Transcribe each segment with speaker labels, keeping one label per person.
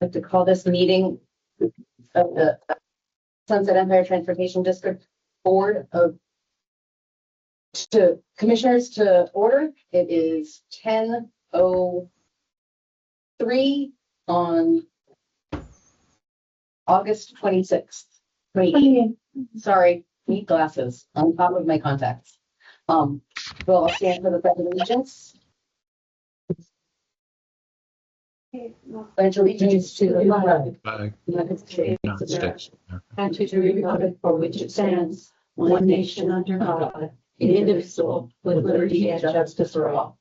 Speaker 1: like to call this meeting of the Sunset Empire Transportation District Board of Commissioners to order. It is 10:03 on August 26th. Sorry, need glasses on top of my contacts. Well, I'll stand for the pledge of allegiance. Pledge allegiance to the flag of the United States and to the republic for which it stands, one nation under God, indivisible, with liberty and justice for all.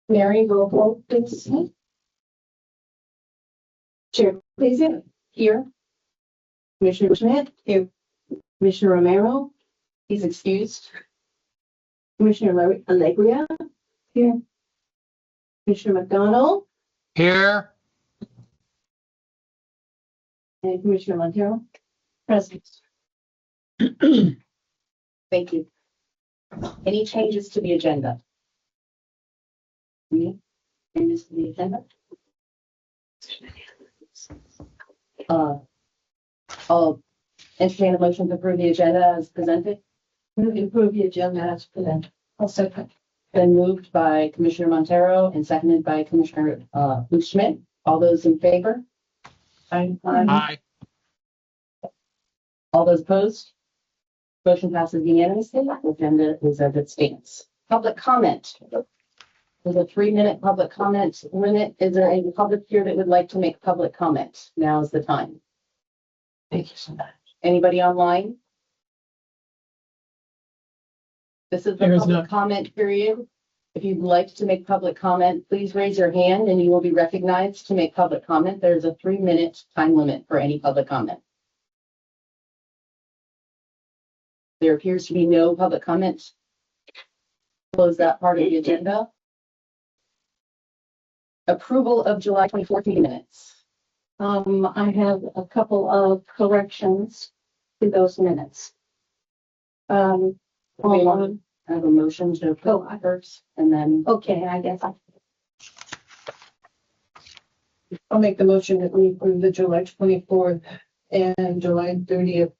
Speaker 1: Mary, roll call, please. Chair, please. Here. Commissioner Schmidt. Here. Commissioner Romero. He's excused. Commissioner Alegria. Here. Commissioner McDonald.
Speaker 2: Here.
Speaker 1: And Commissioner Montero. Present. Thank you. Any changes to the agenda? Any changes to the agenda? I'll entertain a motion to approve the agenda as presented. Move to approve the agenda as presented. I'll second. Been moved by Commissioner Montero and seconded by Commissioner Schmidt. All those in favor? Aye.
Speaker 2: Aye.
Speaker 1: All those opposed? Motion passes unanimously. The agenda is as it stands. Public comment. There's a 3-minute public comment limit. Is there any public here that would like to make public comment? Now is the time. Thank you so much. Anybody online? This is the public comment period. If you'd like to make public comment, please raise your hand and you will be recognized to make public comment. There's a 3-minute time limit for any public comment. There appears to be no public comment. Close that part of the agenda. Approval of July 24th meeting minutes. I have a couple of corrections to those minutes. Hold on. I have a motion to approve first, and then. Okay, I guess I'll make the motion that we approve the July 24th and July 30th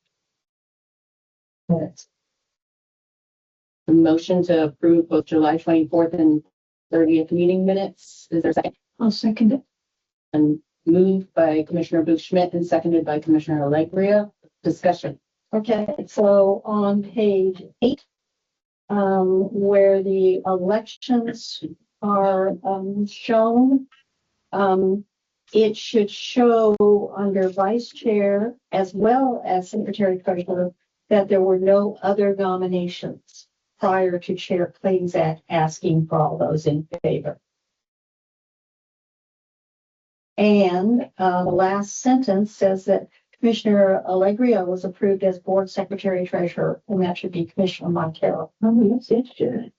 Speaker 1: minutes. The motion to approve both July 24th and 30th meeting minutes. Is there a second? I'll second it. And moved by Commissioner Schmidt and seconded by Commissioner Alegria. Discussion. Okay, so on page 8, where the elections are shown, it should show under vice chair as well as secretary treasurer that there were no other nominations prior to Chair Kleinzak asking for all those in favor. And the last sentence says that Commissioner Alegria was approved as board secretary treasurer, and that should be Commissioner Montero. Oh, yes, it should.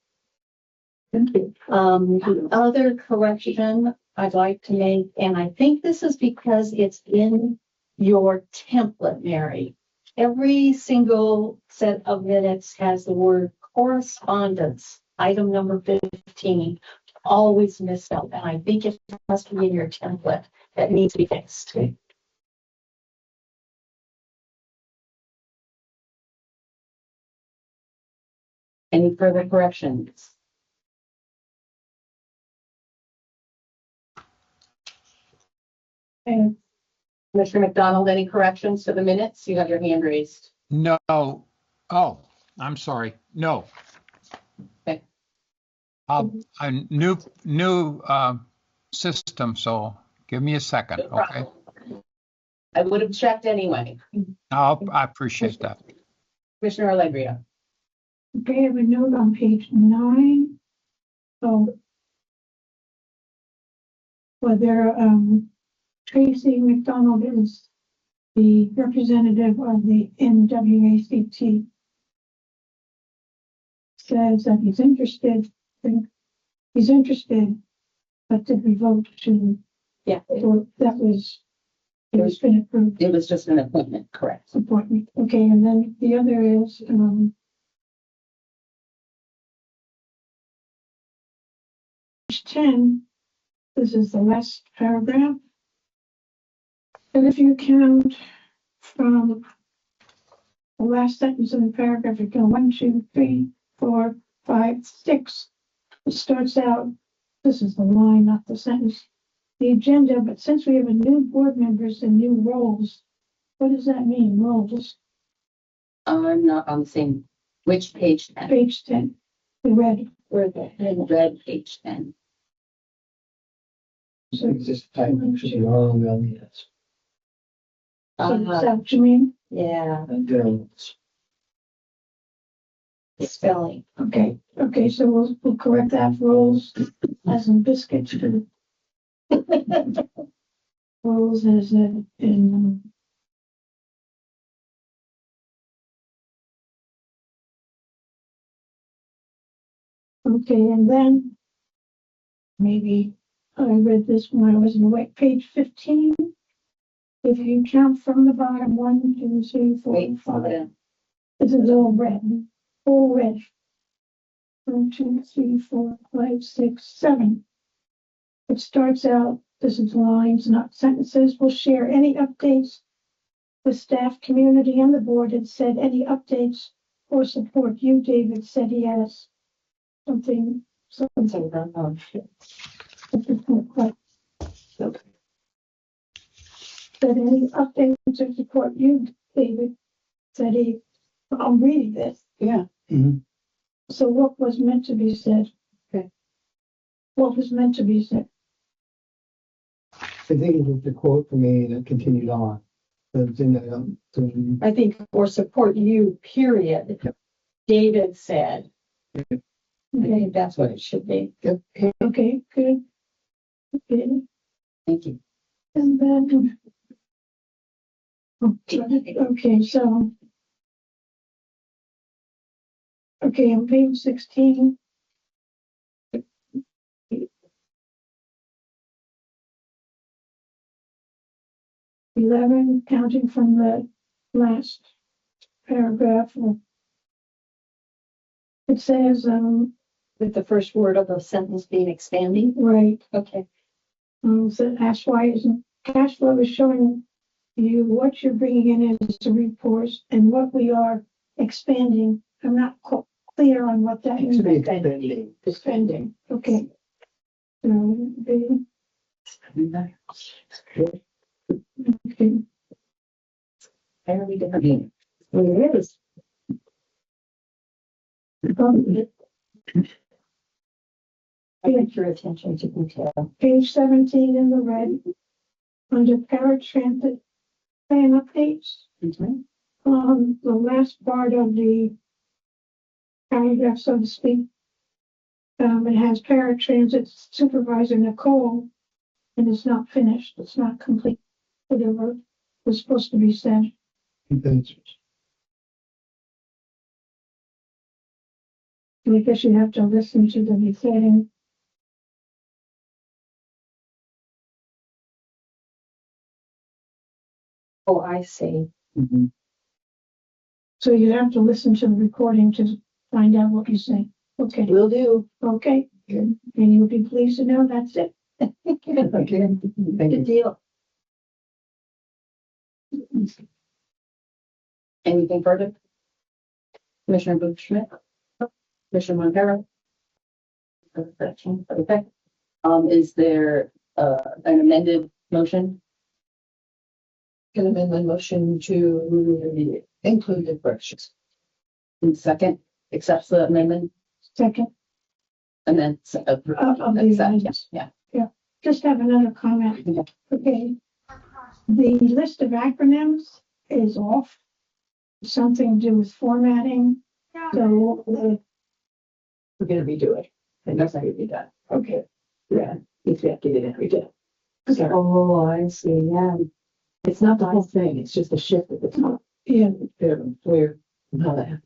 Speaker 1: Thank you. The other correction I'd like to make, and I think this is because it's in your template, Mary. Every single set of minutes has the word correspondence, item number 15, always misspelled, and I think it must be in your template. That needs to be fixed. Any further corrections? And Commissioner McDonald, any corrections to the minutes? You have your hand raised.
Speaker 2: No. Oh, I'm sorry. No.
Speaker 1: Okay.
Speaker 2: A new system, so give me a second, okay?
Speaker 1: I would have checked anyway.
Speaker 2: I appreciate that.
Speaker 1: Commissioner Alegria.
Speaker 3: Okay, I have a note on page 9. So whether Tracy McDonald is the representative of the NWACT, says that he's interested, but did we vote to?
Speaker 1: Yeah.
Speaker 3: So that was, it was been approved.
Speaker 1: It was just an appointment, correct?
Speaker 3: Appointment. Okay, and then the other is page 10, This is the last paragraph. And if you count from the last sentence in the paragraph, you go 1, 2, 3, 4, 5, 6. It starts out, this is the line, not the sentence, the agenda, but since we have a new board members and new roles, what does that mean, roles?
Speaker 1: I'm not on the same, which page 10?
Speaker 3: Page 10, we read.
Speaker 1: We're in red page 10.
Speaker 3: So
Speaker 4: It's just typing should be wrong on the S.
Speaker 3: so is that what you mean?
Speaker 1: Yeah,
Speaker 4: And then
Speaker 1: spelling.
Speaker 3: Okay, so we'll correct that, rolls as in biscuits. Rolls as in, okay, and then maybe I read this when I was awake, page 15. If you count from the bottom, 1, 2, 3, 4,
Speaker 1: Wait, slow
Speaker 3: 5.
Speaker 1: down.
Speaker 3: This is all red, all red. 1, 2, 3, 4, 5, 6, 7. It starts out, this is lines, not sentences. Will share any updates with staff, community, and the board. It said any updates or support. You, David, said he has something
Speaker 1: Something.
Speaker 3: like said any updates or support. You, David, said he. I'm reading this.
Speaker 1: Yeah.
Speaker 3: So what was meant to be said?
Speaker 1: Okay.
Speaker 3: What was meant to be said?
Speaker 4: I think it was the quote for me and it continued on. It's in the,
Speaker 5: I think for support you, period. David said. I think that's what it should be.
Speaker 3: Okay, good. Okay,
Speaker 1: Thank you.
Speaker 3: and then. Okay, so. Okay, on page 16. 11, counting from the last paragraph. It says,
Speaker 5: With the first word of the sentence being expanding.
Speaker 3: right,
Speaker 5: Okay.
Speaker 3: so ask why isn't cash flow is showing you what you're bringing in as a report and what we are expanding. I'm not clear on what that
Speaker 4: it
Speaker 3: means.
Speaker 4: should be expanding.
Speaker 3: Expanding, okay. So, okay.
Speaker 1: Very different.
Speaker 5: It is. I like your attention to detail.
Speaker 3: Page 17 in the red, under paratransit plan updates,
Speaker 1: Mhm.
Speaker 3: the last part of the paragraph, so to speak. It has paratransit supervisor Nicole, and it's not finished, it's not complete, whatever was supposed to be said. I guess you have to listen to the recording.
Speaker 5: Oh, I see.
Speaker 4: Mhm.
Speaker 3: So you have to listen to the recording to find out what you say. Okay,
Speaker 5: Will do.
Speaker 3: okay, and you'll be pleased to know that's it.
Speaker 4: Okay, thank
Speaker 5: Good
Speaker 4: you.
Speaker 5: deal.
Speaker 1: Anything further? Commissioner Booth Schmidt? Commissioner Montero? Okay. Is there, an amended motion?
Speaker 5: Can amend my motion to include the corrections.
Speaker 1: And second, accepts the amendment,
Speaker 3: Second,
Speaker 1: and then,
Speaker 3: of the
Speaker 1: accept,
Speaker 3: amendments.
Speaker 1: yeah.
Speaker 3: Just have another comment.
Speaker 1: Yeah.
Speaker 3: Okay. The list of acronyms is off. Something to do with formatting. So,
Speaker 5: We're gonna redo it. And that's not gonna be done.
Speaker 3: okay.
Speaker 5: Yeah. If we have to get it every day.
Speaker 3: Okay.
Speaker 5: Oh, I see. Yeah. It's not the whole thing. It's just a shift at the top.
Speaker 3: Yeah,
Speaker 5: Where, how that happened.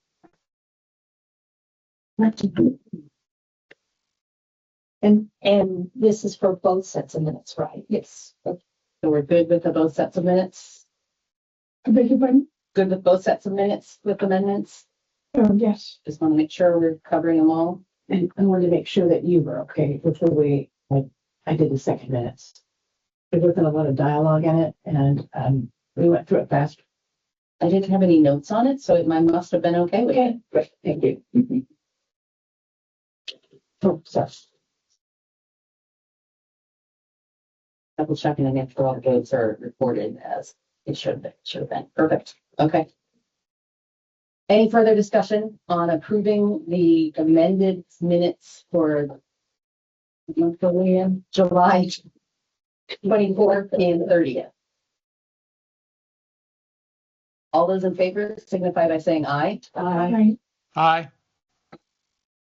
Speaker 5: And this is for both sets of minutes, right? Yes. Okay.
Speaker 1: So we're good with the both sets of minutes?
Speaker 3: I beg your pardon?
Speaker 1: Good with both sets of minutes with amendments?
Speaker 3: Oh, yes.
Speaker 1: Just want to make sure we're covering them all.
Speaker 5: And I wanted to make sure that you were okay before we I did the second minutes. There wasn't a lot of dialogue in it, and we went through it fast.
Speaker 1: I didn't have any notes on it, so it must have been okay with it.
Speaker 5: Okay, great, thank you. Oh, sorry.
Speaker 1: Double checking and make sure all the votes are recorded as it should have been. Perfect. Okay. Any further discussion on approving the amended minutes for July 24th and 30th? All those in favor signify by saying aye.
Speaker 3: Right.
Speaker 2: Aye.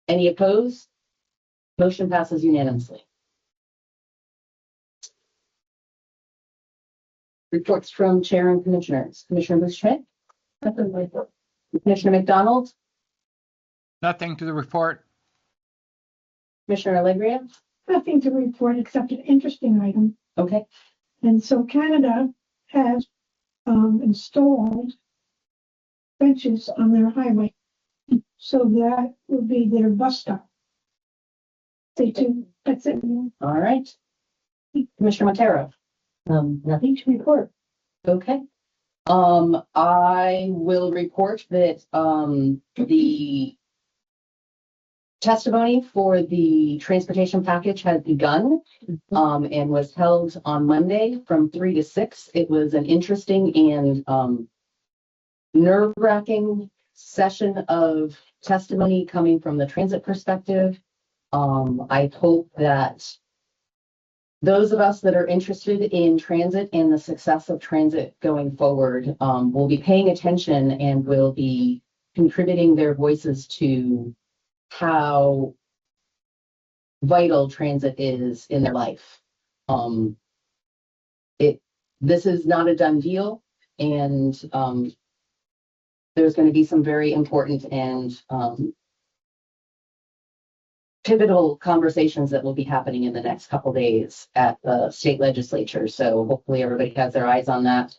Speaker 1: Any opposed? Motion passes unanimously. Reports from Chair and Commissioners. Commissioner Bush-Schmidt?
Speaker 5: Nothing like that.
Speaker 1: Commissioner McDonald?
Speaker 2: Nothing to the report.
Speaker 1: Commissioner Allegria?
Speaker 3: Nothing to report except an interesting item.
Speaker 1: Okay.
Speaker 3: And so Canada has installed benches on their highway. So that would be their bus stop. Stay tuned. That's it.
Speaker 1: All right. Commissioner Montero?
Speaker 5: Nothing to report.
Speaker 1: Okay. I will report that the testimony for the transportation package has begun and was held on Monday from 3 to 6. It was an interesting and nerve-wracking session of testimony coming from the transit perspective. I hope that those of us that are interested in transit and the success of transit going forward will be paying attention and will be contributing their voices to how vital transit is in their life. This is not a done deal, and there's going to be some very important and pivotal conversations that will be happening in the next couple days at the state legislature. So hopefully everybody has their eyes on that.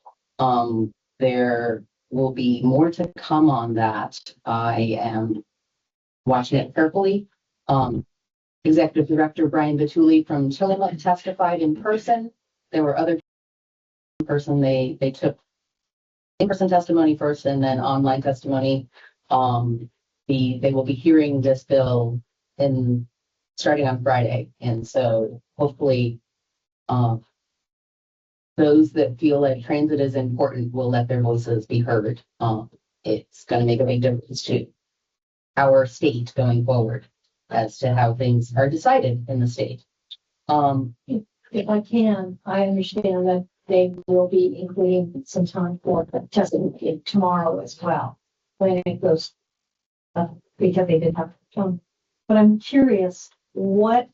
Speaker 1: There will be more to come on that. I am watching it carefully. Executive Director Brian Vituli from Chilliwack testified in person. There were other in person. They took in-person testimony first and then online testimony. They will be hearing this bill starting on Friday. And so hopefully those that feel like transit is important will let their voices be heard. It's going to make a big difference to our state going forward as to how things are decided in the state.
Speaker 5: If I can, I understand that they will be including some time for the testimony tomorrow as well, when it goes, because they didn't have time. But I'm curious, what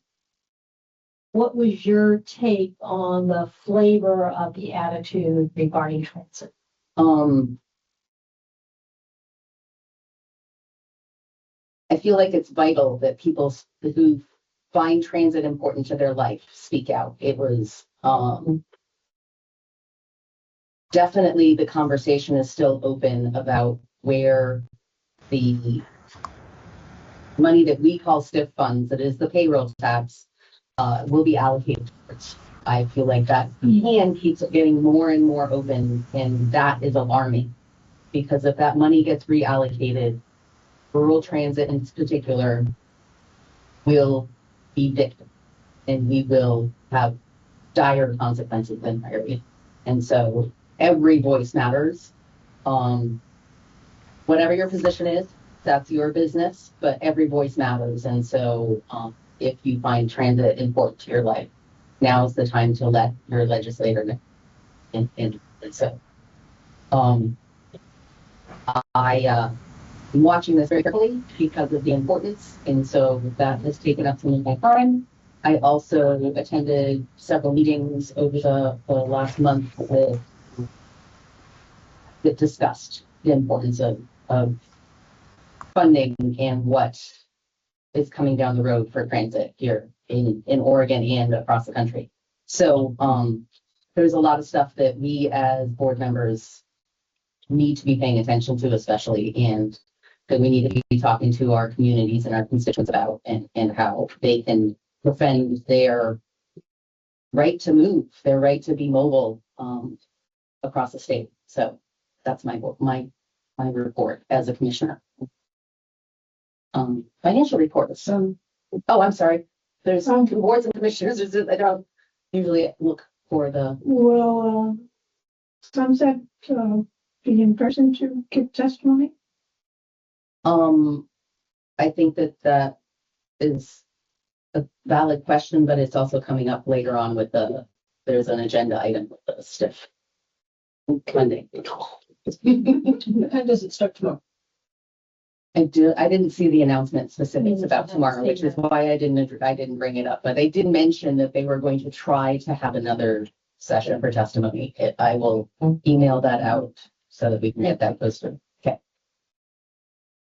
Speaker 5: was your take on the flavor of the attitude regarding transit?
Speaker 1: I feel like it's vital that people who find transit important to their life speak out. It was definitely the conversation is still open about where the money that we call stiff funds, that is the payroll tax, will be allocated towards. I feel like that hand keeps getting more and more open, and that is alarming, because if that money gets reallocated, rural transit in particular will be victim, and we will have dire consequences in our area. And so every voice matters. Whatever your position is, that's your business, but every voice matters. And so if you find transit important to your life, now is the time to let your legislator know. And so I'm watching this very carefully because of the importance, and so that has taken up some of my time. I also attended several meetings over the last month that discussed the importance of funding and what is coming down the road for transit here in Oregon and across the country. So there's a lot of stuff that we as board members need to be paying attention to, especially, and that we need to be talking to our communities and our constituents about, and how they can defend their right to move, their right to be mobile, across the state. So that's my report as a commissioner. Financial reports. Oh, I'm sorry. There's two boards and commissioners. I don't usually look for the.
Speaker 3: Will Sunset be in person to give testimony?
Speaker 1: I think that is a valid question, but it's also coming up later on with there's an agenda item with the stiff funding.
Speaker 5: When does it start tomorrow?
Speaker 1: I didn't see the announcement specifics about tomorrow, which is why I didn't bring it up, but they did mention that they were going to try to have another session for testimony. I will email that out so that we can get that posted. Okay.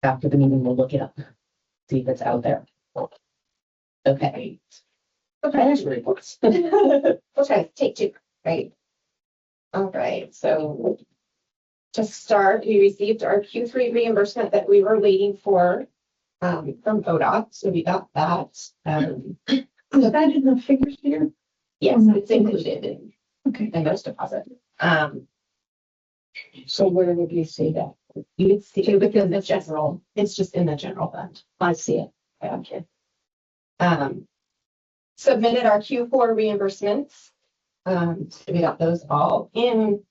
Speaker 1: After the meeting, we'll look it up, see if it's out there. Okay. Financial reports.
Speaker 6: Okay, take two, right? All right, so to start, we received our Q3 reimbursement that we were waiting for from ODOT, so we got that.
Speaker 3: Is that in the figures here?
Speaker 6: Yes, it's included
Speaker 3: Okay.
Speaker 6: in those deposit.
Speaker 5: So where would you see that?
Speaker 6: You would see it within the general, it's just in the general fund.
Speaker 5: I see it.
Speaker 6: Okay. Submitted our Q4 reimbursements. So we got those all in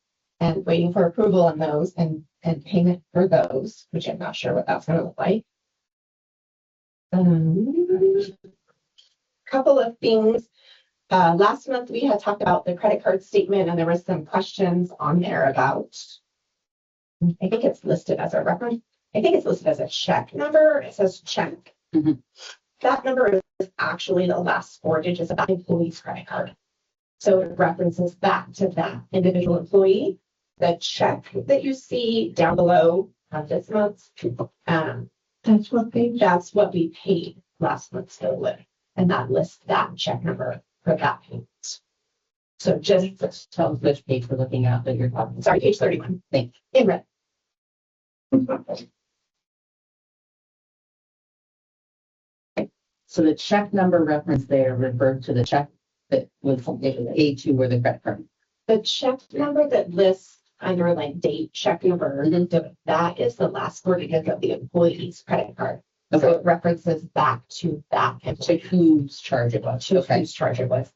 Speaker 6: and waiting for approval on those and payment for those, which I'm not sure what that's gonna look like. Couple of things. Last month we had talked about the credit card statement and there was some questions on there about, I think it's listed as a reference. I think it's listed as a check number. It says check.
Speaker 1: Mhm.
Speaker 6: That number is actually the last four digits of that employee's credit card. So it references back to that individual employee. The check that you see down below on this month,
Speaker 3: That's what
Speaker 6: we paid last month's bill with. And that lists that check number for that payment. So just
Speaker 1: Tell us which page we're looking at that you're talking.
Speaker 6: sorry, page 31.
Speaker 1: Thank
Speaker 6: In red.
Speaker 1: So the check number reference there referred to the check that was paid to or the credit card.
Speaker 6: The check number that lists under like date check number, that is the last four digits of the employee's credit card. So
Speaker 1: Okay.
Speaker 6: it references back to that
Speaker 1: To
Speaker 6: employee,
Speaker 1: whose charge it was.
Speaker 6: to
Speaker 1: Okay.
Speaker 6: whose charge it was.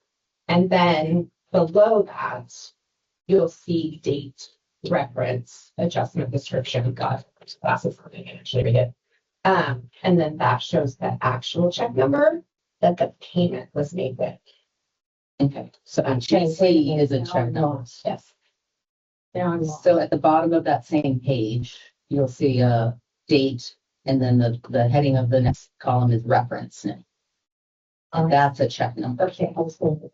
Speaker 6: And then below that, you'll see date, reference, adjustment description, God, glasses, I can actually read it. And then that shows the actual check number that the payment was made with.
Speaker 1: Okay. So check C is a check number.
Speaker 6: Yes.
Speaker 5: Now I'm lost.
Speaker 1: So at the bottom of that same page, you'll see a date and then the heading of the next column is reference. And that's a check number,
Speaker 5: Okay, I was going.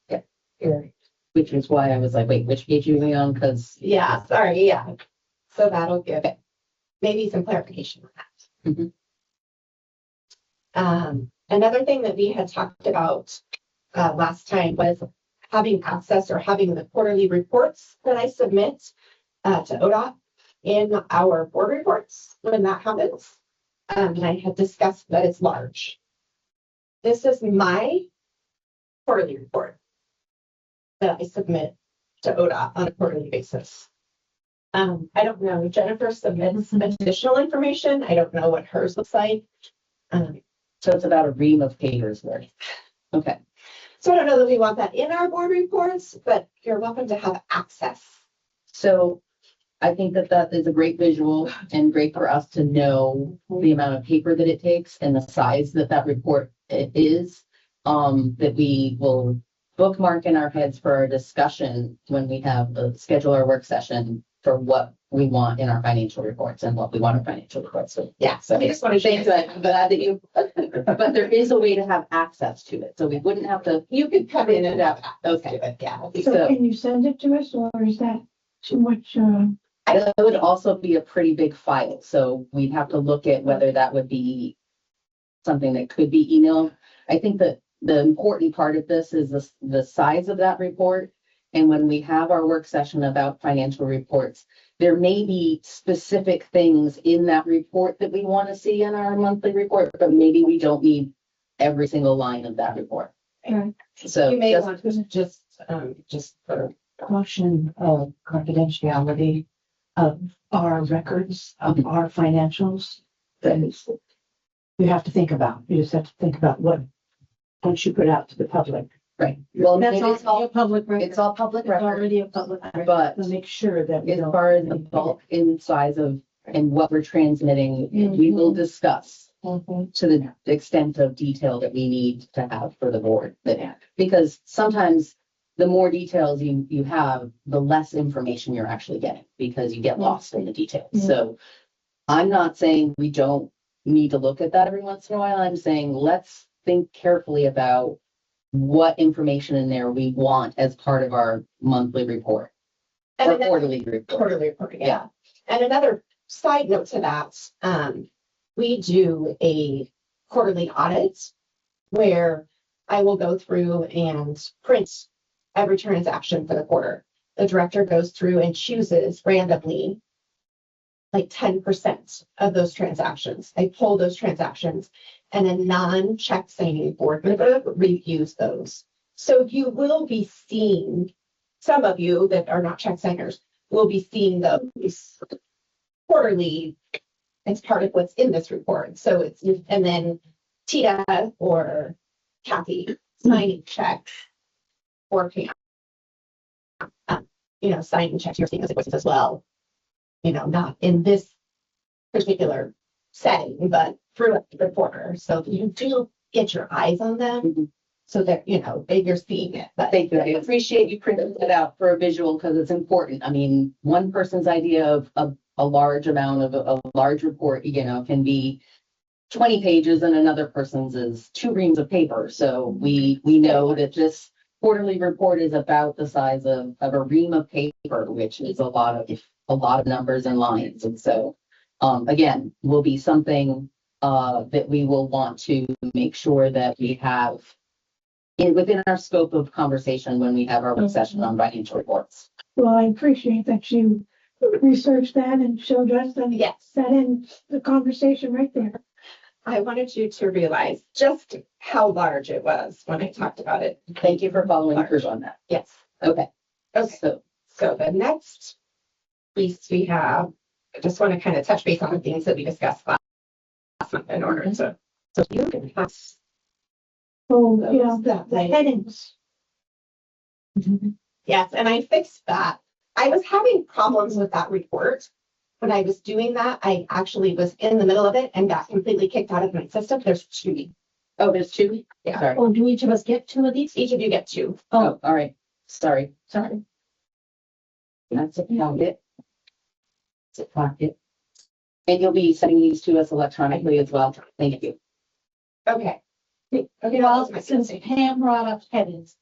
Speaker 1: Yeah.
Speaker 5: Here.
Speaker 1: which is why I was like, wait, which page are we on? Because
Speaker 6: Yeah, sorry, yeah. So that'll give it maybe some clarification on that. Another thing that we had talked about last time was having access or having the quarterly reports that I submit to ODOT in our board reports when that happens. And I had discussed that it's large. This is my quarterly report that I submit to ODOT on a quarterly basis. I don't know, Jennifer submits some additional information. I don't know what hers looks like.
Speaker 1: so it's about a ream of papers worth. Okay.
Speaker 6: So I don't know that we want that in our board reports, but you're welcome to have access.
Speaker 1: So I think that is a great visual and great for us to know the amount of paper that it takes and the size that report is. That we will bookmark in our heads for our discussion when we have schedule our work session for what we want in our financial reports and what we want in financial reports. So
Speaker 6: Yeah,
Speaker 1: so
Speaker 6: I just want to
Speaker 1: thanks, I'm glad that you, but there is a way to have access to it. So we wouldn't have to,
Speaker 6: You could come in and have access
Speaker 1: Okay.
Speaker 6: to it, yeah.
Speaker 3: So can you send it to us, or is that too much?
Speaker 1: it would also be a pretty big file. So we'd have to look at whether that would be something that could be emailed. I think that the important part of this is the size of that report. And when we have our work session about financial reports, there may be specific things in that report that we want to see in our monthly report, but maybe we don't need every single line of that report.
Speaker 3: Right.
Speaker 1: So
Speaker 7: You may
Speaker 1: just-
Speaker 7: want to just for caution of confidentiality of our records, of our financials, that you have to think about. You just have to think about what, once you put out to the public.
Speaker 1: right. Well,
Speaker 5: That's
Speaker 1: it's
Speaker 5: already a
Speaker 1: all,
Speaker 5: public record.
Speaker 1: it's all public
Speaker 5: It's
Speaker 1: record,
Speaker 5: already a public record.
Speaker 1: but
Speaker 7: To make sure that we
Speaker 1: as
Speaker 7: don't.
Speaker 1: far as the bulk in size of and what we're transmitting, we will discuss
Speaker 5: Mhm.
Speaker 1: to the extent of detail that we need to have for the board. Because sometimes the more details you have, the less information you're actually getting because you get lost in the details.
Speaker 5: Yeah.
Speaker 1: So I'm not saying we don't need to look at that every once in a while. I'm saying let's think carefully about what information in there we want as part of our monthly report
Speaker 6: And
Speaker 1: or
Speaker 6: another-
Speaker 1: quarterly report.
Speaker 6: Quarterly report, yeah. And another side note to that, we do a quarterly audit where I will go through and print every transaction for the quarter. The director goes through and chooses randomly like 10% of those transactions. I pull those transactions and a non-check signing board member reviews those. So you will be seeing, some of you that are not check signers will be seeing those quarterly as part of what's in this report. So it's, and then Tita or Kathy signing checks or Pam, signing checks, you're seeing those invoices as well. Not in this particular setting, but through the reporter. So you do get your eyes on them
Speaker 1: Mhm.
Speaker 6: so that, you're seeing it. But
Speaker 1: Thank you. I appreciate you printing it out for a visual because it's important. I mean, one person's idea of a large amount of a large report, can be 20 pages and another person's is 2 reams of paper. So we know that this quarterly report is about the size of a ream of paper, which is a lot of numbers and lines. And so, again, will be something that we will want to make sure that we have within our scope of conversation when we have our work session on financial reports.
Speaker 3: Well, I appreciate that you researched that and showed us and
Speaker 6: yes,
Speaker 3: set in the conversation right there.
Speaker 6: I wanted you to realize just how large it was when I talked about it.
Speaker 1: Thank you for following through on that.
Speaker 6: Yes.
Speaker 1: Okay.
Speaker 6: Okay. So the next piece we have, I just want to kind of touch base on the things that we discussed last month in order to, so you can have.
Speaker 3: Oh, yeah, the headings.
Speaker 6: Yes, and I fixed that. I was having problems with that report. When I was doing that, I actually was in the middle of it and got completely kicked out of my system. There's 2.
Speaker 1: Oh, there's 2?
Speaker 6: Yeah.
Speaker 1: Sorry.
Speaker 5: Oh, do each of us get 2 of these?
Speaker 6: Each of you get 2.
Speaker 1: Oh, all right. Sorry.
Speaker 5: Sorry.
Speaker 1: That's a pocket. It's a pocket. And you'll be sending these to us electronically as well. Thank you.
Speaker 6: Okay. Okay.
Speaker 5: Well, since Pam brought up headings,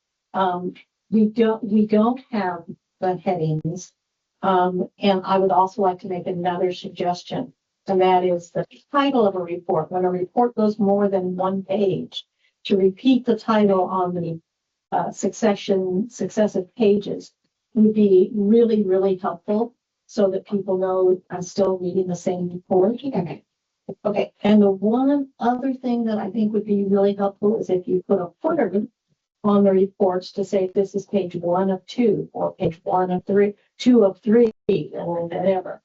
Speaker 5: we don't have the headings. And I would also like to make another suggestion, and that is the title of a report. When a report goes more than 1 page, to repeat the title on the successive pages would be really, really helpful so that people know I'm still reading the same report.
Speaker 6: Okay. Okay.
Speaker 5: And the one other thing that I think would be really helpful is if you put a footer on the reports to say this is page 1 of 2 or page 1 of 3, 2 of 3, or whatever.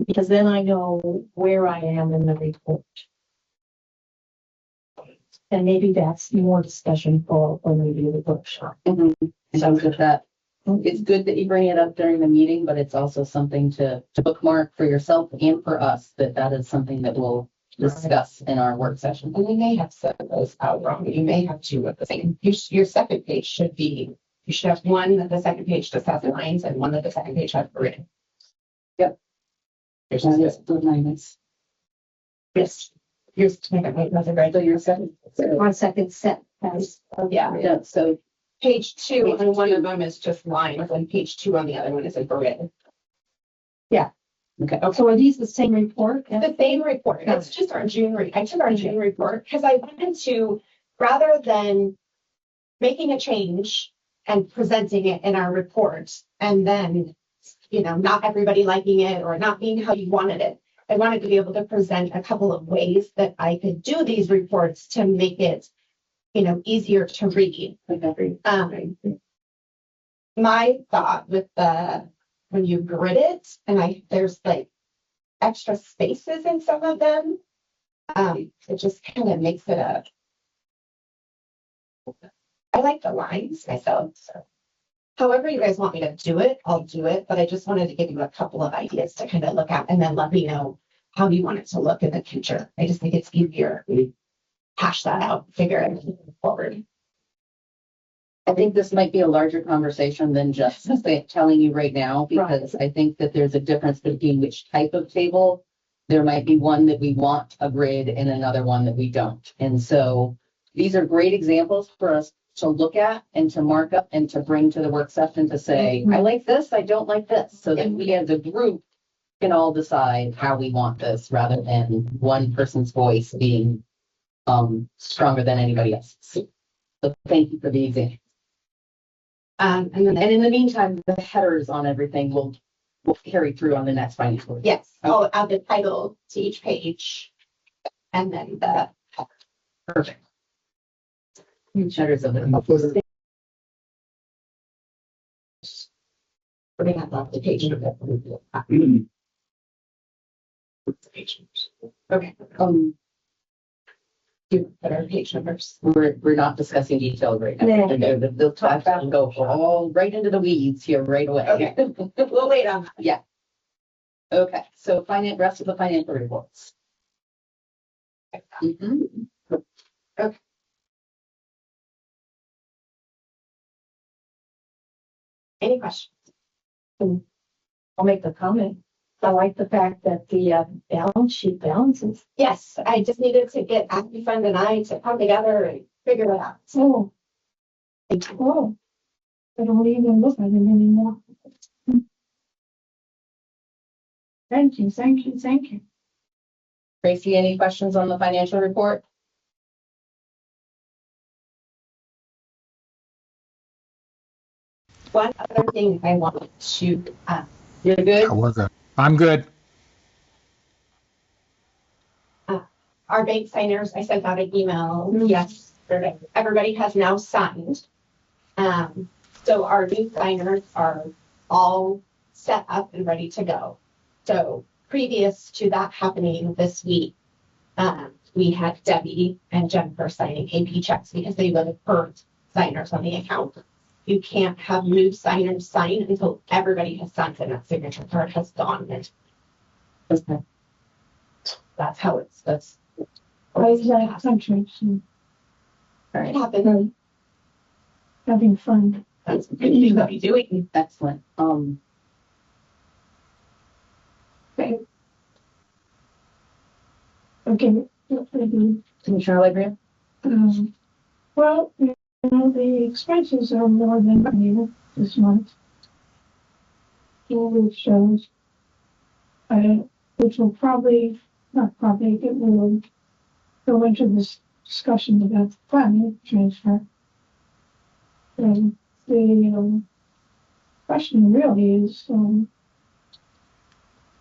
Speaker 5: Because then I know where I am in the report. And maybe that's more discussion for when we do the workshop.
Speaker 1: Sounds good that. It's good that you bring it up during the meeting, but it's also something to bookmark for yourself and for us, that is something that we'll discuss in our work session.
Speaker 6: And we may have set those out wrong. You may have 2 of the same. Your second page should be, you should have one that the second page just has lines and one that the second page has written.
Speaker 1: Yep.
Speaker 6: Here's
Speaker 1: That is the minus.
Speaker 6: yes. Here's that's a great.
Speaker 1: So your second.
Speaker 5: Our second set has.
Speaker 6: Yeah.
Speaker 1: Yeah, so
Speaker 6: Page 2 on one of them is just lines and page 2 on the other one is in grid.
Speaker 1: okay.
Speaker 5: So are these the same report?
Speaker 6: It's the same report. It's just our June I took our June report because I wanted to, rather than making a change and presenting it in our report and then, not everybody liking it or not being how you wanted it. I wanted to be able to present a couple of ways that I could do these reports to make it easier to read. My thought with when you grid it, and there's like extra spaces in some of them, it just kind of makes it I like the lines myself, so however you guys want me to do it, I'll do it, but I just wanted to give you a couple of ideas to kind of look at and then let me know how you want it to look in the future. I just think it's easier to hash that out, figure it forward.
Speaker 1: I think this might be a larger conversation than just telling you right now, because I think that there's a difference between which type of table. There might be one that we want a grid and another one that we don't. And so these are great examples for us to look at and to mark up and to bring to the work session to say, I like this, I don't like this, so that we as a group can all decide how we want this rather than one person's voice being stronger than anybody else's. So thank you for the example. And in the meantime, the headers on everything will carry through on the next financial.
Speaker 6: Yes, I'll add the title to each page and then the
Speaker 1: Perfect. Headers of it.
Speaker 6: We're gonna have the page number. Okay. Do better page numbers.
Speaker 1: We're not discussing details right now. They'll talk about and go all right into the weeds here right away.
Speaker 6: Okay. We'll wait on that.
Speaker 1: Yeah. Okay, so rest of the financial reports. Mhm.
Speaker 6: Okay. Any questions?
Speaker 5: I'll make the comment. I like the fact that the balance sheet balances.
Speaker 6: Yes, I just needed to get Acme Fund and I to come together and figure it out.
Speaker 3: Oh. Oh. I don't even look at it anymore. Thank you, thank you, thank you.
Speaker 1: Tracy, any questions on the financial report?
Speaker 6: One other thing I wanted to
Speaker 1: You're good?
Speaker 2: We're good. I'm good.
Speaker 6: our bank signers, I sent out an email yesterday. Everybody has now signed. So our new signers are all set up and ready to go. So previous to that happening this week, we had Debbie and Jennifer signing AP checks because they were the current signers on the account. You can't have new signers sign until everybody has signed and that signature card has gone.
Speaker 1: Okay.
Speaker 6: That's how that's
Speaker 3: Country.
Speaker 6: it happened.
Speaker 3: Having fun.
Speaker 6: That's what you should be doing.
Speaker 1: Excellent.
Speaker 3: Okay. Okay.
Speaker 1: Commissioner Legrand?
Speaker 3: Well, the expenses are more than revenue this month. Which shows, which will probably, not probably, it will go into this discussion about the planning transfer. And the question really is,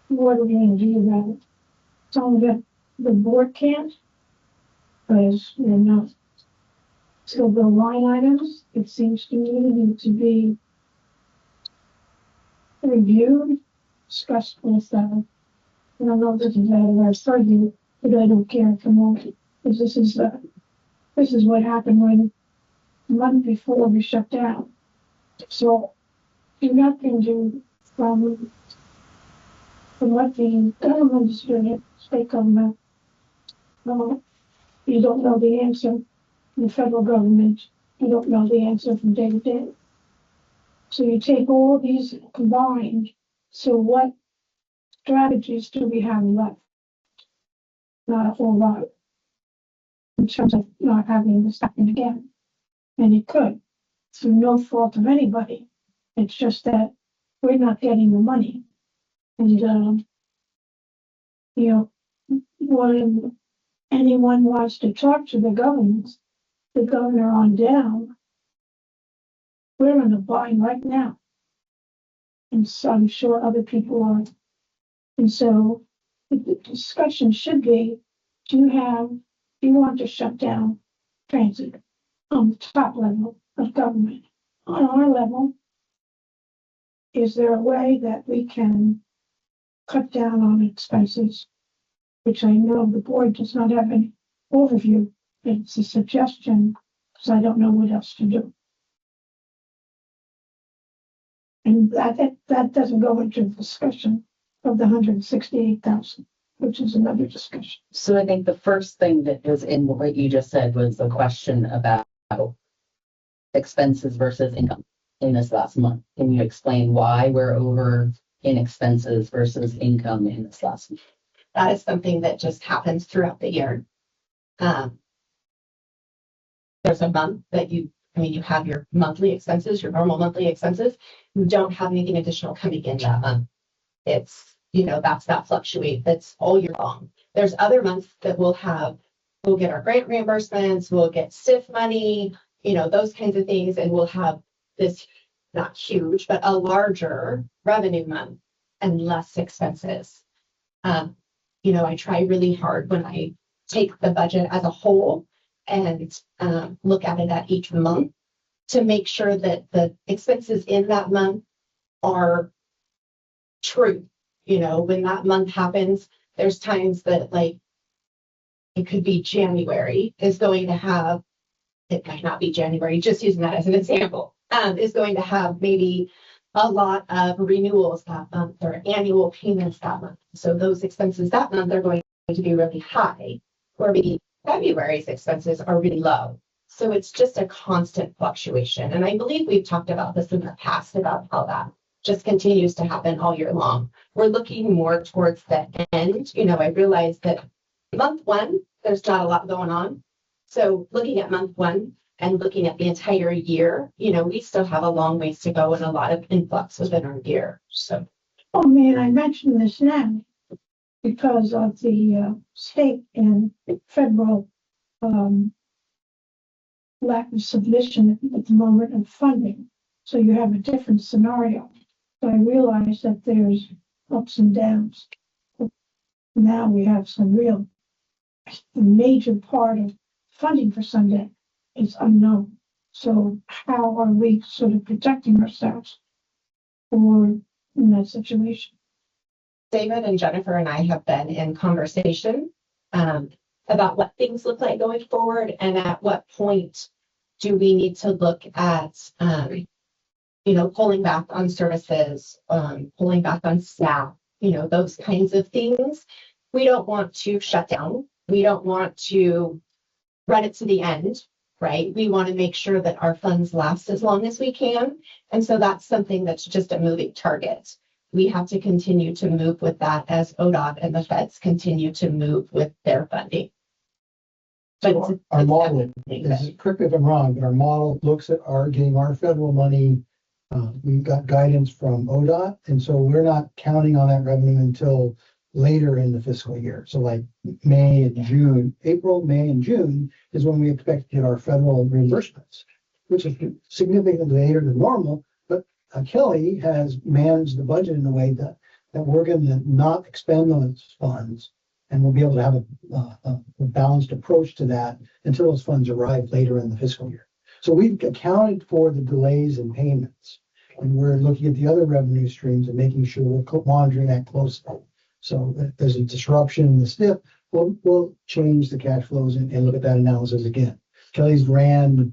Speaker 3: what are we going to do about it? Some of it the board can't, because we're not. So the line items, it seems to me, need to be reviewed, discussed with, I don't know if this is our study, but I don't care at the moment, because this is what happened when the month before we shut down. So you're not going to, from what the government is doing, state government, you don't know the answer. The federal government, you don't know the answer from day to day. So you take all these combined. So what strategies do we have left? Not a whole lot in terms of not having this happen again. And it could, through no fault of anybody. It's just that we're not getting the money. And, when anyone wants to talk to the governor on down, we're in a bind right now. And so I'm sure other people are. And so the discussion should be, do you want to shut down transit? on the top level of government. On our level, is there a way that we can cut down on expenses? Which I know the board does not have an overview. It's a suggestion, because I don't know what else to do. And that doesn't go into the discussion of the 168,000, which is another discussion.
Speaker 1: So I think the first thing that was in what you just said was the question about expenses versus income in this last month. Can you explain why we're over in expenses versus income in this last month?
Speaker 6: That is something that just happens throughout the year. There's a month that you have your monthly expenses, your normal monthly expenses. You don't have anything additional coming in that month. It's, that's that fluctuate. That's all year long. There's other months that we'll get our grant reimbursements, we'll get SIF money, those kinds of things. And we'll have this, not huge, but a larger revenue month and less expenses. I try really hard when I take the budget as a whole and look at it at each month to make sure that the expenses in that month are true. When that month happens, there's times that it could be January is going to have, it might not be January, just using that as an example, is going to have maybe a lot of renewals that month or annual payments that month. So those expenses that month are going to be really high, or maybe February's expenses are really low. So it's just a constant fluctuation. And I believe we've talked about this in the past about how that just continues to happen all year long. We're looking more towards the end. I realize that month one, there's not a lot going on. So looking at month one and looking at the entire year, we still have a long ways to go and a lot of influx within our year. So,
Speaker 3: I mention this now because of the state and federal lack of submission at the moment of funding. So you have a different scenario. So I realize that there's ups and downs. Now we have some real, major part of funding for Sunday is unknown. So how are we sort of protecting ourselves in that situation?
Speaker 6: David and Jennifer and I have been in conversation about what things look like going forward and at what point do we need to look at, pulling back on services, pulling back on staff, those kinds of things. We don't want to shut down. We don't want to run it to the end, right? We want to make sure that our funds last as long as we can. And so that's something that's just a moving target. We have to continue to move with that as ODOT and the feds continue to move with their funding. But
Speaker 4: So our model, correct me if I'm wrong, but our model looks at getting our federal money. We've got guidance from ODOT, and so we're not counting on that revenue until later in the fiscal year. So like May and June, April, May and June is when we expect to get our federal reimbursements, which is significantly later than normal. But Kelly has managed the budget in a way that we're going to not expend those funds, and we'll be able to have a balanced approach to that until those funds arrive later in the fiscal year. So we've accounted for the delays in payments, and we're looking at the other revenue streams and making sure we're monitoring that closely. So if there's a disruption in the STIP, we'll change the cash flows and look at that analysis again. Kelly's ran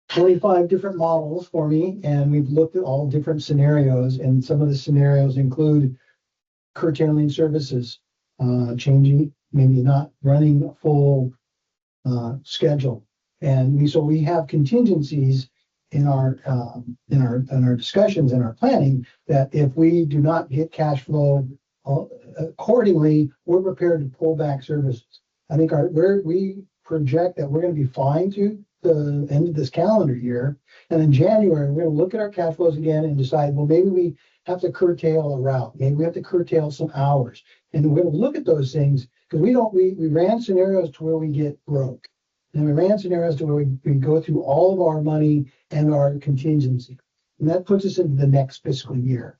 Speaker 4: 25 different models for me, and we've looked at all different scenarios, and some of the scenarios include curtailing services, changing, maybe not running a full schedule. And we have contingencies in our discussions and our planning that if we do not get cash flow accordingly, we're prepared to pull back services. I think we project that we're going to be fine to the end of this calendar year. And in January, we're going to look at our cash flows again and decide, well, maybe we have to curtail a route. Maybe we have to curtail some hours. And we're going to look at those things because we ran scenarios to where we get broke. And we ran scenarios to where we go through all of our money and our contingency. And that puts us into the next fiscal year.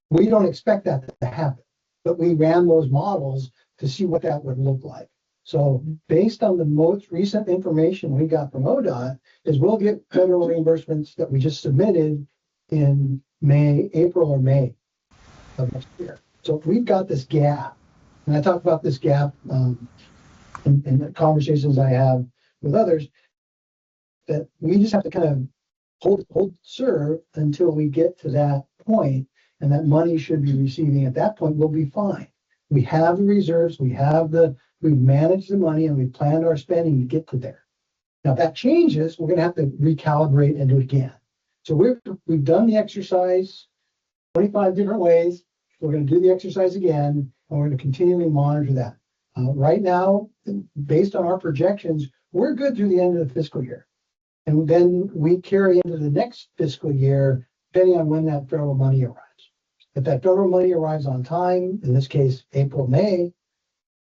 Speaker 4: We don't expect that to happen, but we ran those models to see what that would look like. So based on the most recent information we got from ODOT is we'll get federal reimbursements that we just submitted in April or May of next year. So if we've got this gap, and I talk about this gap in the conversations I have with others, that we just have to kind of hold serve until we get to that point, and that money should be receiving at that point, we'll be fine. We have the reserves, we've managed the money, and we've planned our spending to get to there. Now, if that changes, we're gonna have to recalibrate and do it again. So we've done the exercise 25 different ways. We're gonna do the exercise again, and we're gonna continually monitor that. Right now, based on our projections, we're good through the end of the fiscal year. And then we carry into the next fiscal year, depending on when that federal money arrives. If that federal money arrives on time, in this case, April, May,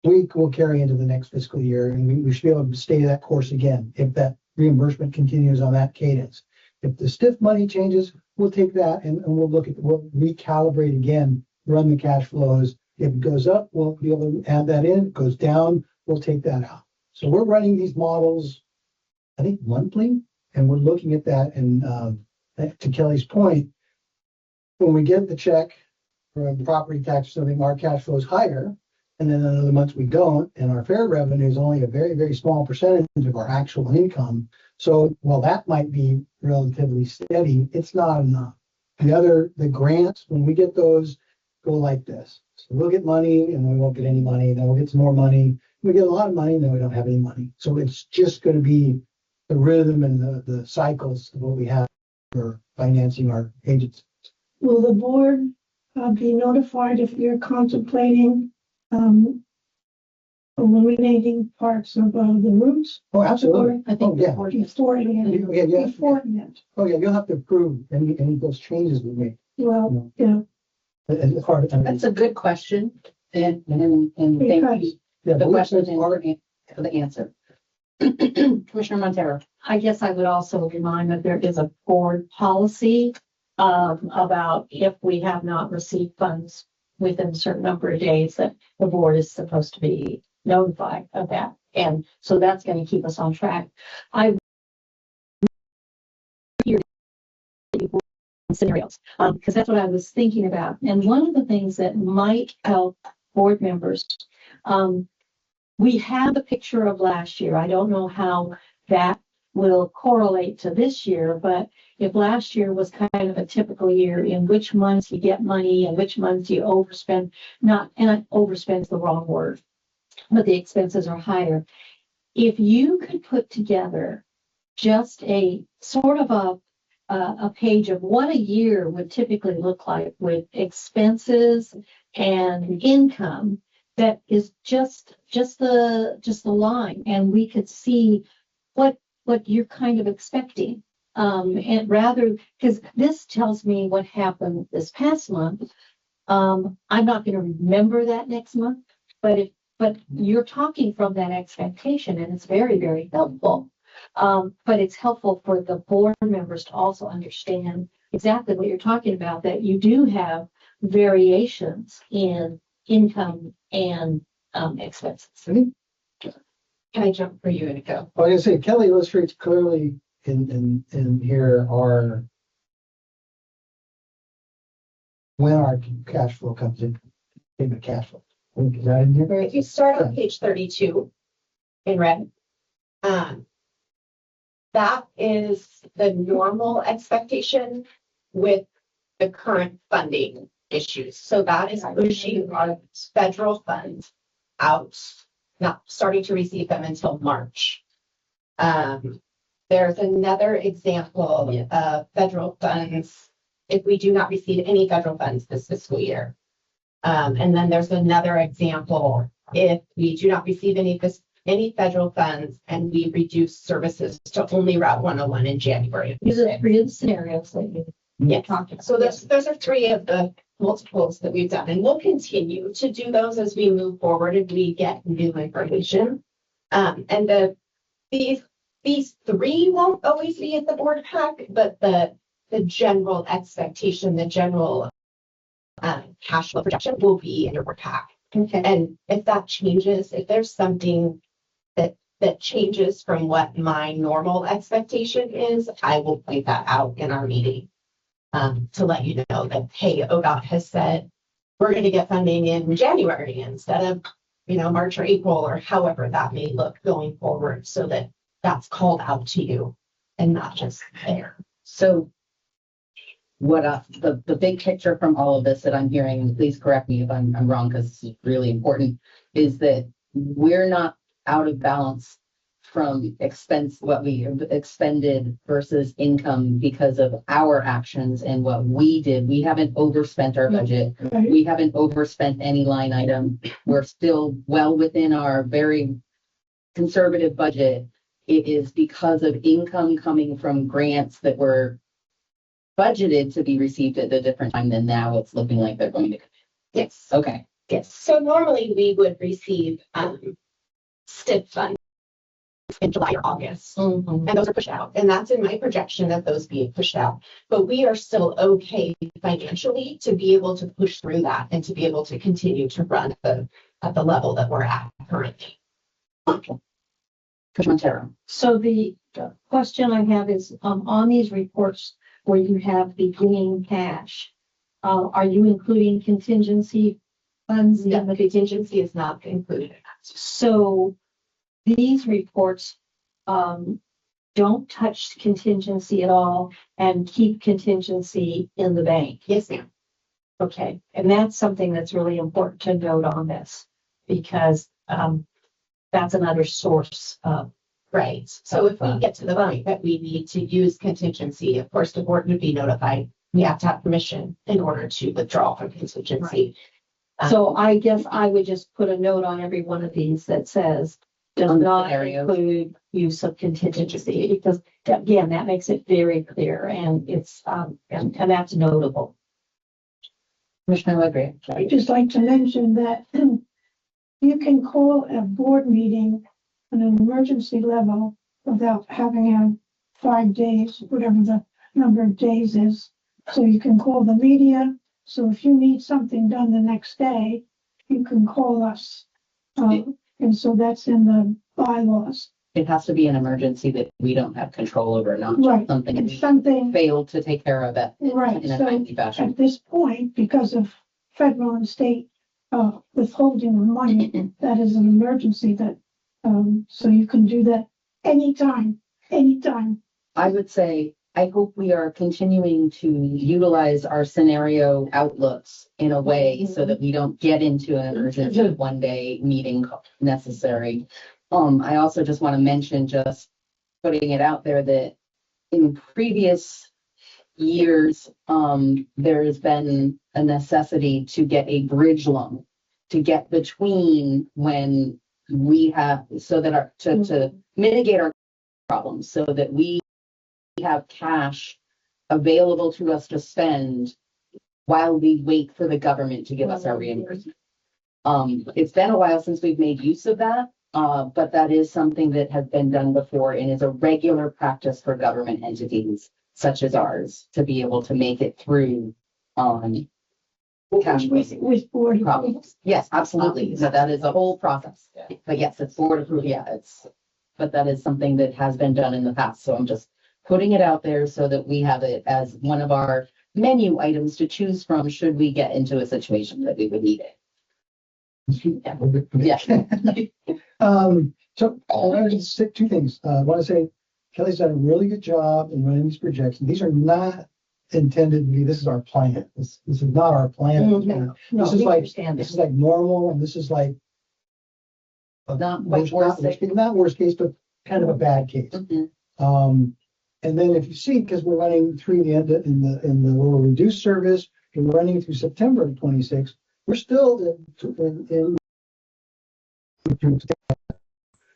Speaker 4: we will carry into the next fiscal year, and we should be able to stay that course again if that reimbursement continues on that cadence. If the stiff money changes, we'll take that and we'll recalibrate again, run the cash flows. If it goes up, we'll be able to add that in. If it goes down, we'll take that out. So we're running these models, I think, monthly, and we're looking at that. And to Kelly's point, when we get the check from property tax or something, our cash flow is higher. And then in other months we don't, and our fair revenue is only a very, very small percentage of our actual income. So while that might be relatively steady, it's not enough. The grants, when we get those, go like this. So we'll get money and we won't get any money. Then we'll get some more money. We get a lot of money and then we don't have any money. So it's just going to be the rhythm and the cycles of what we have for financing our agencies.
Speaker 3: Will the board be notified if you're contemplating eliminating parts of the routes?
Speaker 4: Oh, absolutely.
Speaker 1: I think
Speaker 4: yeah.
Speaker 3: Beforehand.
Speaker 4: Oh, yeah. You'll have to approve any of those changes we make.
Speaker 3: Well, yeah.
Speaker 4: As part of,
Speaker 1: That's a good question, and thank you for the question and for the answer. Commissioner Montero.
Speaker 5: I guess I would also remind that there is a board policy about if we have not received funds within a certain number of days, that the board is supposed to be notified of that. And so that's going to keep us on track. I hear scenarios because that's what I was thinking about. And one of the things that might help board members, we have a picture of last year. I don't know how that will correlate to this year, but if last year was kind of a typical year in which months you get money and which months you overspend, overspend is the wrong word, but the expenses are higher. If you could put together just a sort of a page of what a year would typically look like with expenses and income, that is just the line, and we could see what you're kind of expecting. And rather, because this tells me what happened this past month, I'm not going to remember that next month, but you're talking from that expectation, and it's very, very helpful. But it's helpful for the board members to also understand exactly what you're talking about, that you do have variations in income and expenses.
Speaker 6: Can I jump for you and go?
Speaker 4: I was going to say, Kelly illustrates clearly in here when our cash flow comes in, payment cash flow. Is that in here?
Speaker 6: If you start on page 32 in red, that is the normal expectation with the current funding issues. So that is pushing our federal funds out, not starting to receive them until March. There's another example of federal funds if we do not receive any federal funds this fiscal year. And then there's another example if we do not receive any federal funds and we reduce services to only Route 101 in January.
Speaker 5: These are three of the scenarios that you talked about.
Speaker 6: So those are three of the multiples that we've done, and we'll continue to do those as we move forward and we get new information. And these three won't always be at the board pack, but the general expectation, the general cash flow projection will be in your board pack.
Speaker 5: Okay.
Speaker 6: And if that changes, if there's something that changes from what my normal expectation is, I will point that out in our meeting. To let you know that, hey, ODOT has said, we're going to get funding in January instead of, March or April, or however that may look going forward, so that that's called out to you and not just there.
Speaker 1: So what the big picture from all of this that I'm hearing, and please correct me if I'm wrong, because this is really important, is that we're not out of balance from what we have expended versus income because of our actions and what we did. We haven't overspent our budget.
Speaker 3: Right.
Speaker 1: We haven't overspent any line item. We're still well within our very conservative budget. It is because of income coming from grants that were budgeted to be received at a different time than now it's looking like they're going to.
Speaker 6: Yes.
Speaker 1: Okay.
Speaker 6: Yes. So normally we would receive STIP funds in July or August.
Speaker 5: Mhm.
Speaker 6: And those are pushed out. And that's in my projection of those being pushed out. But we are still okay financially to be able to push through that and to be able to continue to run at the level that we're at currently.
Speaker 1: Commissioner Montero.
Speaker 5: So the question I have is, on these reports where you have beginning cash, are you including contingency funds?
Speaker 6: The contingency is not included.
Speaker 5: So these reports don't touch contingency at all and keep contingency in the bank.
Speaker 6: Yes, ma'am.
Speaker 5: Okay, and that's something that's really important to note on this, because that's another source of.
Speaker 6: Right. So if we get to the point that we need to use contingency, of course, the board would be notified. We have to have permission in order to withdraw from contingency.
Speaker 5: So I guess I would just put a note on every one of these that says does
Speaker 1: On the
Speaker 5: not
Speaker 1: scenarios.
Speaker 5: include use of contingency, because again, that makes it very clear, and it's and that's notable.
Speaker 1: Commissioner Legre.
Speaker 3: I'd just like to mention that you can call a board meeting on an emergency level without having had 5 days, whatever the number of days is. So you can call the media. So if you need something done the next day, you can call us. And so that's in the bylaws.
Speaker 1: It has to be an emergency that we don't have control over, not
Speaker 3: Right.
Speaker 1: just something
Speaker 3: And
Speaker 1: that
Speaker 3: something,
Speaker 1: failed to take care of it
Speaker 3: right,
Speaker 1: in a
Speaker 3: so
Speaker 1: timely fashion.
Speaker 3: at this point, because of federal and state withholding of money, that is an emergency that, so you can do that anytime.
Speaker 1: I would say, I hope we are continuing to utilize our scenario outlooks in a way so that we don't get into an emergency one-day meeting necessary. I also just want to mention, just putting it out there, that in previous years, there has been a necessity to get a bridge loan to get between when we have, so that our, to mitigate our problems, so that we have cash available to us to spend while we wait for the government to give us our reimbursement. It's been a while since we've made use of that, but that is something that has been done before and is a regular practice for government entities such as ours to be able to make it through cash
Speaker 3: With board
Speaker 1: problems. Yes, absolutely. So that is a whole process. But yes, it's board approved. Yeah, but that is something that has been done in the past. So I'm just putting it out there so that we have it as one of our menu items to choose from should we get into a situation that we would need it. Yeah.
Speaker 4: So I want to say 2 things. I want to say Kelly's done a really good job in running these projections. These are not intended to be, this is our plan. This is not our plan.
Speaker 5: No,
Speaker 4: This is
Speaker 5: we
Speaker 4: like,
Speaker 5: understand
Speaker 4: this
Speaker 5: this.
Speaker 4: is like normal, and this is like
Speaker 1: Not quite worst case.
Speaker 4: not worst case, but kind of a bad case. And then if you see, because we're running through the end in the lower reduced service, and we're running through September of 26, we're still in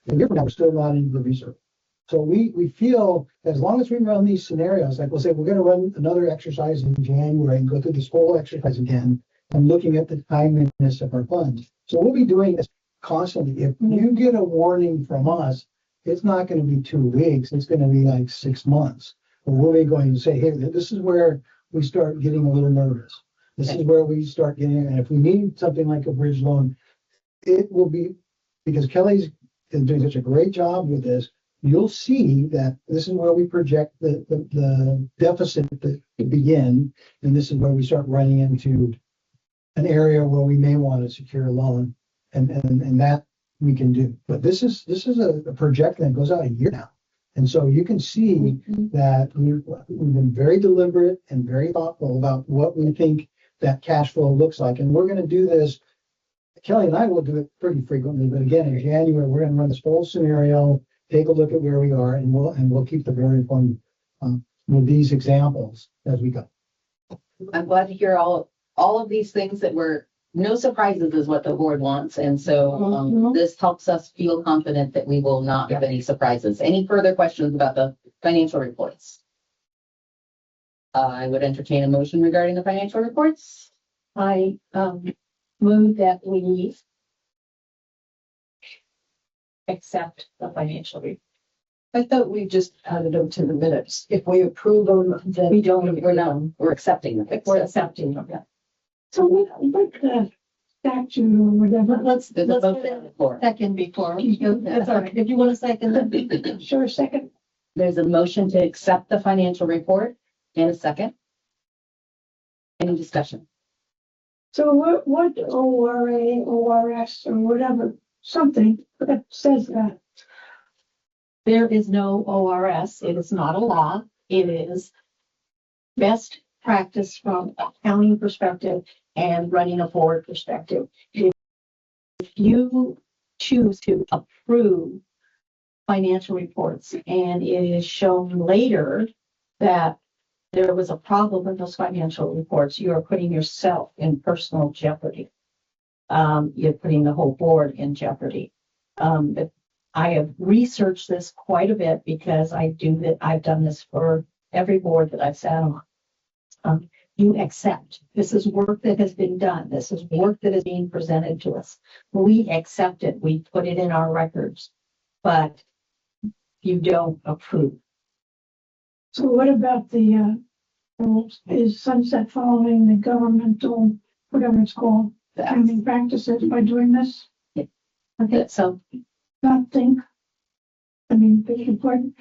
Speaker 4: a year from now, we're still not into the reserve. So we feel as long as we run these scenarios, like we'll say we're going to run another exercise in January and go through this whole exercise again and looking at the timeliness of our funds. So we'll be doing this constantly. If you get a warning from us, it's not going to be 2 weeks. It's going to be like 6 months. Or we'll be going to say, hey, this is where we start getting a little nervous. This is where we start getting, and if we need something like a bridge loan, it will be, because Kelly's is doing such a great job with this, you'll see that this is where we project the deficit to begin, and this is where we start running into an area where we may want to secure a loan, and that we can do. But this is a projection that goes out a year now. And so you can see that we've been very deliberate and very thoughtful about what we think that cash flow looks like. And we're going to do this. Kelly and I will do it pretty frequently, but again, in January, we're going to run this whole scenario, take a look at where we are, and we'll keep the very fun with these examples as we go.
Speaker 1: I'm glad to hear all of these things that were no surprises is what the board wants. And so this helps us feel confident that we will not have any surprises. Any further questions about the financial reports? I would entertain a motion regarding the financial reports.
Speaker 5: I move that we accept the financial report.
Speaker 7: I thought we just added them to the minutes. If we approve them, then
Speaker 5: We don't,
Speaker 1: We're accepting them.
Speaker 5: we're accepting them.
Speaker 3: So what the statute or whatever,
Speaker 5: Let's
Speaker 1: There's a vote
Speaker 5: get a
Speaker 1: before.
Speaker 5: second before. That's all right. If you want a second.
Speaker 3: sure, second,
Speaker 1: There's a motion to accept the financial report and a second. Any discussion?
Speaker 3: so what ORA, ORS or whatever, something that says that,
Speaker 5: There is no ORS. It is not a law. It is best practice from a accounting perspective and running a board perspective. If you choose to approve financial reports and it is shown later that there was a problem with those financial reports, you are putting yourself in personal jeopardy. You're putting the whole board in jeopardy. But I have researched this quite a bit because I've done this for every board that I've sat on. You accept. This is work that has been done. This is work that is being presented to us. We accept it. We put it in our records, but you don't approve.
Speaker 3: so what about the, is Sunset following the governmental, whatever it's called, accounting practices by doing this?
Speaker 5: Okay, so
Speaker 3: Not think, I mean, beg your pardon.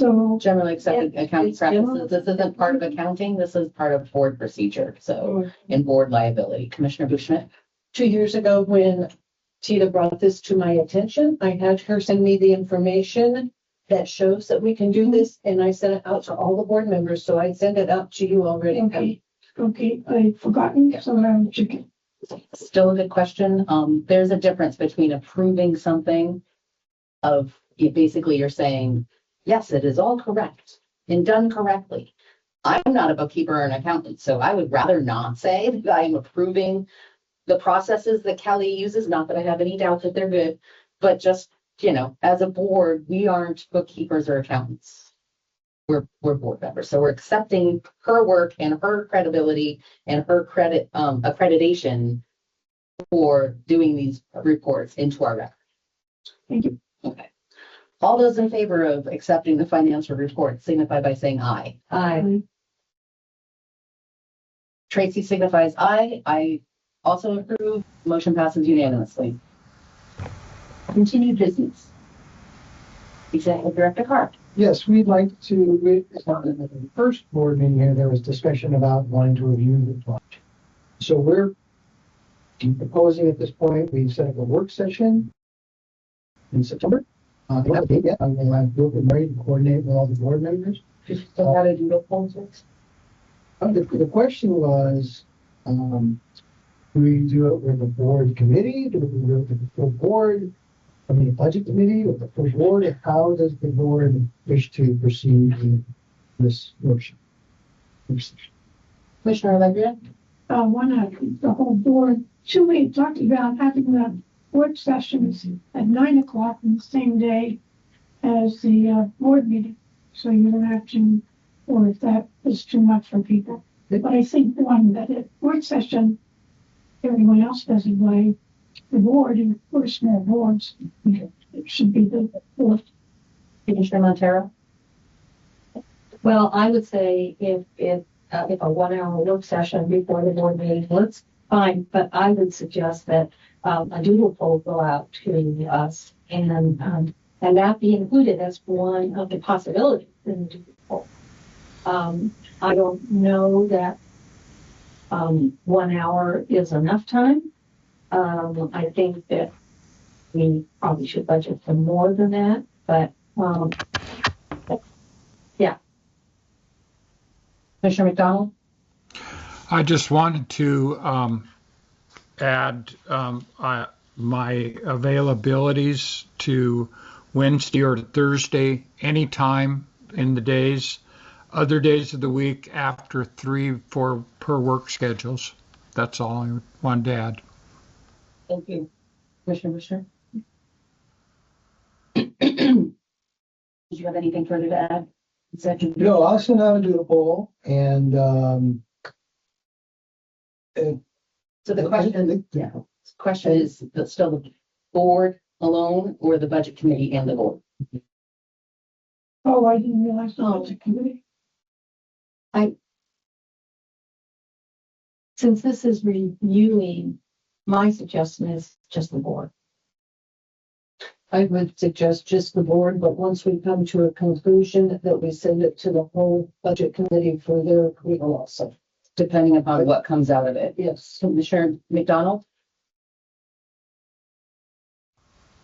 Speaker 3: So,
Speaker 1: Generally accepted accounting
Speaker 5: it's general-
Speaker 1: practices. This isn't part of accounting. This is part of board procedure. So in board liability. Commissioner Bushman.
Speaker 7: 2 years ago when Tita brought this to my attention, I had her send me the information that shows that we can do this, and I sent it out to all the board members, so I sent it out to you already.
Speaker 3: okay, I've forgotten, so I'm checking.
Speaker 1: Still a good question. There's a difference between approving something of basically you're saying, yes, it is all correct and done correctly. I'm not a bookkeeper or an accountant, so I would rather not say that I'm approving the processes that Kelly uses. Not that I have any doubt that they're good, but just, as a board, we aren't bookkeepers or accountants. We're board members. So we're accepting her work and her credibility and her accreditation for doing these reports into our record.
Speaker 3: Thank you.
Speaker 1: Okay. All those in favor of accepting the financial report signify by saying aye.
Speaker 5: I
Speaker 1: Tracy signifies aye. I also approve. Motion passes unanimously. Continued business. Executive Director Carr.
Speaker 4: Yes, we'd like to, in the first board meeting here, there was discussion about wanting to review the budget. So we're proposing at this point, we've set up a work session in September. Don't have a date yet. I'm going to have Brooke and Mary to coordinate with all the board members.
Speaker 1: So how did you go politics?
Speaker 4: The question was, do we do it with the board committee? Do we do it with the full board? I mean, the budget committee or the full board? How does the board wish to proceed with this motion?
Speaker 1: Commissioner Alegria?
Speaker 3: The whole board, should we talked about having the work sessions at 9:00 on the same day as the board meeting? So you don't have to, or if that is too much for people. But I think one that at work session, everyone else does it by the board, and we're small boards. It should be the board.
Speaker 1: Commissioner Montero?
Speaker 5: Well, I would say if if a 1 hour work session before the board meeting, that's fine, but I would suggest that a doodle poll go out to us and that be included as one of the possibilities in the doodle poll. I don't know that 1 hour is enough time. I think that we probably should budget for more than that, but yeah.
Speaker 1: Commissioner McDonald?
Speaker 2: I just wanted to add my availabilities to Wednesday or Thursday, anytime in the days, other days of the week after 3-4 per work schedules. That's all I wanted to add.
Speaker 1: Thank you. Commissioner Busher? Did you have anything further to add?
Speaker 4: No, I'll send out a doodle poll and,
Speaker 1: So the question is still the board alone or the budget committee and the board?
Speaker 3: Oh, I didn't realize the budget committee.
Speaker 5: Since this is reviewing, my suggestion is just the board.
Speaker 7: I would suggest just the board, but once we come to a conclusion, that we send it to the whole budget committee for their approval also.
Speaker 1: Depending upon what comes out of it.
Speaker 7: Yes.
Speaker 1: Commissioner McDonald?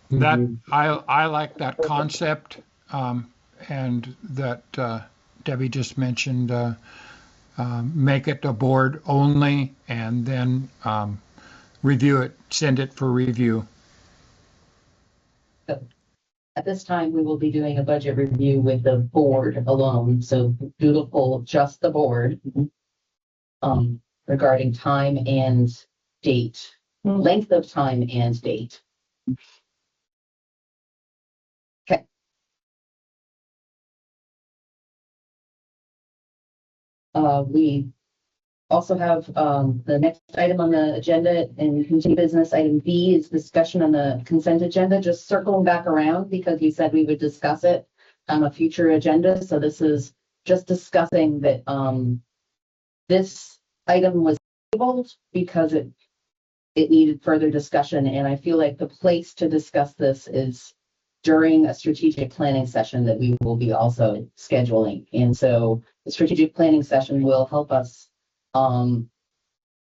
Speaker 2: That I like that concept, and that Debbie just mentioned. Make it a board only, and then review it, send it for review.
Speaker 1: At this time, we will be doing a budget review with the board alone, so doodle poll just the board regarding time and date, length of time and date. Okay. We also have the next item on the agenda and continue business. Item B is discussion on the consent agenda, just circling back around because you said we would discuss it on a future agenda. So this is just discussing that this item was tabled because it needed further discussion. And I feel like the place to discuss this is during a strategic planning session that we will be also scheduling. And so the strategic planning session will help us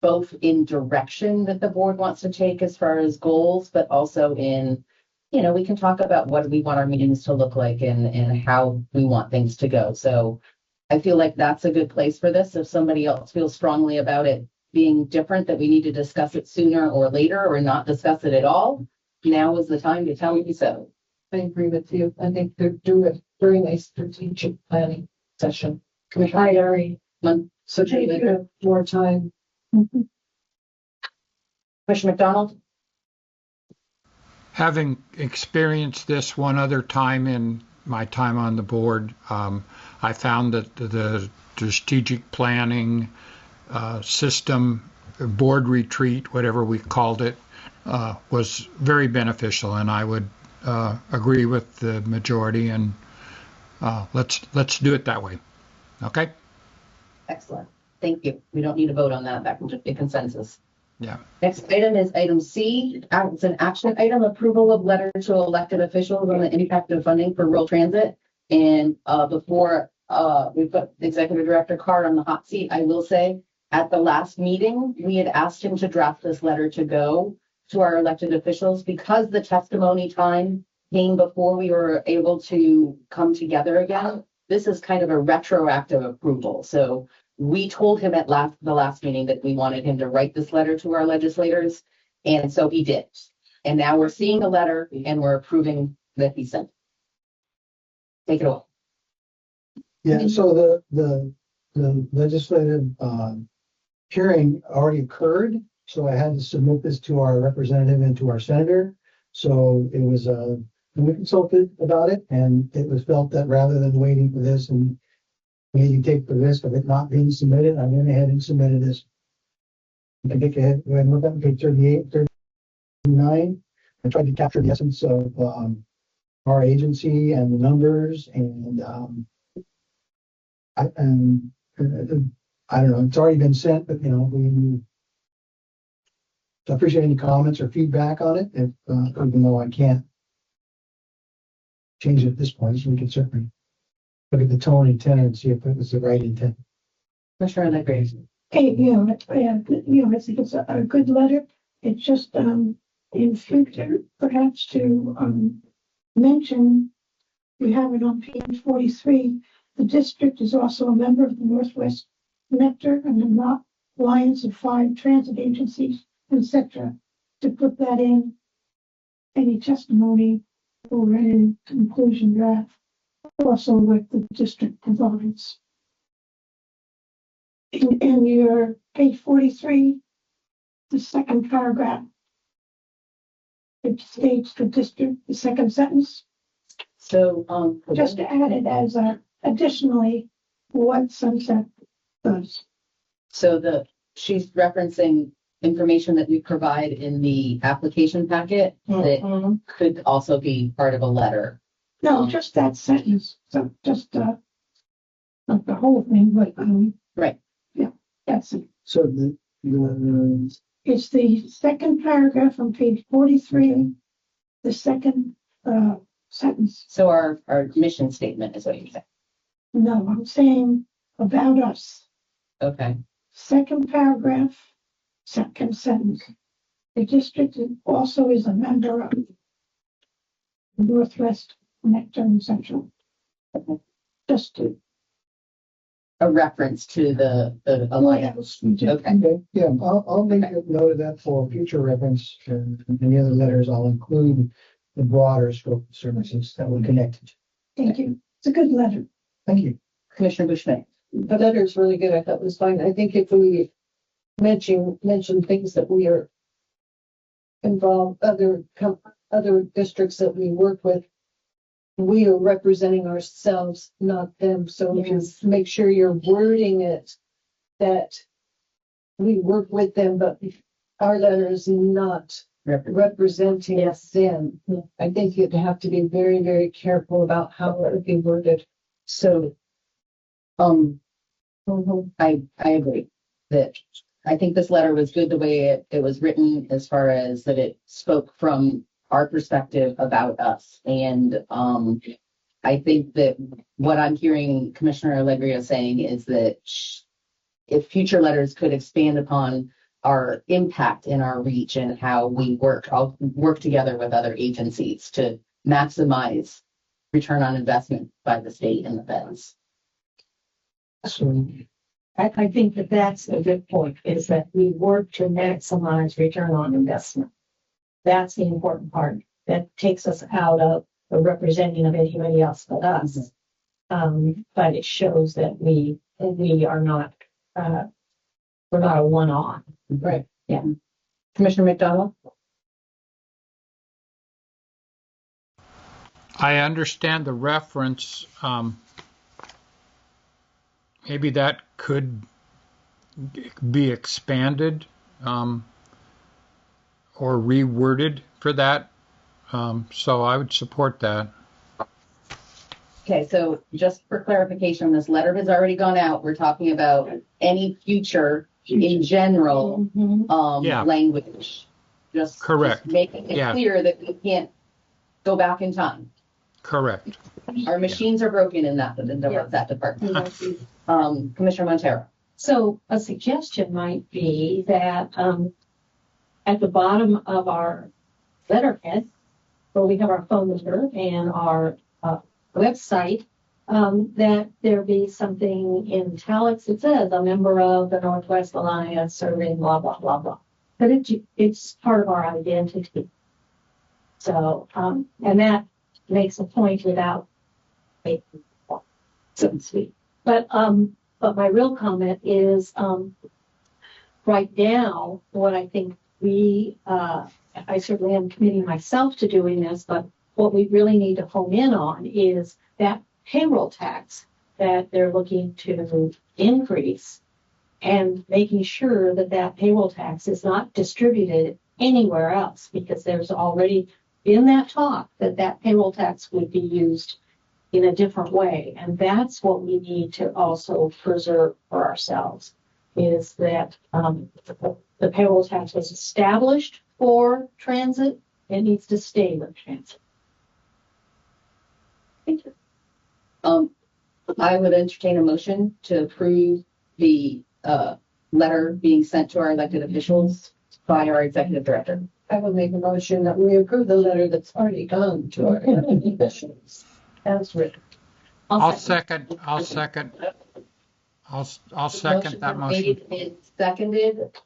Speaker 1: both in direction that the board wants to take as far as goals, but also in, we can talk about what we want our meetings to look like and how we want things to go. So I feel like that's a good place for this. If somebody else feels strongly about it being different, that we need to discuss it sooner or later or not discuss it at all, now is the time to tell me so.
Speaker 7: I agree with you. I think they're do it during a strategic planning session.
Speaker 5: I agree.
Speaker 7: So take more time.
Speaker 1: Commissioner McDonald?
Speaker 2: Having experienced this one other time in my time on the board, I found that the strategic planning system, board retreat, whatever we called it, was very beneficial, and I would agree with the majority, and let's do it that way. Okay?
Speaker 1: Excellent. Thank you. We don't need to vote on that. That can just be consensus.
Speaker 2: Yeah.
Speaker 1: Next item is item C. It's an action item, approval of letter to elected officials on the impact of funding for rural transit. And before we put Executive Director Carr on the hot seat, I will say at the last meeting, we had asked him to draft this letter to go to our elected officials because the testimony time came before we were able to come together again. This is kind of a retroactive approval. So we told him at the last meeting that we wanted him to write this letter to our legislators. And so he did. And now we're seeing the letter and we're approving that he sent. Take it away.
Speaker 4: Yeah, so the legislative hearing already occurred. So I had to submit this to our representative and to our senator. So it was, we consulted about it, and it was felt that rather than waiting for this and maybe take the risk of it not being submitted, I went ahead and submitted this. I think I had, when I looked at page 38, 39, I tried to capture the essence of our agency and the numbers, and I don't know, it's already been sent, but so I appreciate any comments or feedback on it, if, even though I can't change it at this point, so we can certainly look at the tone and tenor and see if it was the right intent.
Speaker 1: Commissioner Legray.
Speaker 3: Hey, I think it's a good letter. It's just, in future, perhaps to, mention, we have it on page 43, the district is also a member of the Northwest Connector and the Alliance of 5 transit agencies, etc. To put that in any testimony or any conclusion draft, also what the district provides. In your page 43, the second paragraph, it states the district, the second sentence,
Speaker 1: So,
Speaker 3: just to add it as additionally what Sunset does.
Speaker 1: so she's referencing information that we provide in the application packet that could also be part of a letter.
Speaker 3: No, just that sentence, so just, not the whole thing, but,
Speaker 1: Right.
Speaker 3: yeah, that's it.
Speaker 4: So
Speaker 3: It's the second paragraph on page 43, the second, sentence.
Speaker 1: So our mission statement is what you're saying.
Speaker 3: No, I'm saying about us.
Speaker 1: Okay.
Speaker 3: Second paragraph, second sentence. The district also is a member of the Northwest Connector and Central. Just to.
Speaker 1: A reference to the alliance. Okay.
Speaker 4: yeah, I'll make a note of that for future reference, and any other letters, I'll include the broader scope of services that we're connected to.
Speaker 3: Thank you. It's a good letter.
Speaker 4: Thank you.
Speaker 1: Commissioner Bushman.
Speaker 7: The letter is really good. I thought it was fine. I think if we mention things that we are involved, other districts that we work with, we are representing ourselves, not them. So if you make sure you're wording it that we work with them, but our letter is not representing them. I think you'd have to be very, very careful about how it would be worded.
Speaker 1: So, I agree that I think this letter was good the way it was written, as far as that it spoke from our perspective about us. And I think that what I'm hearing Commissioner Alegria saying is that if future letters could expand upon our impact in our reach and how we I'll work together with other agencies to maximize return on investment by the state and the feds.
Speaker 4: So,
Speaker 5: I think that that's a good point, is that we work to maximize return on investment. That's the important part. That takes us out of the representing of anybody else but us. But it shows that we are not, we're not a one-off.
Speaker 1: Right.
Speaker 5: Yeah.
Speaker 1: Commissioner McDonald?
Speaker 2: I understand the reference. Maybe that could be expanded or reworded for that. So I would support that.
Speaker 1: Okay, so just for clarification, this letter has already gone out. We're talking about any future in general language. Just
Speaker 2: Correct.
Speaker 1: Just making it clear that we can't go back in time.
Speaker 2: Correct.
Speaker 1: Our machines are broken in that department. Commissioner Montero.
Speaker 5: So a suggestion might be that at the bottom of our letterhead, where we have our phone number and our website, that there be something in italics that says a member of the Northwest Alliance serving blah, blah, blah, blah. But it's part of our identity. So, and that makes a point without making so to speak. But my real comment is right now, what I think I certainly am committing myself to doing this, but what we really need to hone in on is that payroll tax that they're looking to increase, and making sure that that payroll tax is not distributed anywhere else, because there's already been that talk that payroll tax would be used in a different way. And that's what we need to also preserve for ourselves. is that, the payroll tax was established for transit. It needs to stay with transit. Thank you.
Speaker 1: I would entertain a motion to approve the letter being sent to our elected officials by our executive director.
Speaker 7: I will make a motion that we approve the letter that's already gone to our elected officials as written.
Speaker 2: I'll second that motion.
Speaker 1: Made and seconded,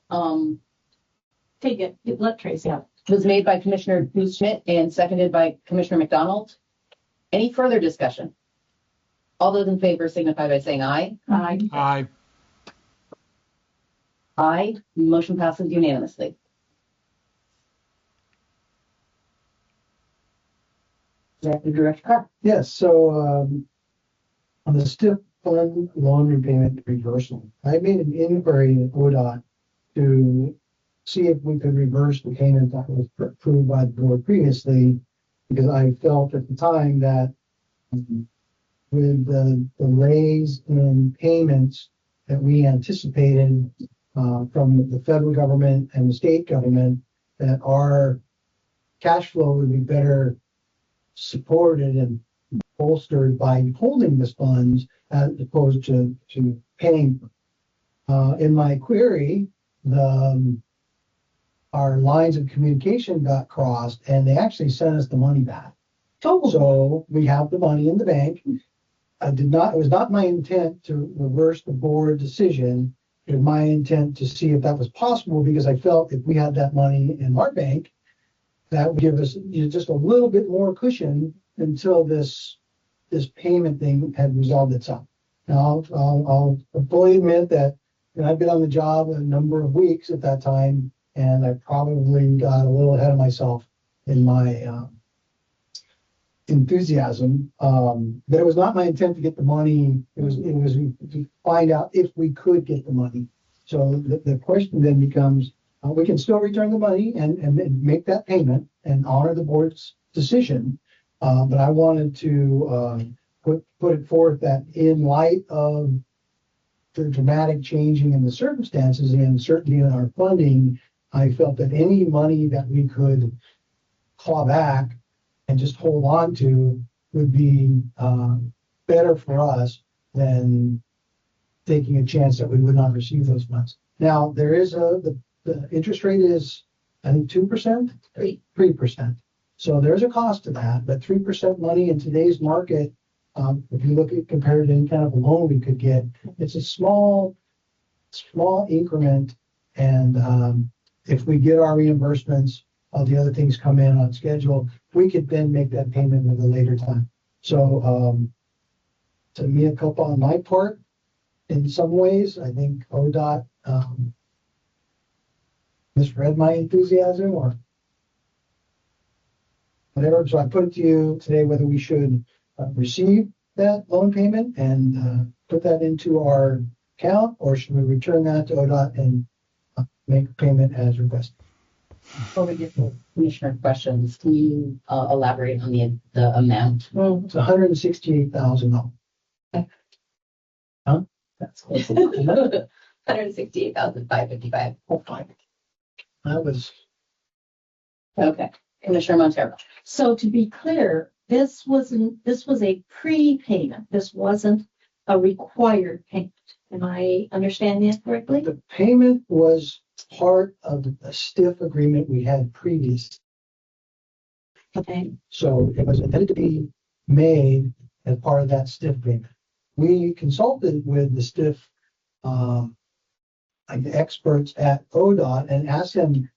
Speaker 5: Take it, let Tracy out.
Speaker 1: was made by Commissioner Booth Schmidt and seconded by Commissioner McDonald. Any further discussion? All those in favor signify by saying aye.
Speaker 2: Aye.
Speaker 1: Aye. Motion passes unanimously. Executive Director Carr.
Speaker 4: Yes, so on the STIP fund loan repayment reversal, I made an inquiry at ODOT to see if we could reverse the payment that was approved by the board previously, because I felt at the time that with the delays in payments that we anticipated from the federal government and the state government, that our cash flow would be better supported and bolstered by holding this funds as opposed to paying. In my query, our lines of communication got crossed and they actually sent us the money back. So we have the money in the bank. It was not my intent to reverse the board decision. It was my intent to see if that was possible, because I felt if we had that money in our bank, that would give us just a little bit more cushion until this payment thing had resolved itself. Now, I'll fully admit that I've been on the job a number of weeks at that time, and I probably got a little ahead of myself in my enthusiasm. But it was not my intent to get the money. It was to find out if we could get the money. So the question then becomes, we can still return the money and make that payment and honor the board's decision. But I wanted to put it forth that in light of the dramatic changing in the circumstances and uncertainty in our funding, I felt that any money that we could claw back and just hold on to would be better for us than taking a chance that we would not receive those funds. Now, there is the interest rate is, I think, 2%? 3%. So there's a cost to that, but 3% money in today's market, if you look at compared to any kind of loan we could get, it's a small increment. And if we get our reimbursements, all the other things come in on schedule, we could then make that payment at a later time. So to me, a couple on my part, in some ways, I think ODOT misread my enthusiasm or whatever. So I put it to you today whether we should receive that loan payment and put that into our account, or should we return that to ODOT and make a payment as requested.
Speaker 1: Before we get to commissioner questions, can you elaborate on the amount?
Speaker 4: It's $168,000. Huh?
Speaker 1: That's close. 168,555.
Speaker 4: Oh, fine. That was
Speaker 1: Okay. Commissioner Montero.
Speaker 5: So to be clear, this was a prepayment. This wasn't a required payment. Am I understanding that correctly?
Speaker 4: the payment was part of a stiff agreement we had previously.
Speaker 5: Okay.
Speaker 4: So it was intended to be made as part of that stiff agreement. We consulted with the stiff experts at ODOT and asked them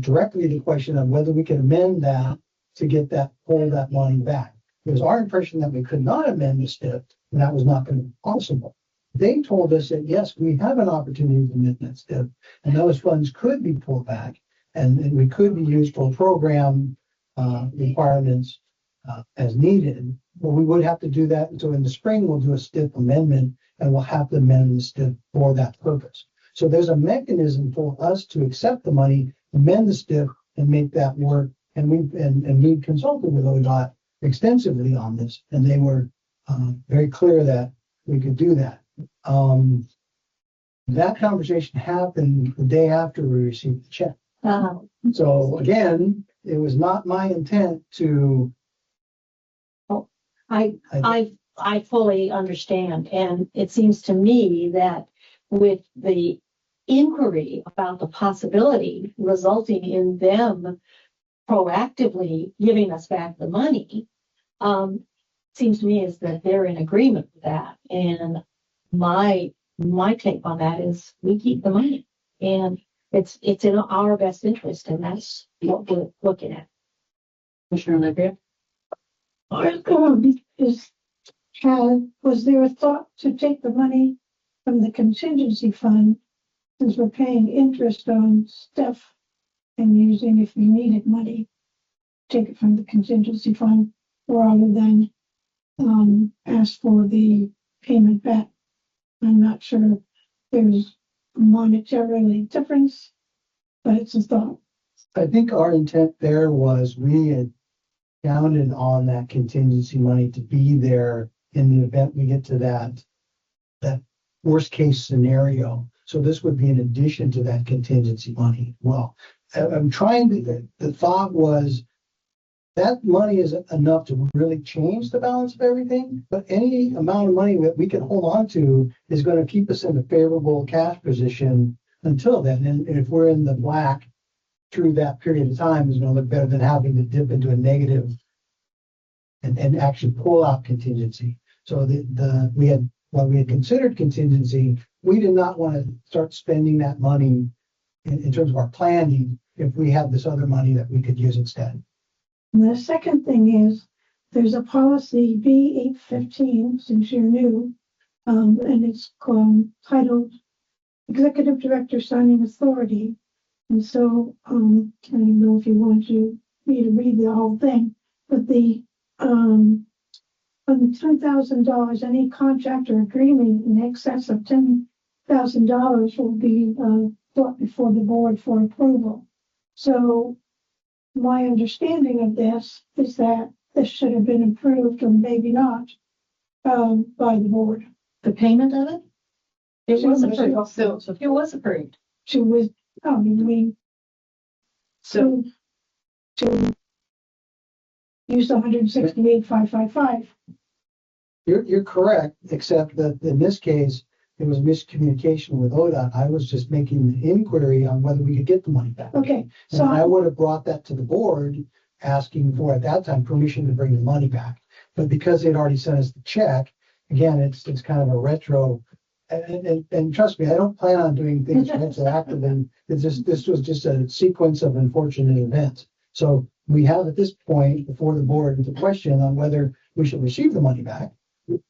Speaker 4: directly the question of whether we could amend that to get pull that money back. It was our impression that we could not amend the stiff, and that was not going to be possible. They told us that yes, we have an opportunity to amend that stiff, and those funds could be pulled back, and we could be used for program requirements as needed. But we would have to do that. So in the spring, we'll do a stiff amendment, and we'll have to amend the stiff for that purpose. So there's a mechanism for us to accept the money, amend the stiff, and make that work. And we consulted with ODOT extensively on this, and they were very clear that we could do that. That conversation happened the day after we received the check.
Speaker 5: Uh,
Speaker 4: So again, it was not my intent to.
Speaker 5: I fully understand, and it seems to me that with the inquiry about the possibility resulting in them proactively giving us back the money, seems to me is that they're in agreement with that. And my take on that is we keep the money, and it's in our best interest, and that's what we're looking at.
Speaker 1: Commissioner Olivia?
Speaker 3: Was there a thought to take the money from the contingency fund, since we're paying interest on stuff and using, if we needed money, take it from the contingency fund rather than ask for the payment back? I'm not sure there's a monetarily difference, but it's a thought.
Speaker 4: I think our intent there was we had counted on that contingency money to be there in the event we get to that worst case scenario. So this would be in addition to that contingency money. Well, I'm trying to, the thought was that money is enough to really change the balance of everything, but any amount of money that we can hold on to is going to keep us in a favorable cash position until then. And if we're in the black through that period of time, is going to look better than having to dip into a negative and actually pull out contingency. So we had considered contingency, we did not want to start spending that money in terms of our planning if we had this other money that we could use instead.
Speaker 3: And the second thing is, there's a policy B815, since you're new, and it's titled Executive Director Signing Authority. And so, I don't know if you want me to read the whole thing, but on the $10,000, any contract or agreement in excess of $10,000 will be brought before the board for approval. So my understanding of this is that this should have been approved, or maybe not, by the board.
Speaker 5: The payment of it? It was approved.
Speaker 1: So
Speaker 5: It was approved.
Speaker 3: To use the 168,555.
Speaker 4: You're correct, except that in this case, it was miscommunication with ODOT. I was just making an inquiry on whether we could get the money back.
Speaker 3: Okay,
Speaker 4: And
Speaker 3: so
Speaker 4: I would have brought that to the board, asking for, at that time, permission to bring the money back. But because they'd already sent us the check, again, it's kind of a retro. And trust me, I don't plan on doing things retroactive. And this was just a sequence of unfortunate events. So we have at this point before the board the question on whether we should receive the money back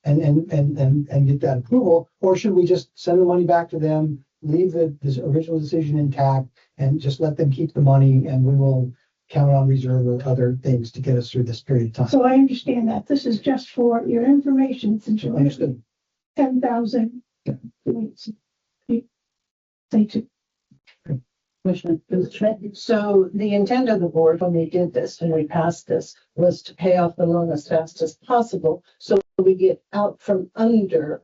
Speaker 4: and get that approval, or should we just send the money back to them, leave this original decision intact, and just let them keep the money, and we will count on reserve or other things to get us through this period of time.
Speaker 3: So I understand that this is just for your information, since you're
Speaker 4: Understood.
Speaker 3: 10,000. Say two.
Speaker 1: Commissioner Schmidt?
Speaker 8: So the intent of the board when we did this and we passed this was to pay off the loan as fast as possible. So we get out from under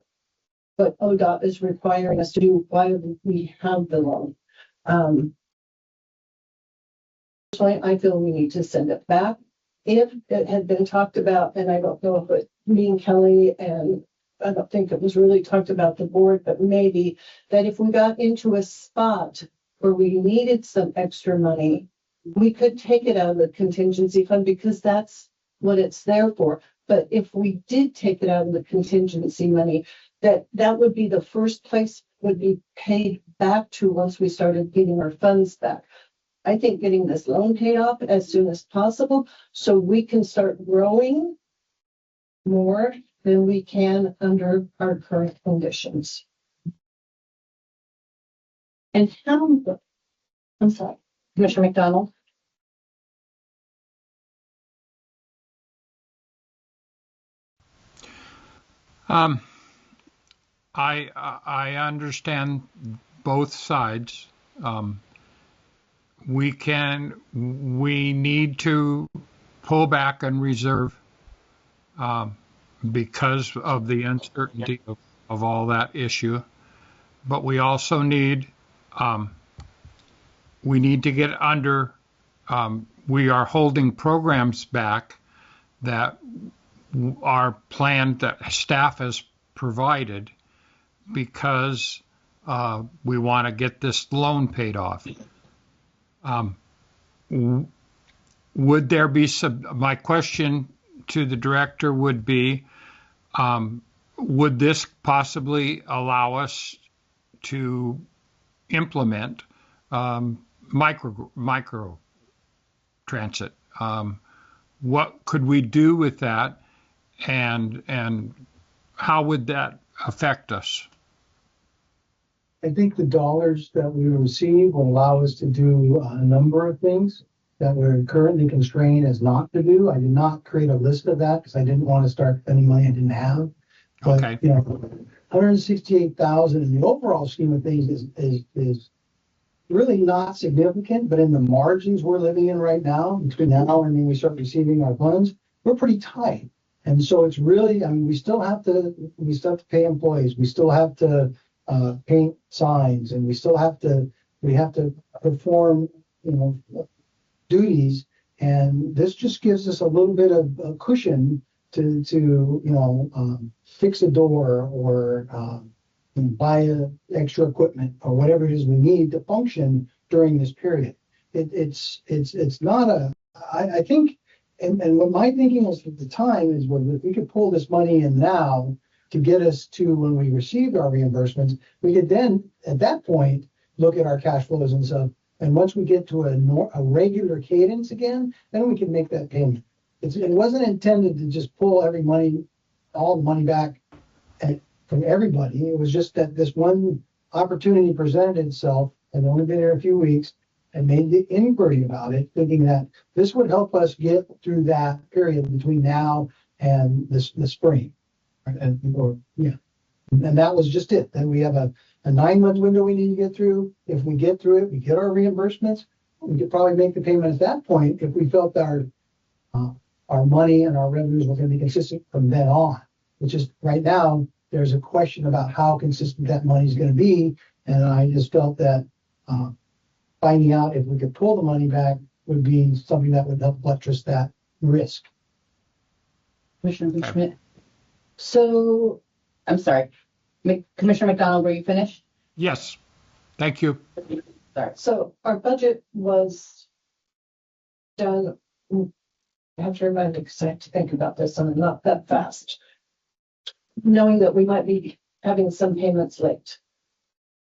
Speaker 8: what ODOT is requiring us to do while we have the loan. Personally, I feel we need to send it back. If it had been talked about, and I don't know if it, me and Kelly, and I don't think it was really talked about the board, but maybe that if we got into a spot where we needed some extra money, we could take it out of the contingency fund because that's what it's there for. But if we did take it out of the contingency money, that would be the first place would be paid back to once we started getting our funds back. I think getting this loan paid off as soon as possible so we can start growing more than we can under our current conditions.
Speaker 5: And how, I'm sorry.
Speaker 1: Commissioner McDonald?
Speaker 2: I understand both sides. We need to pull back and reserve because of the uncertainty of all that issue. but we also need, we need to get under, we are holding programs back that are planned that staff has provided because we want to get this loan paid off. Would there be my question to the director would be, would this possibly allow us to implement micro transit? What could we do with that, and how would that affect us?
Speaker 4: I think the dollars that we receive will allow us to do a number of things that we're currently constrained as not to do. I did not create a list of that because I didn't want to start spending money I didn't have. But,
Speaker 2: Okay.
Speaker 4: you know, 168,000 in the overall scheme of things is really not significant, but in the margins we're living in right now, between now and when we start receiving our funds, we're pretty tight. And so it's really, I mean, we still have to pay employees. We still have to paint signs, and we have to perform, you know, duties. And this just gives us a little bit of a cushion to you know, fix a door or buy extra equipment or whatever it is we need to function during this period. It's not a, I think, and what my thinking was at the time is, well, if we could pull this money in now to get us to when we received our reimbursements, we could then at that point look at our cash flows and stuff. And once we get to a regular cadence again, then we can make that payment. It wasn't intended to just pull all the money back from everybody. It was just that this one opportunity presented itself, and only been here a few weeks, and made the inquiry about it, thinking that this would help us get through that period between now and the spring. And that was just it. Then we have a 9-month window we need to get through. If we get through it, we get our reimbursements. We could probably make the payment at that point if we felt our money and our revenues were going to be consistent from then on. Which is right now, there's a question about how consistent that money is going to be, and I just felt that finding out if we could pull the money back would be something that would help buttress that risk.
Speaker 1: Commissioner Schmidt.
Speaker 8: So,
Speaker 1: I'm sorry. Commissioner McDonald, were you finished?
Speaker 2: Yes, thank you.
Speaker 1: Sorry.
Speaker 8: so our budget was done. I have to remind me because I have to think about this and I'm not that fast. Knowing that we might be having some payments late.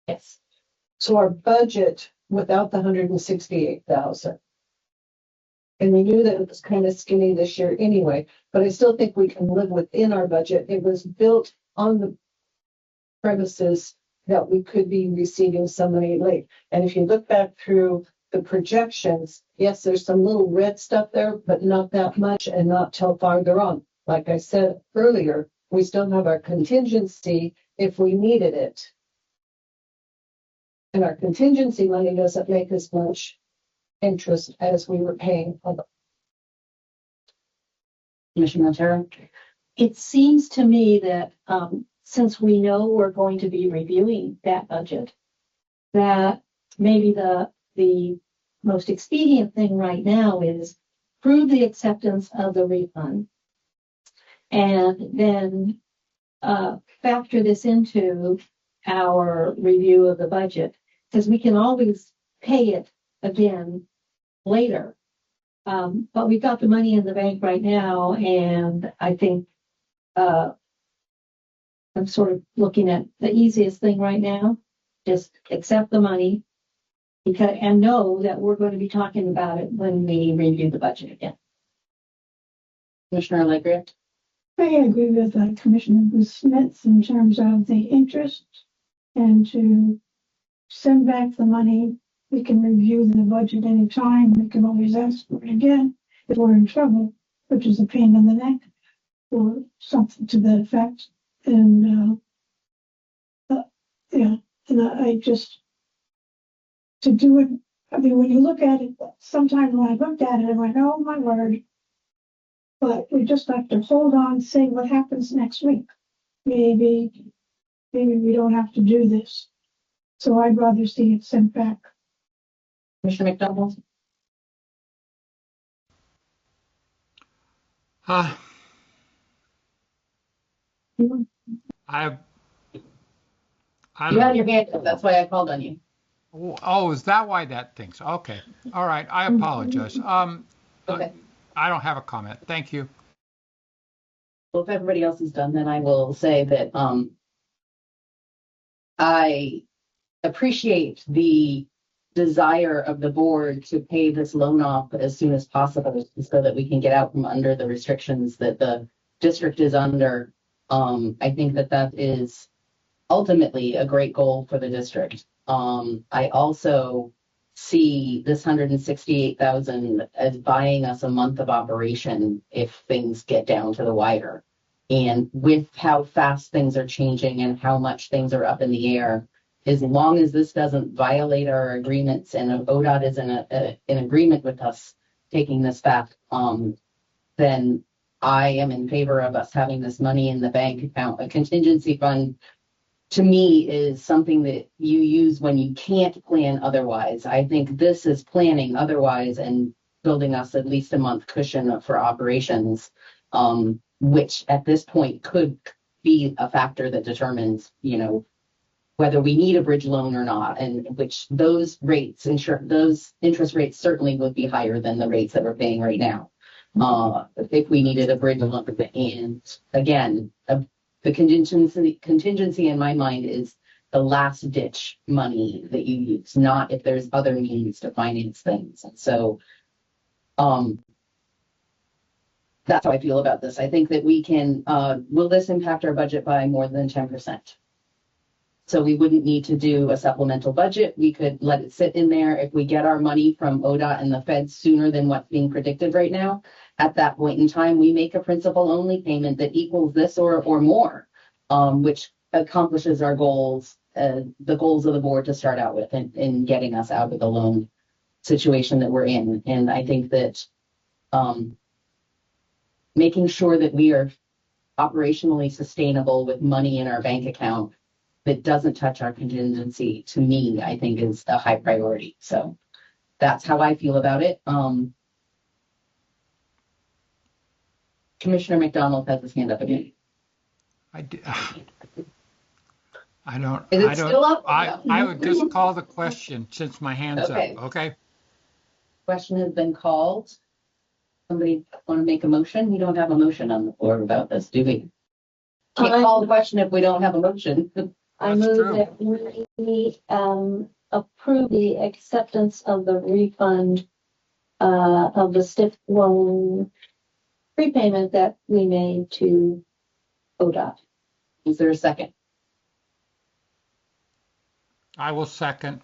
Speaker 1: Yes.
Speaker 8: So our budget without the 168,000. And we knew that it was kind of skinny this year anyway, but I still think we can live within our budget. It was built on the premises that we could be receiving some money late. And if you look back through the projections, yes, there's some little red stuff there, but not that much and not till farther on. Like I said earlier, we still have our contingency if we needed it. And our contingency money doesn't make as much interest as we were paying on the.
Speaker 1: Commissioner Montero.
Speaker 5: It seems to me that since we know we're going to be reviewing that budget, that maybe the most expedient thing right now is prove the acceptance of the refund and then factor this into our review of the budget, because we can always pay it again later. But we've got the money in the bank right now, and I think I'm sort of looking at the easiest thing right now. Just accept the money and know that we're going to be talking about it when we review the budget again.
Speaker 1: Commissioner Allegria.
Speaker 3: I agree with Commissioner Smith in terms of the interest, and to send back the money. We can review the budget anytime. We can always ask for it again if we're in trouble, which is a pain in the neck, or something to that effect. And I just to do it. I mean, when you look at it, sometimes when I looked at it, I went, "Oh my word!" But we just have to hold on, see what happens next week. Maybe we don't have to do this. So I'd rather see it sent back.
Speaker 1: Commissioner McDonald?
Speaker 2: Uh,
Speaker 3: You
Speaker 2: I
Speaker 1: You had
Speaker 2: don't,
Speaker 1: your hand up, that's why I called on you.
Speaker 2: oh, is that why that thinks? Okay. All right. I apologize.
Speaker 1: Okay.
Speaker 2: I don't have a comment. Thank you.
Speaker 1: Well, if everybody else is done, then I will say that, I appreciate the desire of the board to pay this loan off as soon as possible so that we can get out from under the restrictions that the district is under. I think that that is ultimately a great goal for the district. I also see this 168,000 as buying us a month of operation if things get down to the wire. And with how fast things are changing and how much things are up in the air, as long as this doesn't violate our agreements and ODOT is in agreement with us taking this back, then I am in favor of us having this money in the bank account. A contingency fund, to me, is something that you use when you can't plan otherwise. I think this is planning otherwise and building us at least a month cushion for operations, which at this point could be a factor that determines, whether we need a bridge loan or not, and which those interest rates certainly would be higher than the rates that we're paying right now. If we needed a bridge loan, and again, the contingency in my mind is the last ditch money that you use, not if there's other means to finance things. And so, that's how I feel about this. I think that we can, will this impact our budget by more than 10%? So we wouldn't need to do a supplemental budget. We could let it sit in there. If we get our money from ODOT and the Fed sooner than what's being predicted right now, at that point in time, we make a principal only payment that equals this or more, which accomplishes our goals, the goals of the board to start out with in getting us out of the loan situation that we're in. And I think that making sure that we are operationally sustainable with money in our bank account that doesn't touch our contingency, to me, I think is a high priority. So that's how I feel about it. Commissioner McDonald has his hand up again.
Speaker 2: I don't,
Speaker 1: Is it
Speaker 2: I
Speaker 1: still up?
Speaker 2: I would just call the question since my hand's
Speaker 1: Okay.
Speaker 2: up. Okay.
Speaker 1: Question has been called. Somebody want to make a motion? We don't have a motion on the floor about this, do we? Can't call the question if we don't have a motion.
Speaker 5: I
Speaker 2: That's
Speaker 5: move
Speaker 2: true.
Speaker 5: that we approve the acceptance of the refund of the stiff loan prepayment that we made to ODOT.
Speaker 1: Is there a second?
Speaker 2: I will second.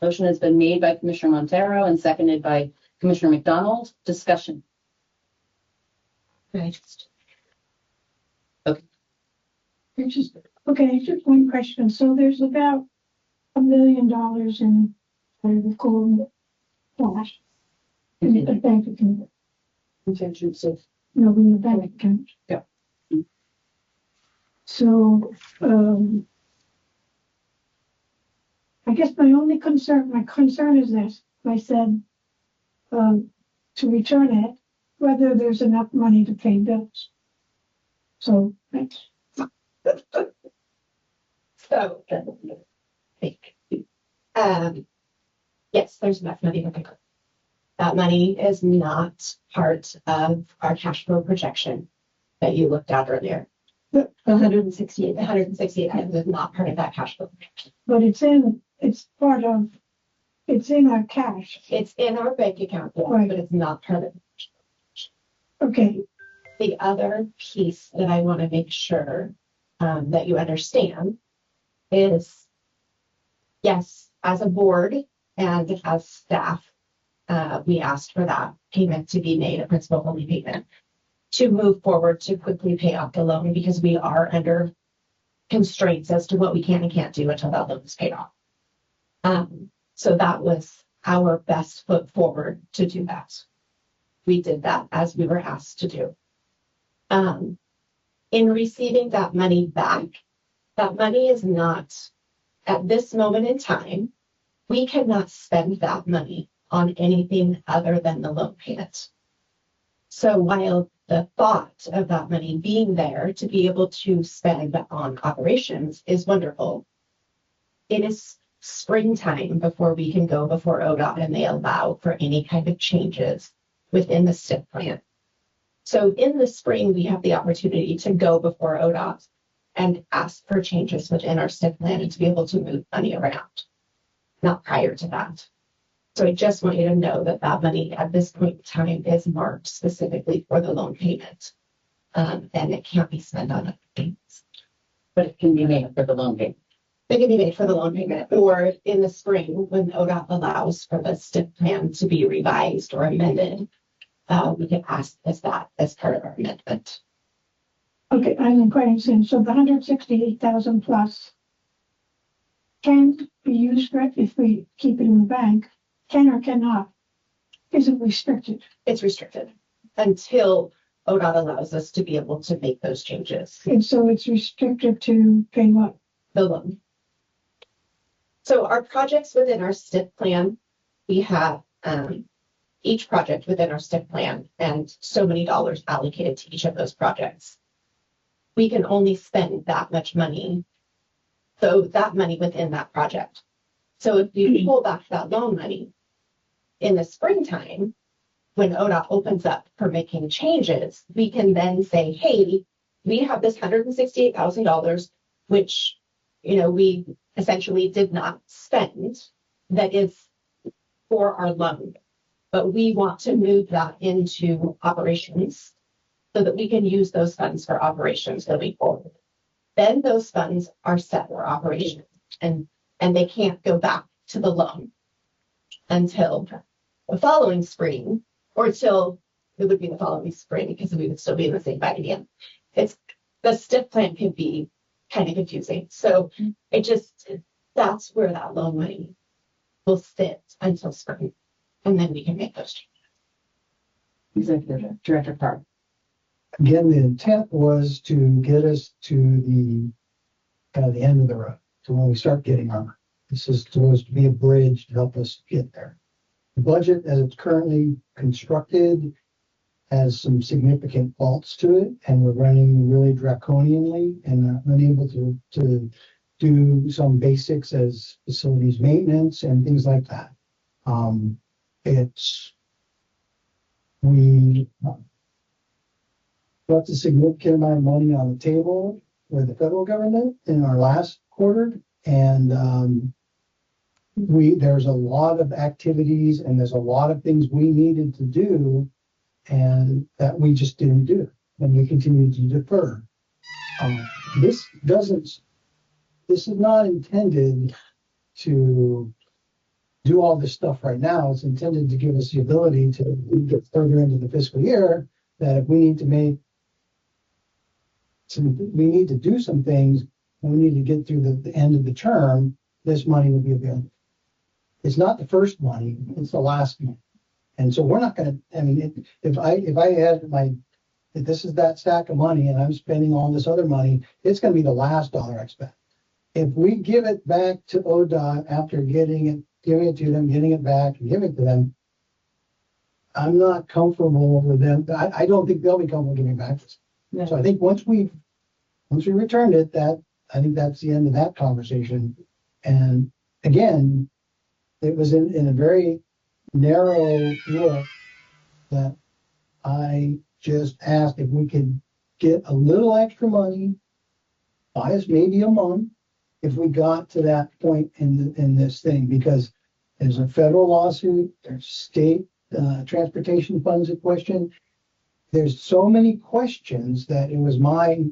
Speaker 1: Motion has been made by Commissioner Montero and seconded by Commissioner McDonald. Discussion.
Speaker 3: just one question. So there's about $1 million in, I recall, cash in the bank account.
Speaker 8: Contingency.
Speaker 3: No, in the bank account.
Speaker 8: Yeah.
Speaker 3: So, I guess my concern is this. I said, to return it, whether there's enough money to pay bills. So, thanks.
Speaker 6: So, yes, there's enough money to pick up. That money is not part of our cash flow projection that you looked at earlier.
Speaker 5: 168.
Speaker 6: 168 is not part of that cash flow projection.
Speaker 3: But it's in our cash.
Speaker 6: It's in our bank account, yes,
Speaker 3: Right.
Speaker 6: but it's not part of it.
Speaker 3: Okay,
Speaker 6: The other piece that I want to make sure that you understand is, yes, as a board and as staff, we asked for that payment to be made, a principal only payment, to move forward to quickly pay off the loan because we are under constraints as to what we can and can't do until that loan is paid off. So that was our best foot forward to do that. We did that as we were asked to do. In receiving that money back, that money is not at this moment in time, we cannot spend that money on anything other than the loan payment. So while the thought of that money being there to be able to spend on operations is wonderful, it is springtime before we can go before ODOT and they allow for any kind of changes within the STIP plan. So in the spring, we have the opportunity to go before ODOT and ask for changes within our STIP plan and to be able to move money around, not prior to that. So I just want you to know that that money at this point in time is marked specifically for the loan payment. And it can't be spent on other things.
Speaker 1: But it can be made for the loan payment.
Speaker 6: They can be made for the loan payment, or in the spring when ODOT allows for the STIP plan to be revised or amended, we can ask that as part of our amendment.
Speaker 3: Okay, I'm inquiring soon. So the 168,000 plus can be used for it if we keep it in the bank, can or cannot, isn't restricted.
Speaker 6: It's restricted until ODOT allows us to be able to make those changes.
Speaker 3: And so it's restricted to pay what?
Speaker 6: The loan. So our projects within our STIP plan, we have each project within our STIP plan and so many dollars allocated to each of those projects. We can only spend that much money, so that money within that project. So if you pull back that loan money in the springtime, when ODOT opens up for making changes, we can then say, hey, we have this $168,000, which, we essentially did not spend, that is for our loan, but we want to move that into operations so that we can use those funds for operations going forward. Then those funds are set for operations and they can't go back to the loan until the following spring, or till it would be the following spring because we would still be in the same bank again. The STIP plan can be kind of confusing. So that's where that loan money will sit until spring, and then we can make those changes.
Speaker 1: Executive Director Park.
Speaker 4: Again, the intent was to get us to the kind of the end of the road, to when we start getting our. This is supposed to be a bridge to help us get there. The budget, as it's currently constructed, has some significant faults to it, and we're running really draconianly and not unable to do some basics as facilities maintenance and things like that. We left a significant amount of money on the table with the federal government in our last quarter, and there's a lot of activities and there's a lot of things we needed to do and that we just didn't do, and we continue to defer. This is not intended to do all this stuff right now. It's intended to give us the ability to get further into the fiscal year, that if we need to do some things and we need to get through the end of the term, this money will be available. It's not the first money, it's the last money. And so we're not going to, if I had if this is that stack of money and I'm spending all this other money, it's going to be the last dollar I spend. If we give it back to ODOT after giving it to them, getting it back and giving it to them, I'm not comfortable with them. I don't think they'll be comfortable giving back. Yeah. So I think once we returned it, I think that's the end of that conversation. And again, it was in a very narrow look that I just asked if we could get a little extra money, buy us maybe a month, if we got to that point in this thing, because there's a federal lawsuit, there's state transportation funds at question. There's so many questions that it was my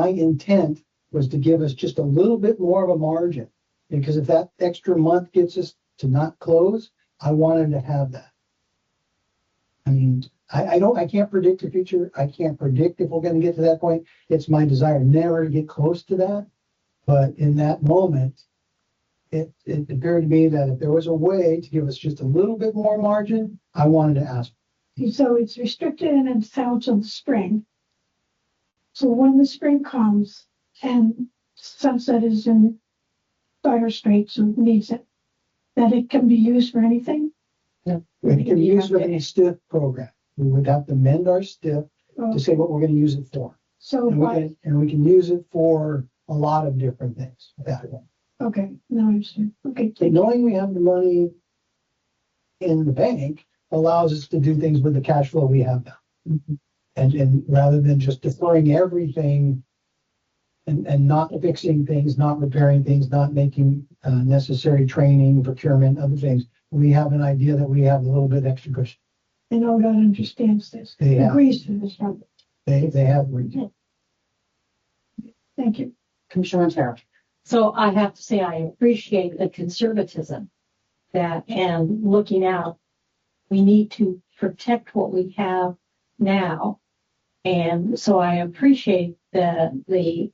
Speaker 4: intent was to give us just a little bit more of a margin, because if that extra month gets us to not close, I wanted to have that. I mean, I can't predict the future. I can't predict if we're going to get to that point. It's my desire never to get close to that. But in that moment, it appeared to me that if there was a way to give us just a little bit more margin, I wanted to ask.
Speaker 3: So it's restricted and it's held till the spring. So when the spring comes and sunset is in Dire Straits who needs it, that it can be used for anything?
Speaker 4: It can be used with a STIF program. We would have to amend our STIF to say what we're gonna use it for.
Speaker 3: So,
Speaker 4: And we can use it for a lot of different things. That way.
Speaker 3: okay, now I understand. Okay,
Speaker 4: So knowing we have the money in the bank allows us to do things with the cash flow we have now. And rather than just deferring everything and not fixing things, not repairing things, not making necessary training, procurement, other things, we have an idea that we have a little bit extra cushion.
Speaker 3: and ODOT understands this,
Speaker 4: They have.
Speaker 3: agrees to this.
Speaker 4: They have agreed.
Speaker 3: Thank you.
Speaker 1: Commissioner Montero.
Speaker 5: So I have to say, I appreciate the conservatism that, and looking out, we need to protect what we have now. And so I appreciate the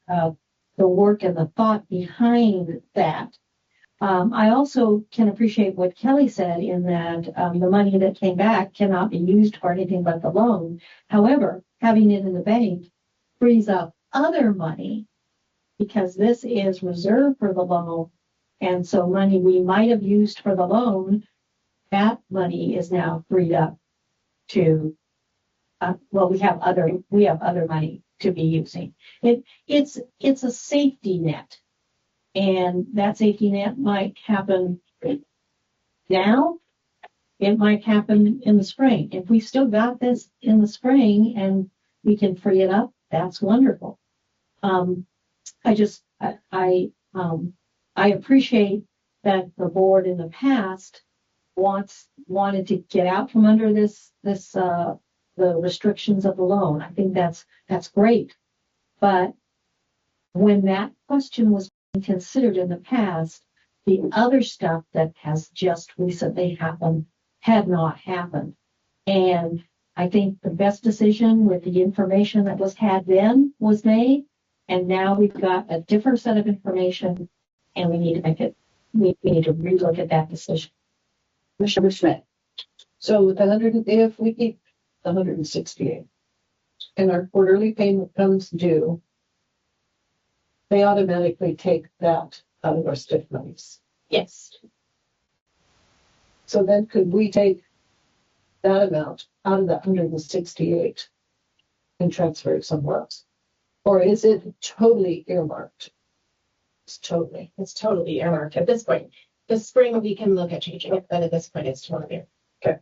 Speaker 5: work and the thought behind that. I also can appreciate what Kelly said in that the money that came back cannot be used for anything but the loan. However, having it in the bank frees up other money because this is reserved for the loan. And so money we might have used for the loan, that money is now freed up to, we have other money to be using. It's a safety net. And that safety net might happen now. It might happen in the spring. If we still got this in the spring and we can free it up, that's wonderful. I appreciate that the board in the past wanted to get out from under the restrictions of the loan. I think that's great. But when that question was considered in the past, the other stuff that has just recently happened had not happened. And I think the best decision with the information that was had then was made. And now we've got a different set of information and we need to make it, we need to relook at that decision.
Speaker 1: Commissioner Schmidt.
Speaker 8: So with if we keep the 168 and our quarterly payment comes due, they automatically take that out of our STIF monies.
Speaker 6: Yes.
Speaker 8: So then could we take that amount out of the 168 and transfer it somewhere else? Or is it totally earmarked? It's totally
Speaker 6: Earmarked at this point. This spring, we can look at changing it, but at this point, it's totally.
Speaker 1: Okay.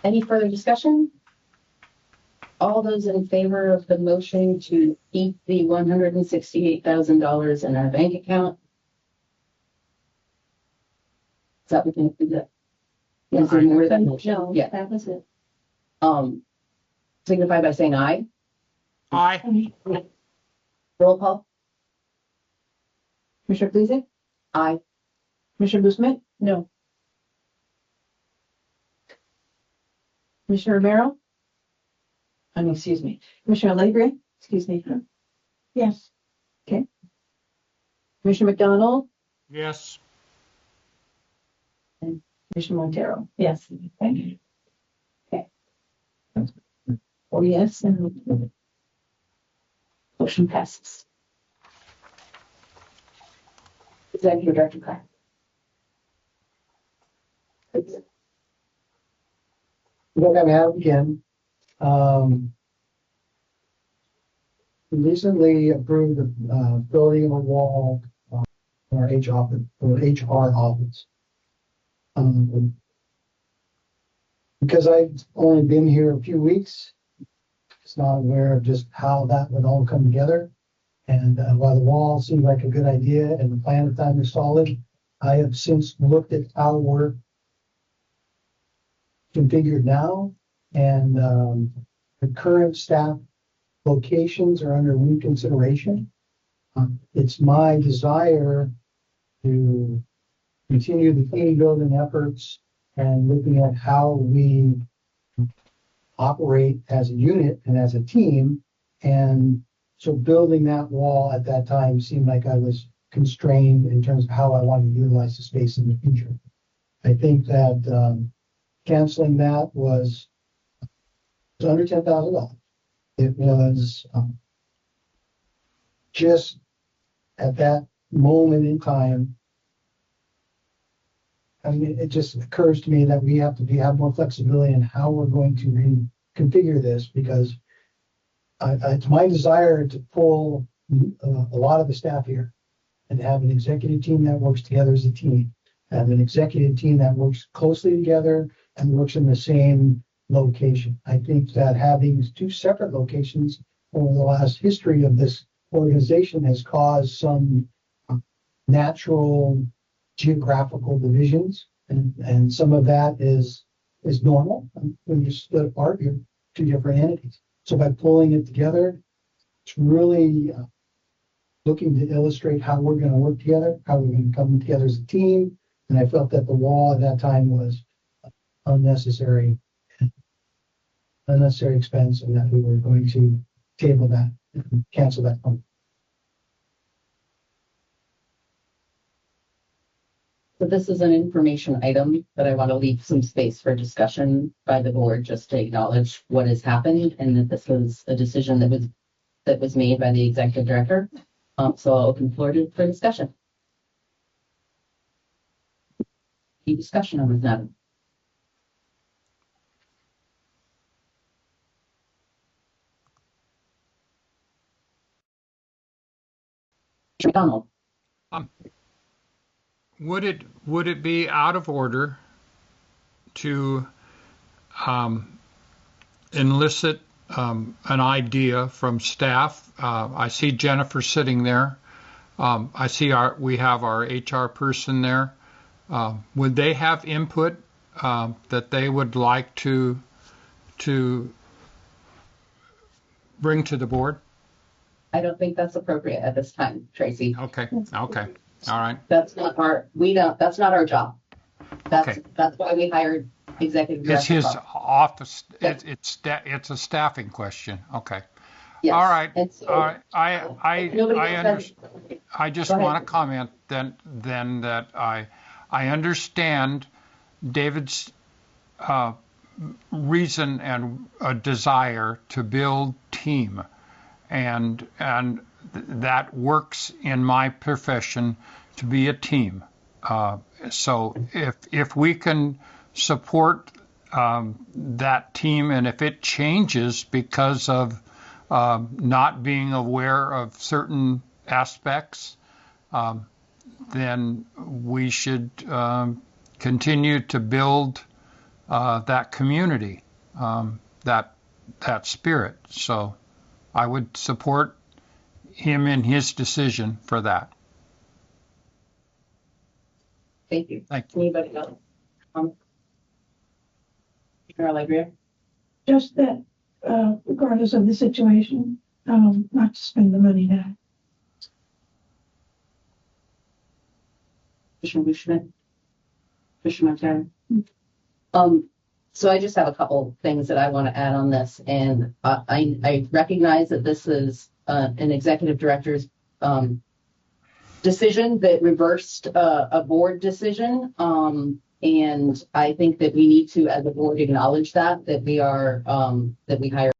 Speaker 1: Any further discussion? All those in favor of the motion to keep the $168,000 in our bank account? Is that what we can do that? Is there more than motion?
Speaker 5: No,
Speaker 1: Yeah.
Speaker 5: that was it.
Speaker 1: Signify by saying aye.
Speaker 2: Aye.
Speaker 1: Roll call.
Speaker 7: Commissioner Gleason?
Speaker 1: Aye.
Speaker 7: Commissioner Busman?
Speaker 3: No.
Speaker 7: Commissioner Romero? Excuse me. Commissioner Alegre? Excuse me.
Speaker 3: Yes.
Speaker 7: Commissioner McDonald?
Speaker 2: Yes.
Speaker 7: Commissioner Montero?
Speaker 5: Yes.
Speaker 7: Okay. Oh, yes, and motion passes.
Speaker 1: Executive Director Clark.
Speaker 4: We're gonna have again. We recently approved the building of a wall in our HR office. Because I've only been here a few weeks, it's not aware of just how that would all come together. And while the wall seemed like a good idea and the plan at the time is solid, I have since looked at how we're configured now, and the current staff locations are under reconsideration. It's my desire to continue the team building efforts and looking at how we operate as a unit and as a team. And so building that wall at that time seemed like I was constrained in terms of how I want to utilize the space in the future. I think that canceling that was under $10,000. It was just at that moment in time, I mean, it just occurs to me that we have to have more flexibility in how we're going to reconfigure this, because it's my desire to pull a lot of the staff here and have an executive team that works together as a team, have an executive team that works closely together and works in the same location. I think that having two separate locations over the last history of this organization has caused some natural geographical divisions, and some of that is normal. When you split apart, you're two different entities. So by pulling it together, it's really looking to illustrate how we're going to work together, how we're going to come together as a team. And I felt that the law at that time was unnecessary expense, and that we were going to table that and cancel that fund.
Speaker 1: So this is an information item, but I want to leave some space for discussion by the board, just to acknowledge what has happened and that this was a decision that was made by the executive director. So I'll open the floor for discussion. Any discussion on this item? McDonald.
Speaker 2: Would it be out of order to elicit an idea from staff? I see Jennifer sitting there. I see we have our HR person there. Would they have input that they would like to bring to the board?
Speaker 1: I don't think that's appropriate at this time, Tracy.
Speaker 2: Okay. All right.
Speaker 1: That's not our job. That's why we hired executive director.
Speaker 2: It's his office. It's a staffing question. Okay.
Speaker 1: Yes.
Speaker 2: All right.
Speaker 1: So,
Speaker 2: all right. I just want to comment then that I understand David's reason and a desire to build team, and that works in my profession to be a team. So if we can support that team, and if it changes because of not being aware of certain aspects, then we should continue to build that community, that spirit. So I would support him in his decision for that.
Speaker 1: Thank you.
Speaker 2: Thank you.
Speaker 1: Anybody else? Carol Legrier?
Speaker 3: Just that, regardless of the situation, not to spend the money now.
Speaker 1: Commissioner Bushman? Commissioner Montana? So I just have a couple things that I want to add on this, and I recognize that this is an executive director's decision that reversed a board decision, and I think that we need to, as a board, acknowledge that we hired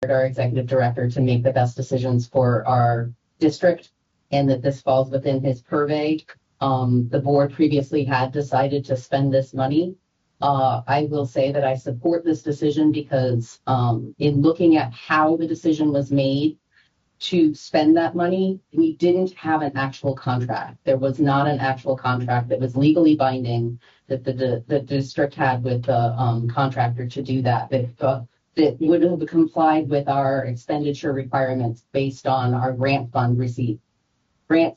Speaker 1: our executive director to make the best decisions for our district, and that this falls within his purvey. The board previously had decided to spend this money. I will say that I support this decision because in looking at how the decision was made to spend that money, we didn't have an actual contract. There was not an actual contract that was legally binding that the district had with the contractor to do that. That would have complied with our expenditure requirements based on our grants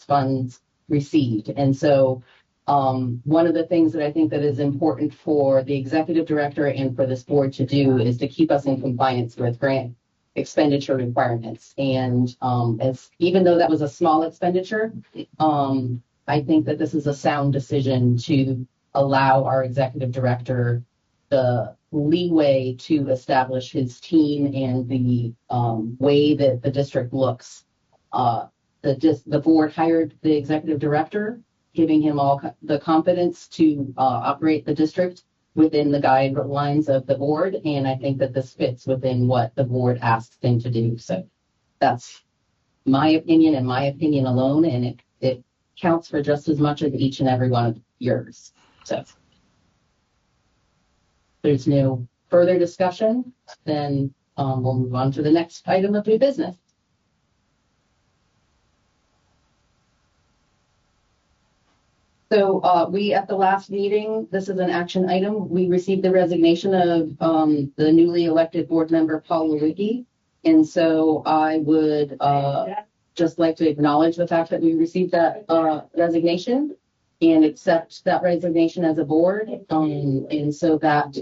Speaker 1: funds received. And so one of the things that I think that is important for the executive director and for this board to do is to keep us in compliance with grant expenditure requirements. And even though that was a small expenditure, I think that this is a sound decision to allow our executive director the leeway to establish his team and the way that the district looks. The board hired the executive director, giving him all the confidence to operate the district within the guidelines of the board. And I think that this fits within what the board asked him to do. So that's my opinion and my opinion alone, and it counts for just as much as each and every one of yours. So there's no further discussion, then we'll move on to the next item of new business. So we, at the last meeting, this is an action item. We received the resignation of the newly elected board member, Paul Lewicki. And so I would just like to acknowledge the fact that we received that resignation and accept that resignation as a board. And so that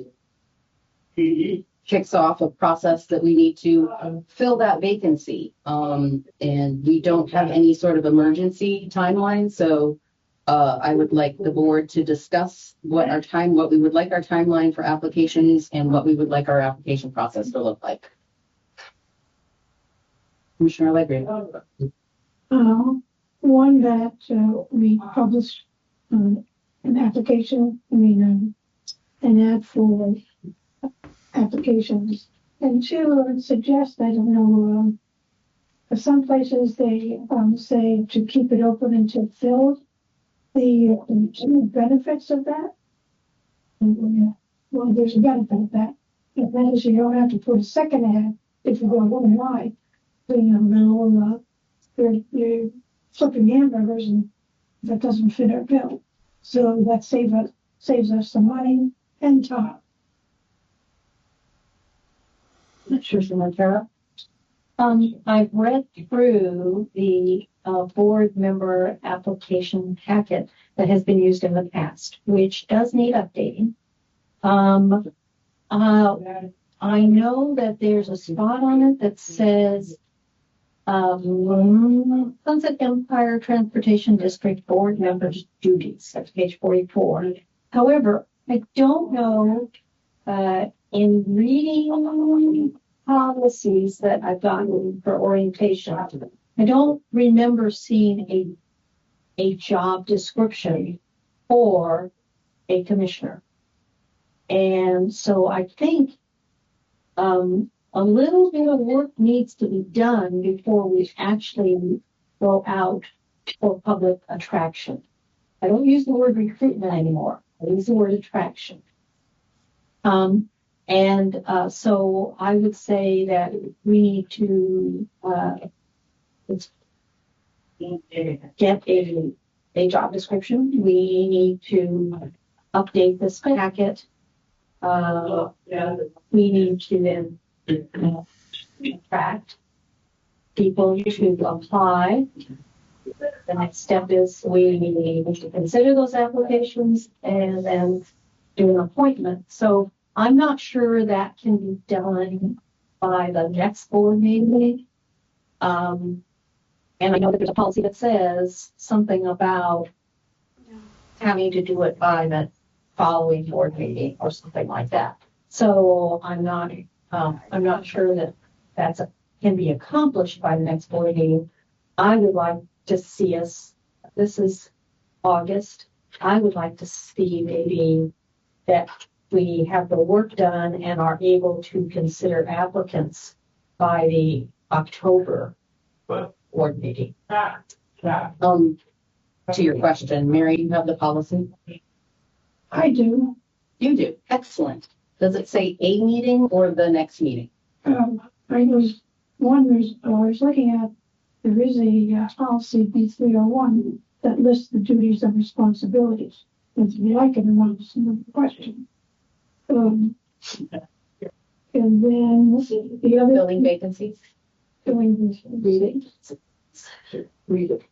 Speaker 1: kicks off a process that we need to fill that vacancy. And we don't have any sort of emergency timeline. So I would like the board to discuss what we would like our timeline for applications and what we would like our application process to look like. Commissioner Allegri.
Speaker 3: One that we published an application, an ad for applications. And two, I would suggest, I don't know, some places they say to keep it open until filled. The benefits of that, well, there's a benefit of that. And that is you don't have to put a second ad if you go one wide. So, you're flipping hamburgers and that doesn't fit our bill. So that saves us some money and time.
Speaker 1: Sure, Samantha.
Speaker 5: I've read through the board member application packet that has been used in the past, which does need updating. I know that there's a spot on it that says Sunset Empire Transportation District Board Members Duties. That's page 44. However, I don't know, in reading policies that I've gotten for orientation, I don't remember seeing a job description for a commissioner. And so I think a little bit of work needs to be done before we actually go out for public attraction. I don't use the word recruitment anymore. I use the word attraction. So I would say that we need to get a job description. We need to update this packet. We need to then attract people to apply. The next step is we need to consider those applications and then do an appointment. So I'm not sure that can be done by the next board meeting. And I know that there's a policy that says something about having to do it by the following board meeting or something like that. So I'm not sure that can be accomplished by the next board meeting. I would like to see us, this is August, I would like to see maybe that we have the work done and are able to consider applicants by the October board meeting.
Speaker 1: To your question, Mary, you have the policy?
Speaker 3: I do.
Speaker 1: You do. Excellent. Does it say a meeting or the next meeting?
Speaker 3: I was looking at, there is a policy B301 that lists the duties and responsibilities. If you like it or not, it's another question. And then the other
Speaker 1: Filling vacancies?
Speaker 3: filling reading.
Speaker 1: Read it.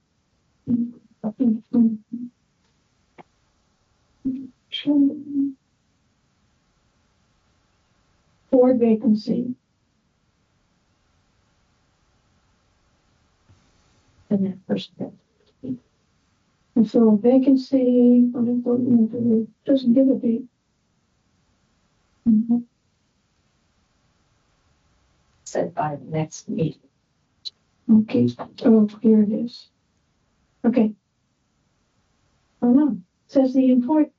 Speaker 3: Board vacancy.
Speaker 5: In that first bit.
Speaker 3: And so a vacancy, doesn't give a date.
Speaker 5: Said by the next meeting.
Speaker 3: Okay, oh, here it is. Okay. Oh no, it says the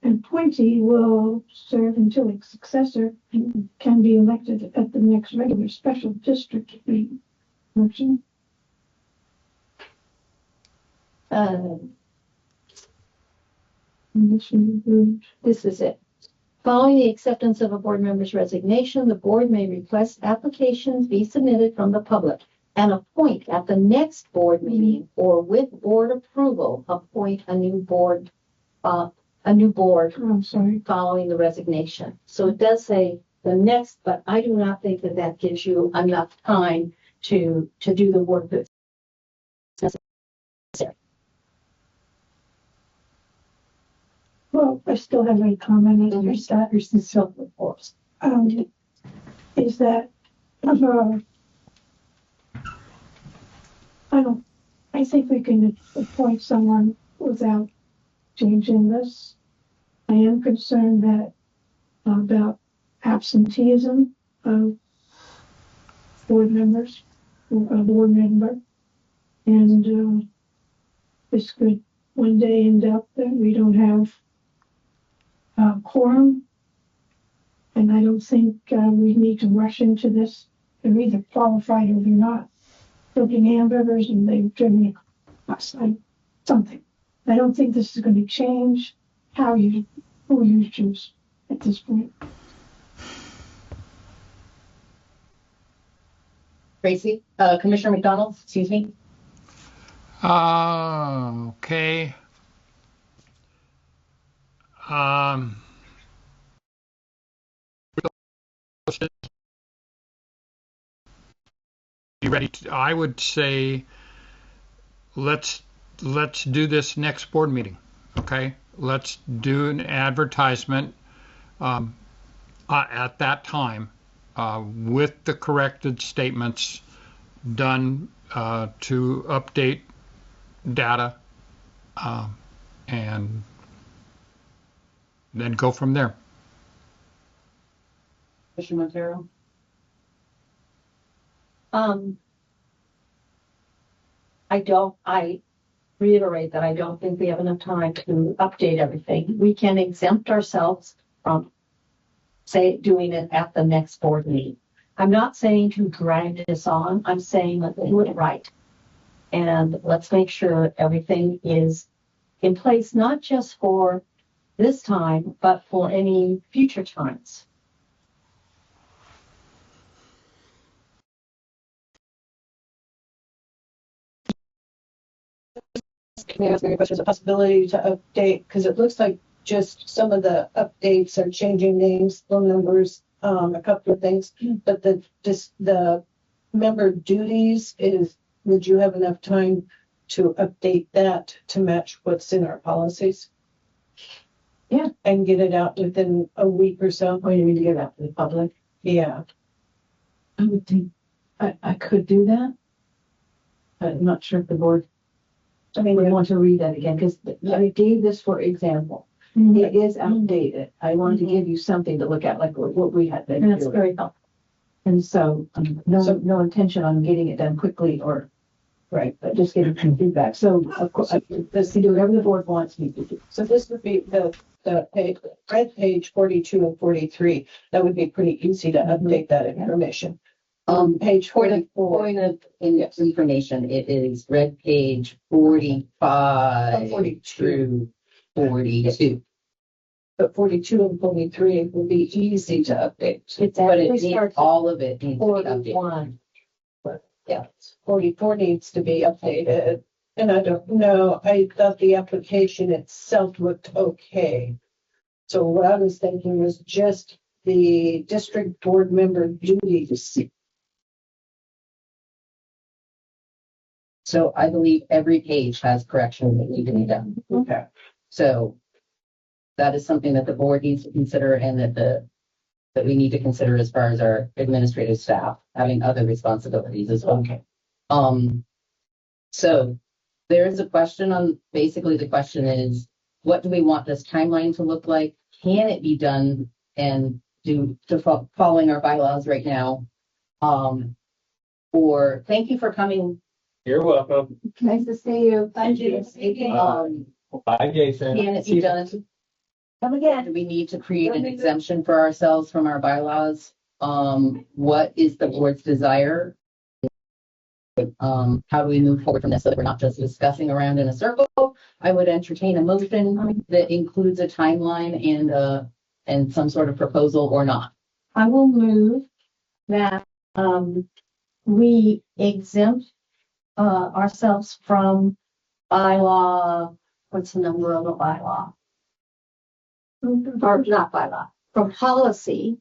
Speaker 3: appointee will serve until a successor can be elected at the next regular special district meeting.
Speaker 5: This is it. Following the acceptance of a board member's resignation, the board may request applications be submitted from the public and appoint at the next board meeting or with board approval, appoint a new board
Speaker 3: I'm sorry.
Speaker 5: following the resignation. So it does say the next, but I do not think that that gives you enough time to do the work that's necessary.
Speaker 3: Well, I still have a comment on your status and
Speaker 5: self-reports.
Speaker 3: Is that, I think we can appoint someone without changing this. I am concerned that about absenteeism of board members, a board member. And this could one day end up that we don't have quorum. And I don't think we need to rush into this. They're either qualified or they're not. Cooking hamburgers and they've driven something. I don't think this is going to change who you choose at this point.
Speaker 1: Tracy, Commissioner McDonald, excuse me.
Speaker 2: Okay. You ready I would say let's do this next board meeting. Okay, let's do an advertisement at that time with the corrected statements done to update data and then go from there.
Speaker 1: Commissioner Montero.
Speaker 5: I reiterate that I don't think we have enough time to update everything. We can exempt ourselves from, say, doing it at the next board meeting. I'm not saying to drag this on. I'm saying let's do it right. And let's make sure everything is in place, not just for this time, but for any future times.
Speaker 7: Can I ask you a question? Is a possibility to update, because it looks like just some of the updates are changing names, phone numbers, a couple of things, but the member duties would you have enough time to update that to match what's in our policies?
Speaker 5: Yeah.
Speaker 7: And get it out within a week or so?
Speaker 5: Oh, you mean to get it out to the public?
Speaker 7: Yeah.
Speaker 5: I would think I could do that. I'm not sure if the board, I want to read that again, because I gave this for example. Mm-hmm. It is outdated. I wanted to give you something to look at, like what we had been doing. That's very helpful. And so, no intention on getting it done quickly or, right, but just getting some feedback. So, of course, let's do whatever the board wants me to do.
Speaker 7: So this would be the page 42 and 43. That would be pretty easy to update that information. Page 44.
Speaker 1: Point of information, it is red page 45 through 42.
Speaker 7: But 42 and 43 would be easy to update.
Speaker 1: But it needs, all of it needs to be updated.
Speaker 5: 41.
Speaker 7: Yeah, 44 needs to be updated. And I don't know, I thought the application itself looked okay. So what I was thinking was just the district board member duties.
Speaker 1: So I believe every page has correction that need to be done.
Speaker 7: Okay.
Speaker 1: So that is something that the board needs to consider and that we need to consider as far as our administrative staff having other responsibilities as well.
Speaker 7: Okay.
Speaker 1: So there is a question on, basically the question is, what do we want this timeline to look like? Can it be done and following our bylaws right now? Or thank you for coming.
Speaker 9: You're welcome.
Speaker 5: Nice to see you.
Speaker 6: Thank you.
Speaker 9: Bye, Jason.
Speaker 1: Can it be done?
Speaker 5: Come again.
Speaker 1: Do we need to create an exemption for ourselves from our bylaws? What is the board's desire? how do we move forward from this so that we're not just discussing around in a circle? I would entertain a motion that includes a timeline and some sort of proposal or not.
Speaker 5: I will move that, we exempt, ourselves from bylaw, what's the number of the bylaw? Or not bylaw, from policy,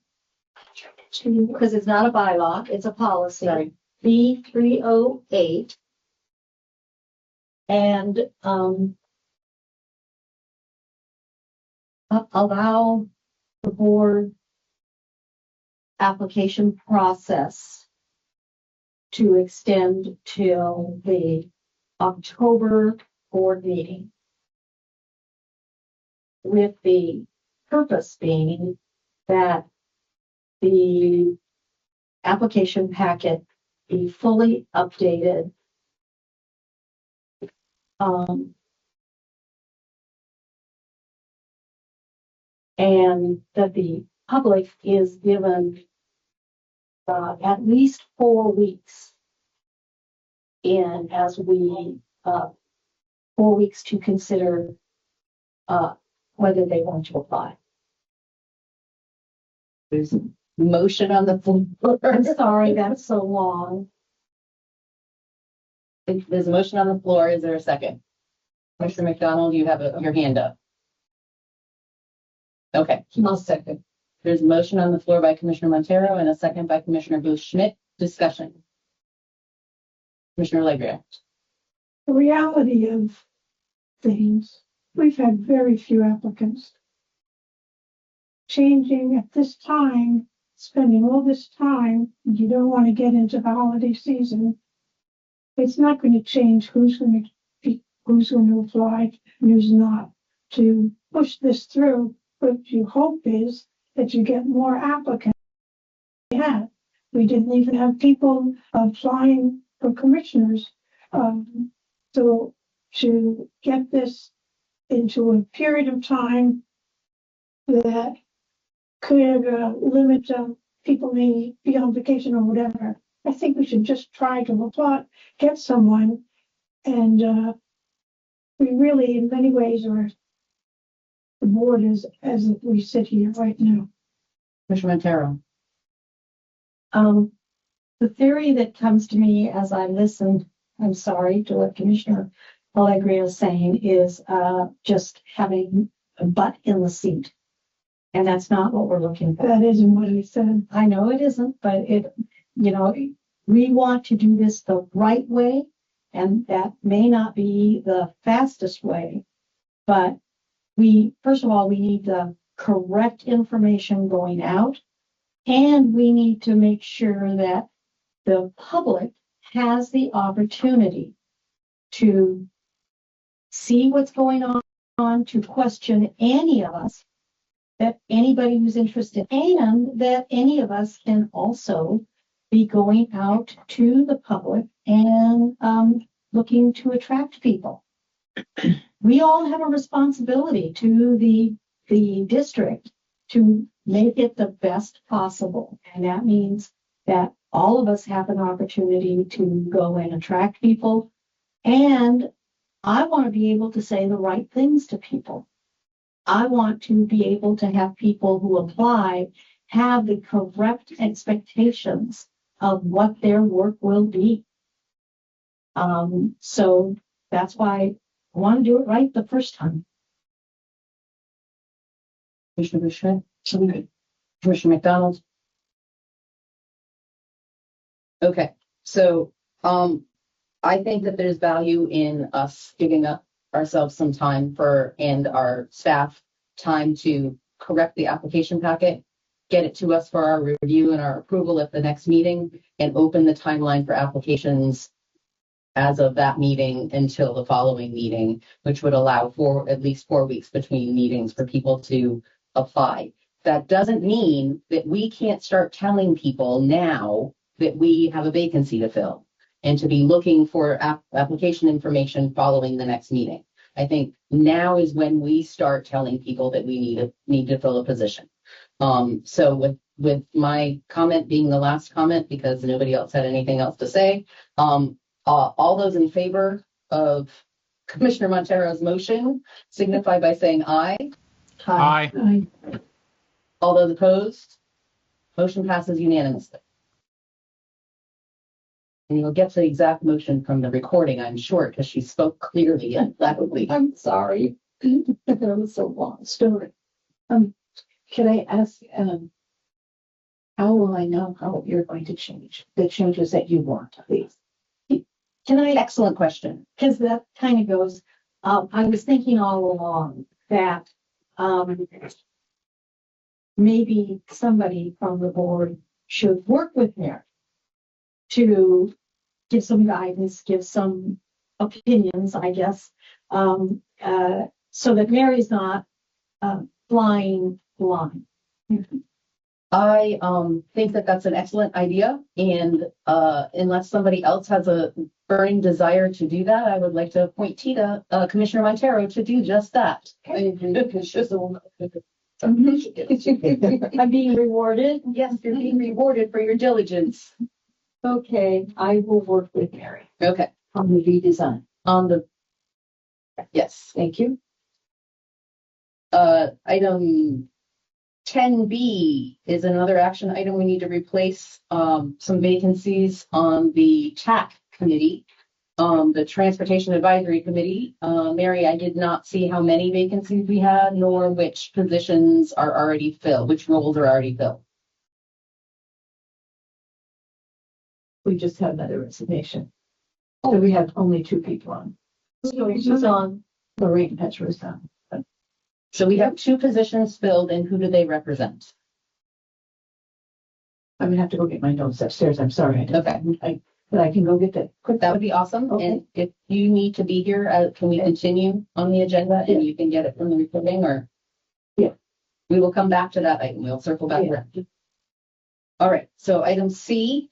Speaker 5: because it's not a bylaw, it's a policy.
Speaker 1: Sorry.
Speaker 5: B308. And, allow the board application process to extend till the October board meeting. With the purpose being that the application packet be fully updated. And that the public is given at least 4 weeks as we 4 weeks to consider whether they want to apply.
Speaker 1: There's a motion on the floor.
Speaker 5: I'm sorry, that's so long.
Speaker 1: There's a motion on the floor. Is there a second? Commissioner McDonald, you have your hand up. Okay.
Speaker 8: I'll second.
Speaker 1: There's a motion on the floor by Commissioner Montero and a second by Commissioner Booth Schmidt. Discussion. Commissioner Legria.
Speaker 3: The reality of things, we've had very few applicants. Changing at this time, spending all this time, you don't want to get into the holiday season. It's not going to change who's going to apply and who's not. To push this through, what you hope is that you get more applicants. We didn't even have people applying for commissioners. So to get this into a period of time that could limit people may be on vacation or whatever, I think we should just try to apply, get someone, and we really, in many ways, are the board is as we sit here right now.
Speaker 1: Commissioner Montero.
Speaker 5: The theory that comes to me as I listened, I'm sorry to what Commissioner Pellegrini is saying, is just having a butt in the seat. And that's not what we're looking for.
Speaker 3: That isn't what he said.
Speaker 5: I know it isn't, but we want to do this the right way, and that may not be the fastest way, but first of all, we need the correct information going out, and we need to make sure that the public has the opportunity to see what's going on, to question any of us, that anybody who's interested, and that any of us can also be going out to the public and looking to attract people. We all have a responsibility to the district to make it the best possible. And that means that all of us have an opportunity to go and attract people. And I want to be able to say the right things to people. I want to be able to have people who apply have the correct expectations of what their work will be. So that's why I want to do it right the first time.
Speaker 1: Commissioner Schmidt. Commissioner McDonald. Okay, so I think that there's value in us giving up ourselves some time and our staff time to correct the application packet, get it to us for our review and our approval at the next meeting, and open the timeline for applications as of that meeting until the following meeting, which would allow for at least 4 weeks between meetings for people to apply. That doesn't mean that we can't start telling people now that we have a vacancy to fill and to be looking for application information following the next meeting. I think now is when we start telling people that we need to fill a position. So with my comment being the last comment, because nobody else had anything else to say, All those in favor of Commissioner Montero's motion signify by saying aye.
Speaker 2: Aye.
Speaker 1: All those opposed? Motion passes unanimously. And you'll get the exact motion from the recording, I'm sure, because she spoke clearly and loudly.
Speaker 7: I'm sorry. That was a long story. Can I ask, how will I know how you're going to change the changes that you want, please?
Speaker 5: Can I,
Speaker 1: Excellent question.
Speaker 5: because that kind of goes, I was thinking all along that, maybe somebody from the board should work with Mary to give some guidance, give some opinions, I guess, so that Mary's not, flying blind.
Speaker 1: I think that that's an excellent idea, and unless somebody else has a burning desire to do that, I would like to appoint Commissioner Montero to do just that.
Speaker 5: I'm being rewarded.
Speaker 1: Yes, you're being rewarded for your diligence.
Speaker 5: Okay, I will work with Mary
Speaker 1: Okay,
Speaker 5: on the redesign.
Speaker 1: on the yes,
Speaker 5: Thank you.
Speaker 1: item 10B is another action item. We need to replace some vacancies on the TAC committee, the Transportation Advisory Committee. Mary, I did not see how many vacancies we had, nor which positions are already filled, which roles are already filled.
Speaker 7: We just had another resignation. So we have only 2 people on.
Speaker 5: So she's on.
Speaker 7: Lorraine Petra is on.
Speaker 1: So we have 2 positions filled, and who do they represent?
Speaker 7: I'm gonna have to go get my notes upstairs. I'm sorry.
Speaker 1: Okay.
Speaker 7: But I can go get that quick.
Speaker 1: That would be awesome.
Speaker 7: Okay.
Speaker 1: And if you need to be here, can we continue on the agenda and you can get it from the recording, or?
Speaker 7: Yeah.
Speaker 1: We will come back to that item. We'll circle back
Speaker 7: Yeah.
Speaker 1: around. All right. So item C,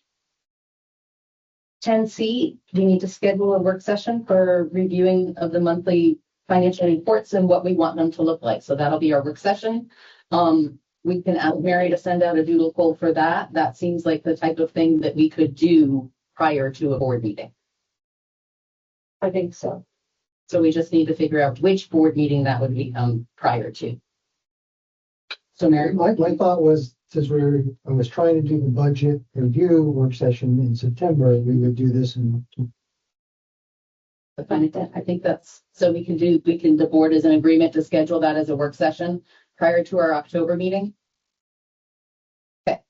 Speaker 1: 10C, we need to schedule a work session for reviewing of the monthly financial reports and what we want them to look like. So that'll be our work session. We can ask Mary to send out a doodle poll for that. That seems like the type of thing that we could do prior to a board meeting.
Speaker 5: I think so.
Speaker 1: So we just need to figure out which board meeting that would be prior to. So Mary,
Speaker 4: My thought was, since I was trying to do the budget review work session in September, we would do this in.
Speaker 1: I think that's, so the board is in agreement to schedule that as a work session prior to our October meeting. Okay.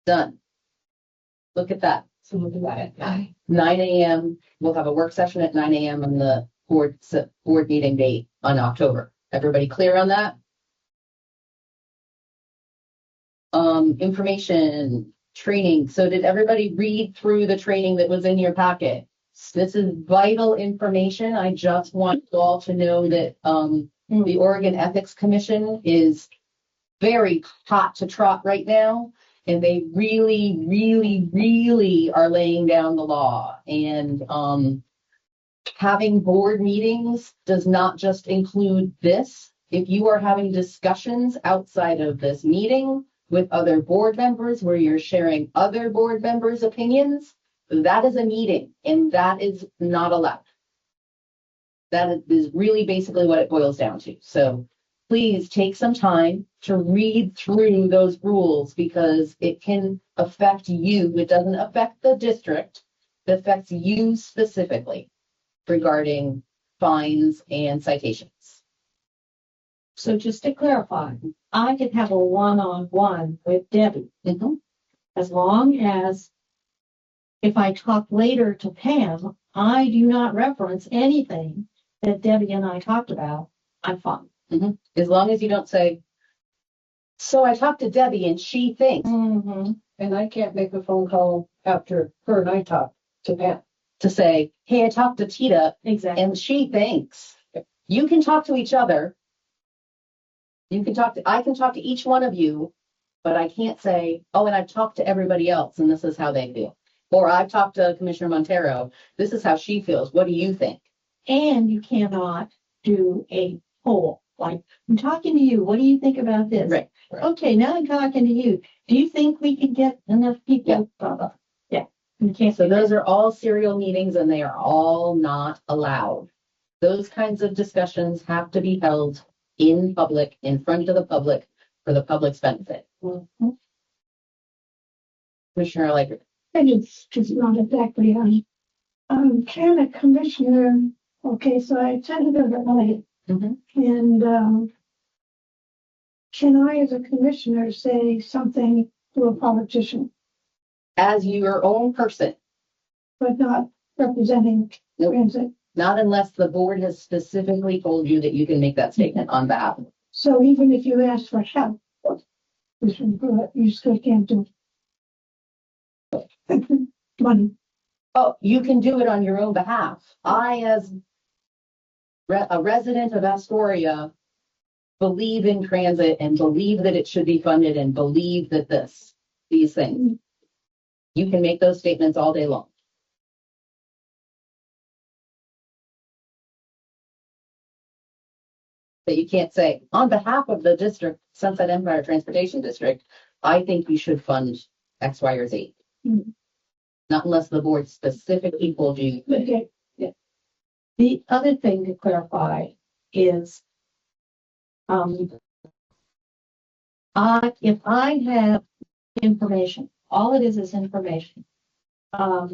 Speaker 1: Done. Look at that.
Speaker 5: So we'll do that at 9.
Speaker 1: 9 a.m. We'll have a work session at 9 a.m. on the board meeting date on October. Everybody clear on that? Information, training. So did everybody read through the training that was in your packet? This is vital information. I just want you all to know that the Oregon Ethics Commission is very hot to trot right now. And they really, really, really are laying down the law. And having board meetings does not just include this. If you are having discussions outside of this meeting with other board members where you're sharing other board members' opinions, that is a meeting and that is not allowed. That is really basically what it boils down to. So please take some time to read through those rules because it can affect you. It doesn't affect the district. It affects you specifically regarding fines and citations.
Speaker 5: So just to clarify, I could have a one-on-one with Debbie as long as if I talk later to Pam, I do not reference anything that Debbie and I talked about. I'm fine.
Speaker 1: As long as you don't say, so I talked to Debbie and she thinks.
Speaker 8: And I can't make a phone call after her and I talk to Pat.
Speaker 1: To say, hey, I talked to Tita
Speaker 5: Exactly.
Speaker 1: and she thinks. You can talk to each other. I can talk to each one of you, but I can't say, oh, and I've talked to everybody else and this is how they feel. Or I've talked to Commissioner Montero. This is how she feels. What do you think?
Speaker 5: And you cannot do a poll. Like, I'm talking to you. What do you think about this?
Speaker 1: Right.
Speaker 5: Okay, now I'm talking to you. Do you think we can get enough people?
Speaker 1: Yeah.
Speaker 5: Blah, blah. Yeah. You can't.
Speaker 1: So those are all serial meetings and they are all not allowed. Those kinds of discussions have to be held in public, in front of the public, for the public's benefit. Commissioner Alegre.
Speaker 3: And it's just not exactly can a commissioner, okay, so I attended the night, and can I, as a commissioner, say something to a politician,
Speaker 1: As your own person,
Speaker 3: but not representing transit?
Speaker 1: not unless the board has specifically told you that you can make that statement on behalf.
Speaker 3: So even if you ask for help, you still can't do it. Money.
Speaker 1: Oh, you can do it on your own behalf. I, as a resident of Astoria, believe in transit and believe that it should be funded and believe that these things. You can make those statements all day long. But you can't say, on behalf of the district, Sunset Empire Transportation District, I think you should fund X, Y, or Z. Not unless the board specifically told you.
Speaker 3: Okay.
Speaker 5: The other thing to clarify is, if I have information, all it is information, about,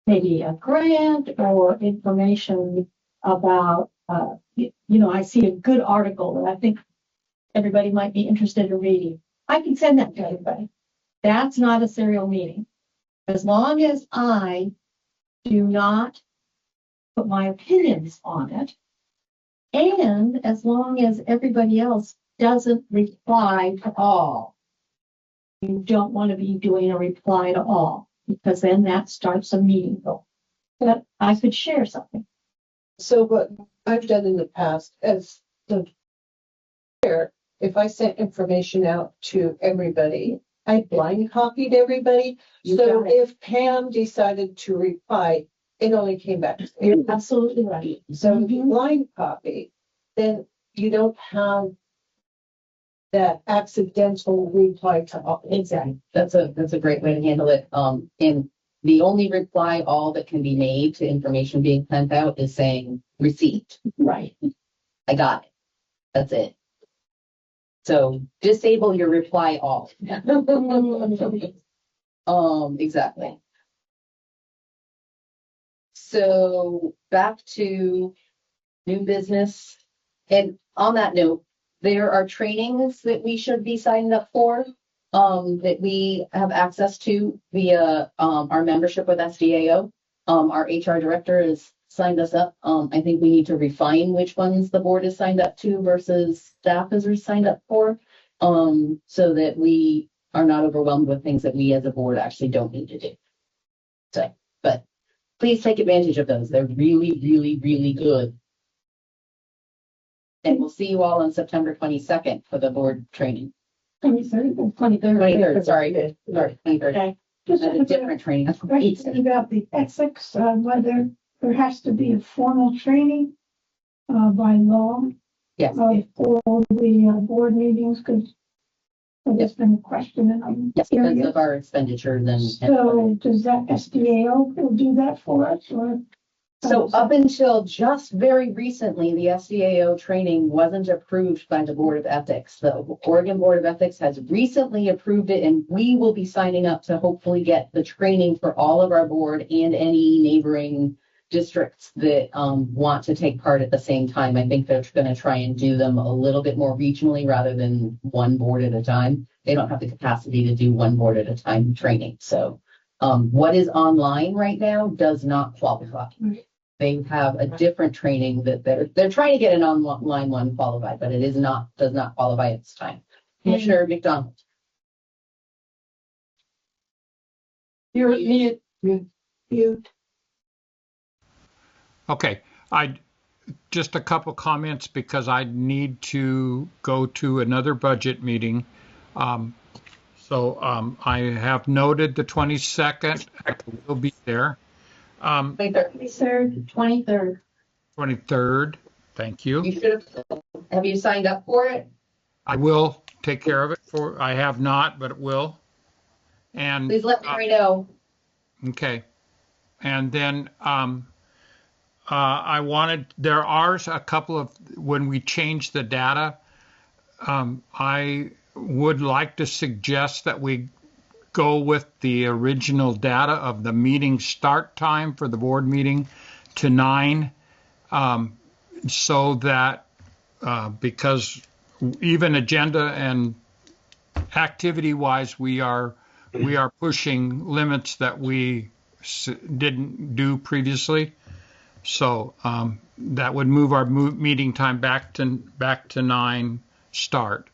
Speaker 5: maybe a grant or information about, I see a good article that I think everybody might be interested in reading. I can send that to everybody. That's not a serial meeting. As long as I do not put my opinions on it, and as long as everybody else doesn't reply to all. You don't want to be doing a reply to all, because then that starts a meeting. But I could share something.
Speaker 8: So what I've done in the past as the chair, if I sent information out to everybody, I blind copied everybody. So if Pam decided to reply, it only came back.
Speaker 5: You're absolutely right.
Speaker 8: So if you blind copy, then you don't have that accidental reply to all.
Speaker 1: Exactly. That's a great way to handle it. And the only reply all that can be made to information being sent out is saying received.
Speaker 5: Right.
Speaker 1: I got it. That's it. So disable your reply all. Exactly. So back to new business. And on that note, there are trainings that we should be signed up for, that we have access to via our membership with SDAO. Our HR director has signed us up. I think we need to refine which ones the board is signed up to versus staff is signed up for, so that we are not overwhelmed with things that we as a board actually don't need to do. So, but please take advantage of those. They're really, really, really good. And we'll see you all on September 22nd for the board training. 23rd, sorry. 23rd.
Speaker 3: Okay.
Speaker 1: Just
Speaker 3: Just
Speaker 1: a different training. That's
Speaker 3: question about the ethics, whether there has to be a formal training by law
Speaker 1: Yes.
Speaker 3: for the board meetings, because there's been a question and I'm
Speaker 1: Yes, because
Speaker 3: curious.
Speaker 1: of our expenditures and.
Speaker 3: So does that SDAO will do that for us, or?
Speaker 1: So up until just very recently, the SDAO training wasn't approved by the Board of Ethics. The Oregon Board of Ethics has recently approved it, and we will be signing up to hopefully get the training for all of our board and any neighboring districts that want to take part at the same time. I think they're going to try and do them a little bit more regionally rather than one board at a time. They don't have the capacity to do one board at a time training. So what is online right now does not qualify. They have a different training that they're trying to get an online one qualified, but it does not qualify at this time. Commissioner McDonald.
Speaker 5: You're mute.
Speaker 2: Okay, just a couple comments because I need to go to another budget meeting. So I have noted the 22nd. I will be there.
Speaker 5: 23rd.
Speaker 2: 23rd. Thank you.
Speaker 1: You should have you signed up for it?
Speaker 2: I will take care of it I have not, but it will. And
Speaker 1: Please let Mary know.
Speaker 2: okay. And then there are a couple of, when we change the data, I would like to suggest that we go with the original data of the meeting start time for the board meeting to 9, so that because even agenda and activity wise, we are pushing limits that we didn't do previously. So that would move our meeting time back to 9 start.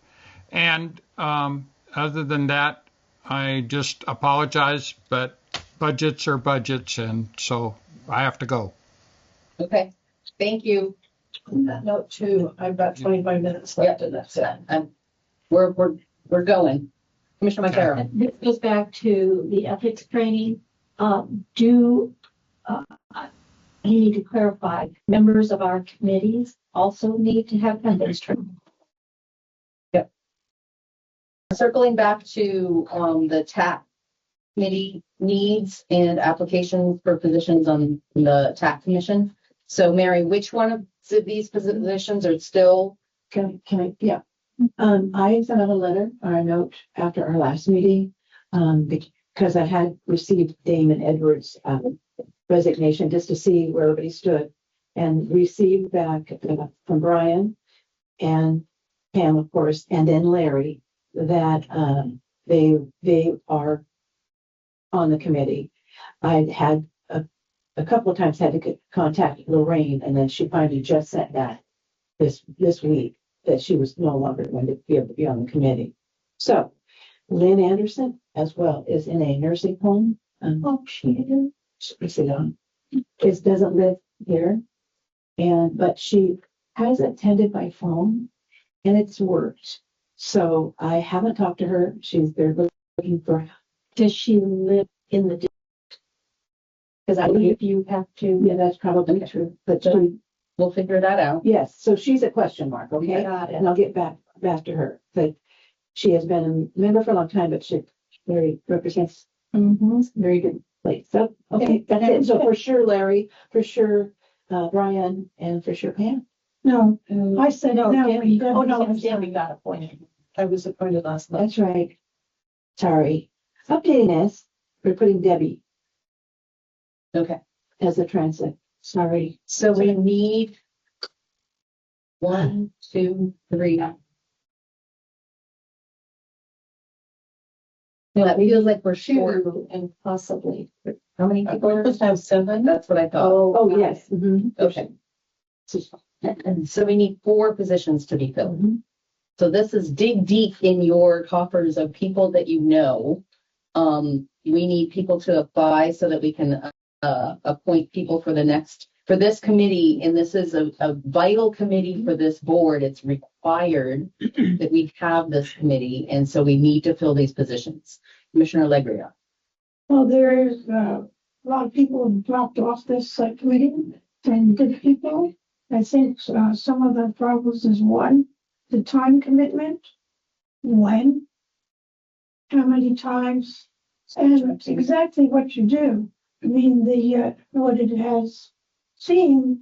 Speaker 2: And other than that, I just apologize, but budgets are budgets, and so I have to go.
Speaker 1: Okay, thank you.
Speaker 8: On that note too, I've got 25 minutes left and that's it.
Speaker 1: And we're going. Commissioner Montero.
Speaker 5: This goes back to the ethics training. You need to clarify, members of our committees also need to have ethics training.
Speaker 1: Circling back to the TAC committee needs and applications for positions on the TAC commission. So Mary, which one of these positions are still?
Speaker 7: Can I, yeah. I sent out a letter or a note after our last meeting, because I had received Damon Edwards' resignation just to see where everybody stood, and received back from Brian and Pam, of course, and then Larry, that they are on the committee. I had a couple of times had to contact Lorraine, and then she finally just sent that this week that she was no longer going to be able to be on the committee. So Lynn Anderson as well is in a nursing home. She doesn't live here, but she has attended by phone, and it's worked. So I haven't talked to her. They're looking for.
Speaker 5: Does she live in the district? Because I believe you have to.
Speaker 7: Yeah, that's probably true. But
Speaker 1: We'll figure that out.
Speaker 7: yes, so she's a question mark. Okay,
Speaker 5: Got it.
Speaker 7: and I'll get back to her. But she has been a member for a long time, but she very represents very good place. So okay, that's it. So for sure, Larry, for sure, Brian, and for sure, Pam.
Speaker 3: No, I said no.
Speaker 5: Debbie.
Speaker 3: Oh, no,
Speaker 5: Debbie got appointed.
Speaker 8: I was appointed last night.
Speaker 7: That's right. Sorry. Updating this, we're putting Debbie
Speaker 1: Okay.
Speaker 7: as a transit. Sorry.
Speaker 1: So we need 1, 2, 3. That feels like we're short.
Speaker 5: Two and possibly.
Speaker 1: How many people
Speaker 8: We're
Speaker 1: are?
Speaker 8: supposed to have 7.
Speaker 1: That's what I thought.
Speaker 7: Oh, yes.
Speaker 1: Okay. And so we need 4 positions to be filled. So this is dig deep in your coffers of people that you know. We need people to apply so that we can appoint people for this committee. And this is a vital committee for this board. It's required that we have this committee. And so we need to fill these positions. Commissioner Alegria.
Speaker 3: well, there's a lot of people who dropped off this committee, and good people. I think some of the problems is one, the time commitment, when, how many times, and exactly what you do. I mean, what it has seen,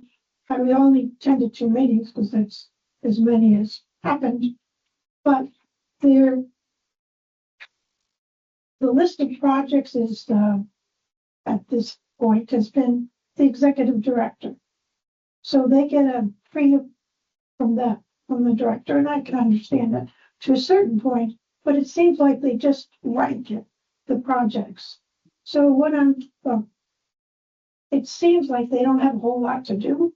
Speaker 3: we only attended 2 meetings because that's as many as happened, but the list of projects is at this point has been the executive director. So they get a free from the director, and I can understand that to a certain point, but it seems like they just rank it, the projects. So it seems like they don't have a whole lot to do.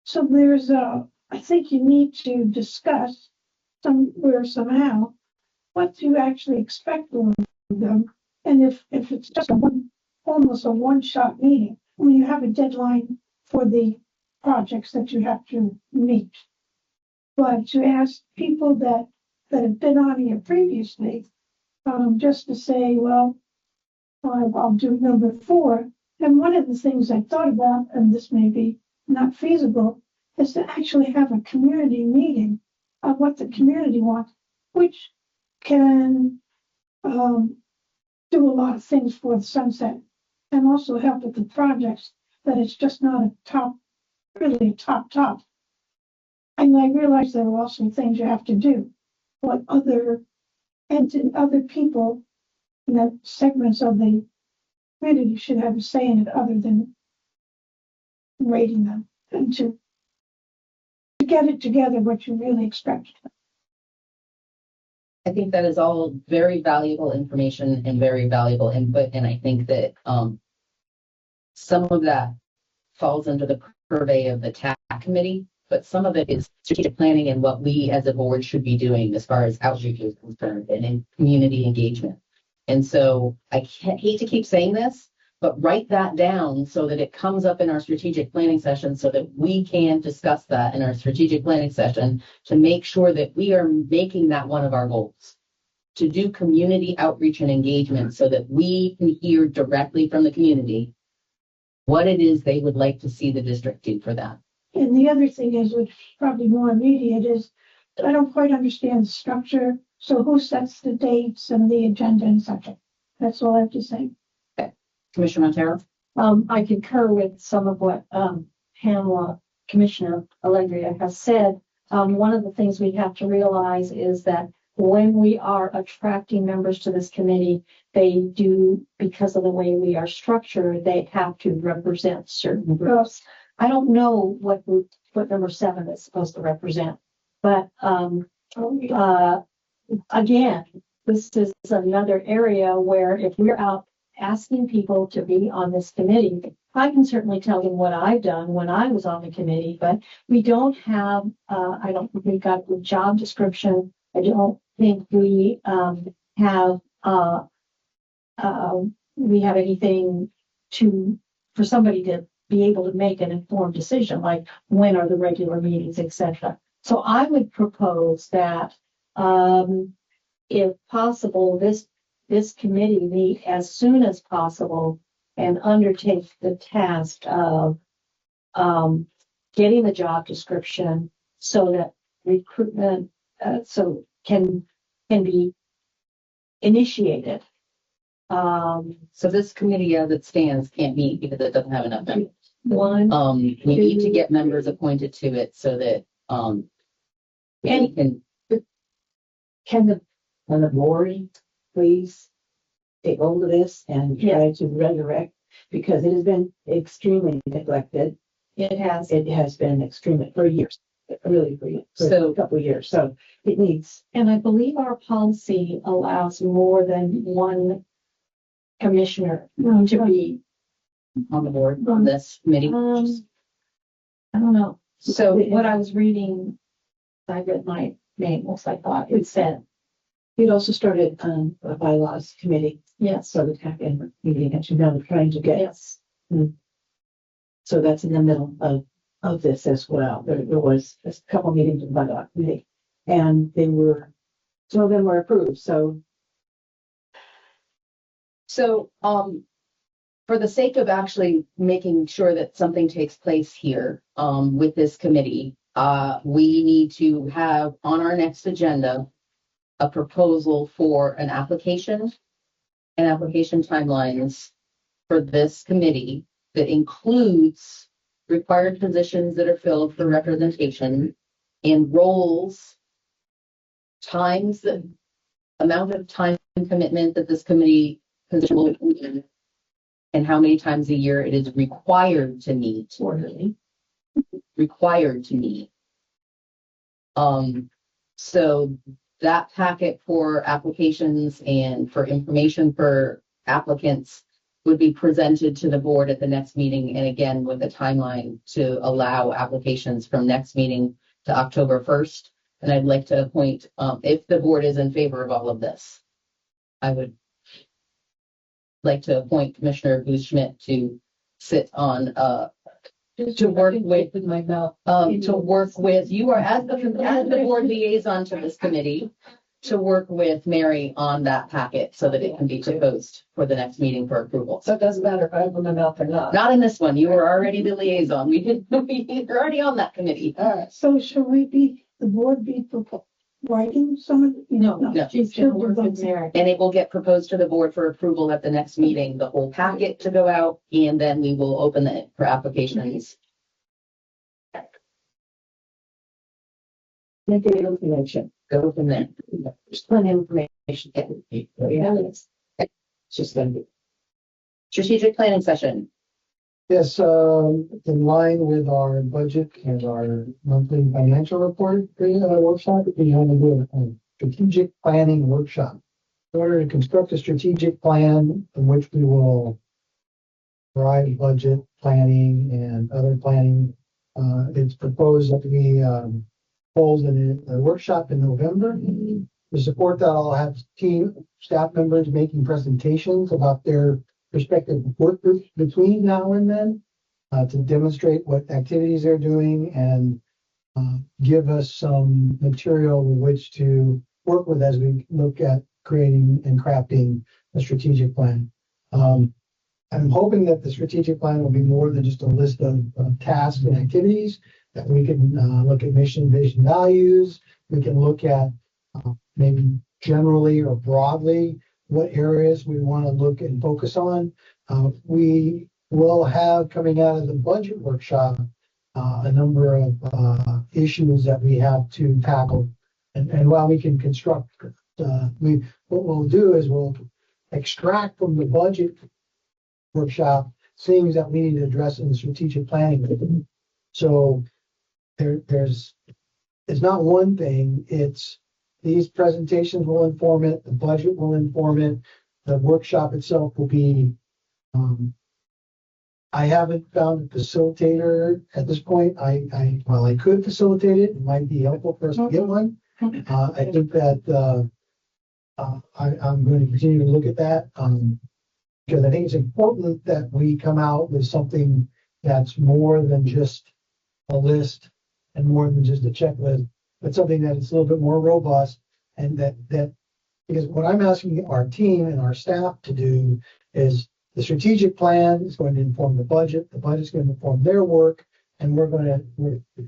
Speaker 3: So I think you need to discuss somewhere somehow what you actually expect from them. And if it's just almost a one-shot meeting, when you have a deadline for the projects that you have to meet. But to ask people that have been on here previously, just to say, well, I'll do number 4. And one of the things I thought about, and this may be not feasible, is to actually have a community meeting of what the community wants, which can do a lot of things for the sunset and also help with the projects, that it's just not a top, really a top. And I realize there are also things you have to do, but other people in the segments of the community should have a say in it other than rating them, and to get it together what you really expect.
Speaker 1: I think that is all very valuable information and very valuable input, and I think that some of that falls under the purvey of the TAC committee, but some of it is strategic planning and what we as a board should be doing as far as outreach is concerned and in community engagement. And so I hate to keep saying this, but write that down so that it comes up in our strategic planning session so that we can discuss that in our strategic planning session to make sure that we are making that one of our goals, to do community outreach and engagement so that we can hear directly from the community what it is they would like to see the district do for them.
Speaker 3: And the other thing is, which is probably more immediate, is I don't quite understand the structure. So who sets the dates and the agenda and such? That's all I have to say.
Speaker 1: Commissioner Montero?
Speaker 5: I concur with some of what Pamela, Commissioner Allegria has said. One of the things we have to realize is that when we are attracting members to this committee, they do, because of the way we are structured, they have to represent certain groups. I don't know what group, what number 7 is supposed to represent, but again, this is another area where if we're out asking people to be on this committee, I can certainly tell them what I've done when I was on the committee, but we don't have, I don't think we got the job description. I don't think we have anything for somebody to be able to make an informed decision, like when are the regular meetings, etc. So I would propose that, if possible, this committee meet as soon as possible and undertake the task of getting the job description so that recruitment can be initiated.
Speaker 1: So this committee as it stands can't meet because it doesn't have enough members.
Speaker 5: We
Speaker 1: We need to get members appointed to it so that
Speaker 7: Can the board please take hold of this and try to resurrect, because it has been extremely neglected.
Speaker 5: It has.
Speaker 7: It has been extremely for years, really for a couple of years. So it needs.
Speaker 5: And I believe our policy allows more than one commissioner to be
Speaker 1: on the board on this committee.
Speaker 5: I don't know. So what I was reading, I read my manuals, I thought it said.
Speaker 7: It also started a bylaws committee.
Speaker 5: Yes.
Speaker 7: So the TAC and meeting, as you know, trying to get.
Speaker 5: Yes.
Speaker 7: So that's in the middle of this as well. There was a couple meetings with the bylaw committee, and some of them were approved. So
Speaker 1: for the sake of actually making sure that something takes place here with this committee, we need to have on our next agenda a proposal for an application and application timelines for this committee that includes required positions that are filled for representation and roles, times, the amount of time commitment that this committee position will include, and how many times a year it is required to meet. Required to meet. So that packet for applications and for information for applicants would be presented to the board at the next meeting, and again with a timeline to allow applications from next meeting to October 1st. And I'd like to appoint, if the board is in favor of all of this, I would like to appoint Commissioner Booth-Schmidt to sit on to work with my mouth to work with you are as the board liaison to this committee, to work with Mary on that packet so that it can be proposed for the next meeting for approval.
Speaker 8: So it doesn't matter if I open my mouth or not.
Speaker 1: Not in this one. You were already the liaison. You're already on that committee.
Speaker 3: So shall the board be writing some of,
Speaker 1: No.
Speaker 5: She's gonna work with Mary.
Speaker 1: And it will get proposed to the board for approval at the next meeting, the whole packet to go out, and then we will open it for applications.
Speaker 5: Make it information.
Speaker 1: Go from there.
Speaker 5: There's plenty of information. Yeah, it's just gonna be.
Speaker 1: Strategic planning session.
Speaker 4: Yes, in line with our budget and our monthly financial report, workshop, we have to do a strategic planning workshop. In order to construct a strategic plan in which we will provide budget planning and other planning, it's proposed that we hold a workshop in November. To support that, I'll have staff members making presentations about their respective work groups between now and then to demonstrate what activities they're doing and give us some material with which to work with as we look at creating and crafting a strategic plan. I'm hoping that the strategic plan will be more than just a list of tasks and activities, that we can look at mission, vision, values. We can look at maybe generally or broadly what areas we want to look and focus on. We will have, coming out of the budget workshop, a number of issues that we have to tackle. And while we can construct, what we'll do is we'll extract from the budget workshop things that we need to address in the strategic planning. So it's not one thing, it's these presentations will inform it, the budget will inform it, the workshop itself will be, I haven't found a facilitator at this point. I could facilitate it. It might be helpful for us to get one. I think that I'm going to continue to look at that because I think it's important that we come out with something that's more than just a list and more than just a checklist, but something that is a little bit more robust, and that because what I'm asking our team and our staff to do is the strategic plan is going to inform the budget's going to inform their work, and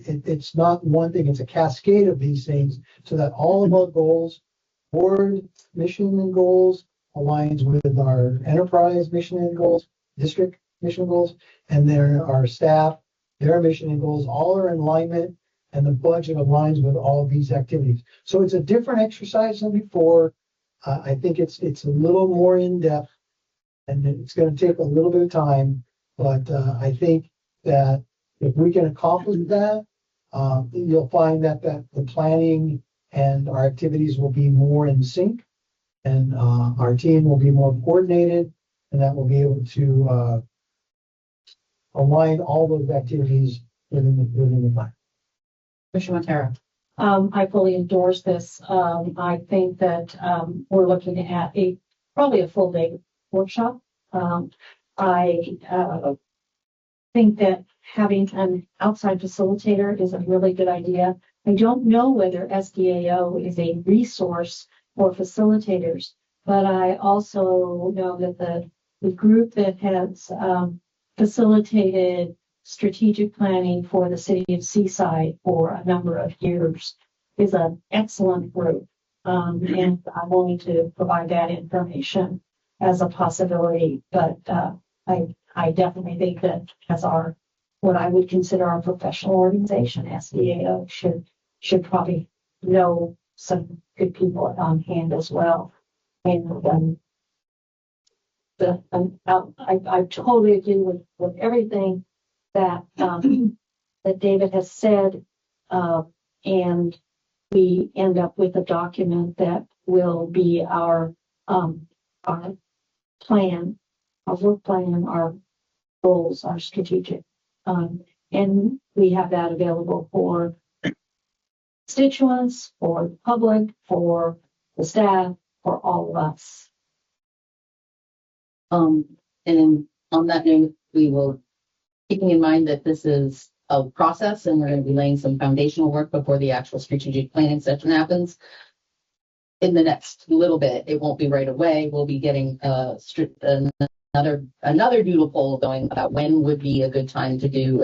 Speaker 4: it's not one thing, it's a cascade of these things so that all of our goals, board mission and goals, aligns with our enterprise mission and goals, district mission goals, and our staff, their mission and goals, all are in alignment, and the budget aligns with all of these activities. So it's a different exercise than before. I think it's a little more in-depth, and it's going to take a little bit of time, but I think that if we can accomplish that, you'll find that the planning and our activities will be more in sync, and our team will be more coordinated, and that will be able to align all those activities within the plan.
Speaker 1: Commissioner Montero.
Speaker 5: I fully endorse this. I think that we're looking at probably a full day workshop. I think that having an outside facilitator is a really good idea. I don't know whether SDAO is a resource for facilitators, but I also know that the group that has facilitated strategic planning for the city of Seaside for a number of years is an excellent group. And I'm willing to provide that information as a possibility, but I definitely think that as what I would consider our professional organization, SDAO should probably know some good people on hand as well. And I totally agree with everything that David has said, and we end up with a document that will be our plan, our work plan, our goals, our strategic, and we have that available for constituents, for the public, for the staff, for all of us.
Speaker 1: And on that note, we will, keeping in mind that this is a process and we're going to be laying some foundational work before the actual strategic planning session happens. In the next little bit, it won't be right away. We'll be getting another doodle poll going about when would be a good time to do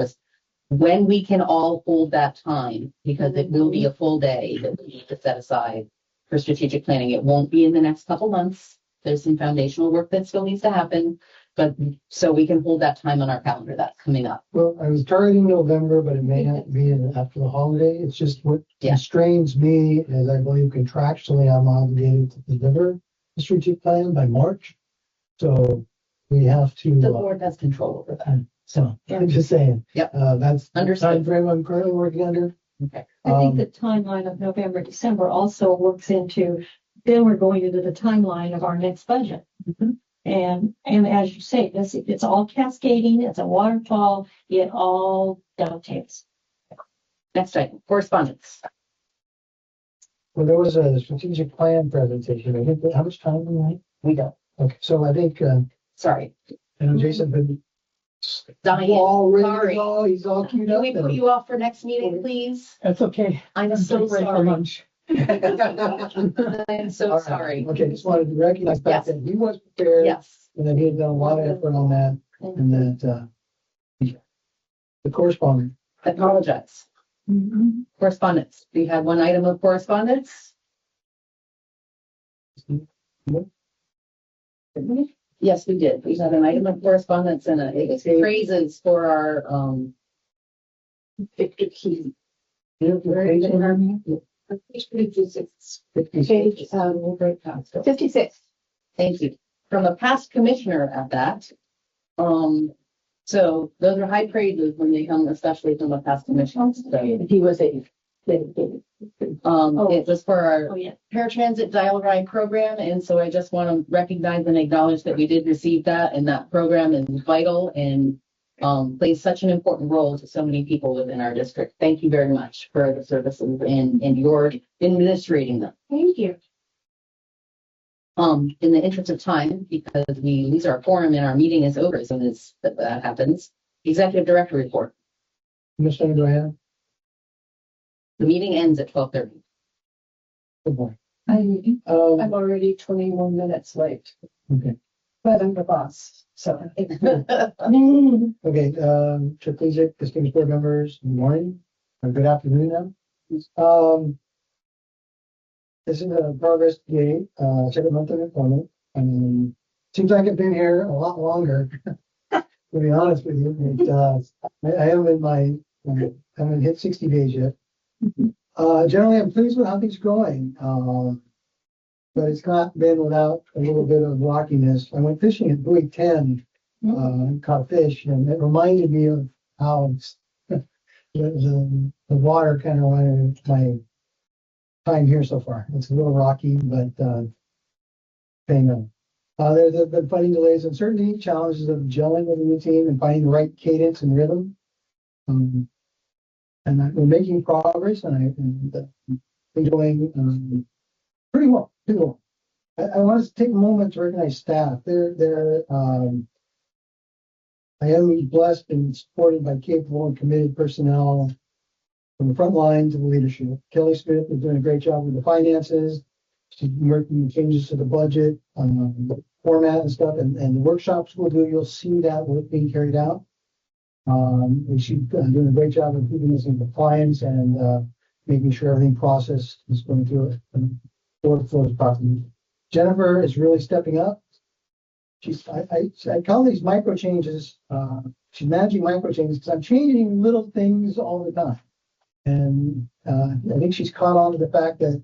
Speaker 1: when we can all hold that time, because it will be a full day that we need to set aside for strategic planning. It won't be in the next couple months. There's some foundational work that still needs to happen, but so we can hold that time on our calendar. That's coming up.
Speaker 4: Well, I was targeting November, but it may have to be after the holiday. It's just what constrains me is I believe contractually I'm obligated to deliver the strategic plan by March. So we have to.
Speaker 1: The board has control over that.
Speaker 4: So I'm just saying.
Speaker 1: Yep.
Speaker 4: That's the
Speaker 1: Understood.
Speaker 4: timeframe I'm currently working under.
Speaker 1: Okay.
Speaker 5: I think the timeline of November, December also works into, then we're going into the timeline of our next budget.
Speaker 1: Mhm.
Speaker 5: And as you say, it's all cascading, it's a waterfall, it all dovetails.
Speaker 1: Next item, correspondence.
Speaker 4: Well, there was a strategic plan presentation. I think, how much time do we have?
Speaker 1: We don't.
Speaker 4: Okay, so I think,
Speaker 1: Sorry.
Speaker 4: I know Jason been
Speaker 1: Diane,
Speaker 4: all ready to
Speaker 1: sorry.
Speaker 4: go. He's all queued
Speaker 1: Can
Speaker 4: up.
Speaker 1: we put you off for next meeting, please?
Speaker 4: That's okay.
Speaker 1: I'm so sorry.
Speaker 4: lunch.
Speaker 1: I'm so
Speaker 4: All right.
Speaker 1: sorry.
Speaker 4: Okay, just wanted to recognize back
Speaker 1: Yes.
Speaker 4: that he was prepared.
Speaker 1: Yes.
Speaker 4: And that he had done a lot of effort on that, and that, the correspondent.
Speaker 1: I apologize. Correspondence. We had one item of correspondence. Yes, we did. We had an item of correspondence and it's praises for our, Victor Key. Page 56.
Speaker 3: Page, 56.
Speaker 1: Thank you. From a past commissioner at that. So those are high praises when they come, especially from a past commissioner. So,
Speaker 8: He was a.
Speaker 1: it was for our paratransit dial ride program. And so I just want to recognize and acknowledge that we did receive that, and that program is vital and plays such an important role to so many people within our district. Thank you very much for the services and your administrating them.
Speaker 5: Thank you.
Speaker 1: In the interest of time, because we lose our quorum and our meeting is over as soon as that happens, executive director report.
Speaker 4: Commissioner, do I have?
Speaker 1: The meeting ends at 12:30.
Speaker 4: Good boy.
Speaker 8: I'm already 21 minutes late,
Speaker 4: Okay.
Speaker 8: but I'm the boss, so.
Speaker 4: Okay, strategic, distinguished board members, good morning, or good afternoon now. This is a progress gate, second month of employment. Seems like I've been here a lot longer, to be honest with you. I haven't hit 60 days yet. Generally, I'm pleased with how things are going, but it's not been without a little bit of rockiness. I went fishing at buoy 10, caught fish, and it reminded me of how the water kind of reminded my time here so far. It's a little rocky, but paying off. There's been funding delays, uncertainty, challenges of gelling with a new team and finding the right cadence and rhythm. And we're making progress, and I'm enjoying pretty well. I want to take a moment to recognize staff. I am blessed and supported by capable and committed personnel from the front line to the leadership. Kelly Smith is doing a great job with the finances. She's working changes to the budget, the format and stuff, and the workshops we'll do. You'll see that work being carried out. She's doing a great job of keeping us in compliance and making sure everything processed is going through it and workflows properly. Jennifer is really stepping up. I call these micro changes. She's managing micro changes because I'm changing little things all the time. And I think she's caught on to the fact that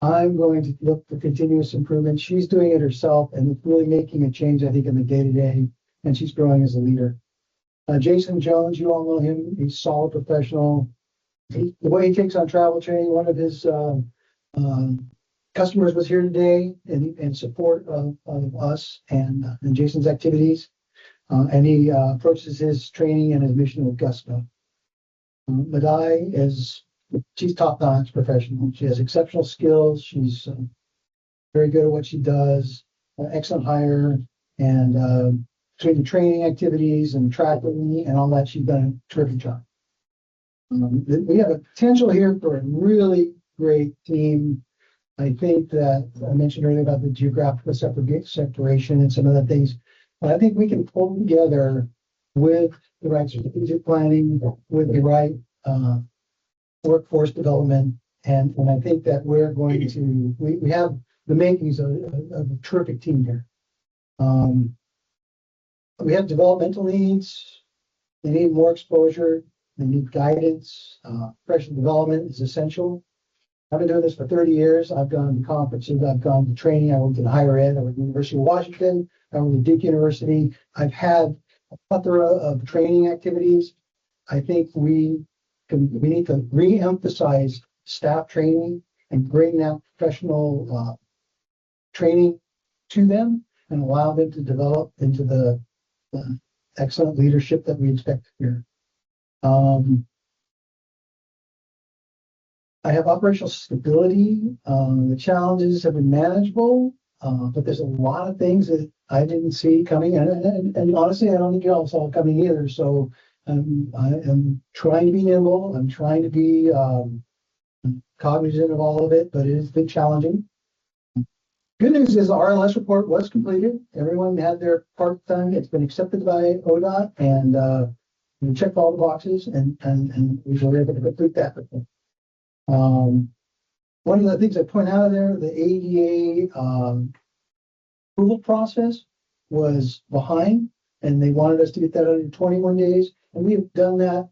Speaker 4: I'm going to look for continuous improvement. She's doing it herself and it's really making a change, I think, in the day-to-day, and she's growing as a leader. Jason Jones, you all know him. He's a solid professional. The way he takes on travel training, one of his customers was here today in support of us and Jason's activities. And he approaches his training and his mission with gusto. Madai she's top-notch professional. She has exceptional skills. She's very good at what she does. Excellent hire. And between the training activities and tracking and all that, she's done a terrific job. We have a potential here for a really great team. I think that I mentioned earlier about the geographical separation and some other things, but I think we can pull together with the right strategic planning, with the right workforce development. And I think that we're going to, we have the makings of a terrific team here. We have developmental needs. They need more exposure. They need guidance. Professional development is essential. I've been doing this for 30 years. I've gone to conferences. I've gone to training. I worked in higher ed. I worked at the University of Washington. I worked at Duke University. I've had a plethora of training activities. I think we need to re-emphasize staff training and bring that professional training to them and allow them to develop into the excellent leadership that we expect here. I have operational stability. The challenges have been manageable, but there's a lot of things that I didn't see coming. And honestly, I don't think y'all saw it coming either. So I am trying to be nimble. I'm trying to be cognizant of all of it, but it has been challenging. Good news is the RLS report was completed. Everyone had their part done. It's been accepted by ODOT, and we checked all the boxes, and we were able to complete that. One of the things I point out of there, the ADA approval process was behind, and they wanted us to get that under 21 days, and we have done that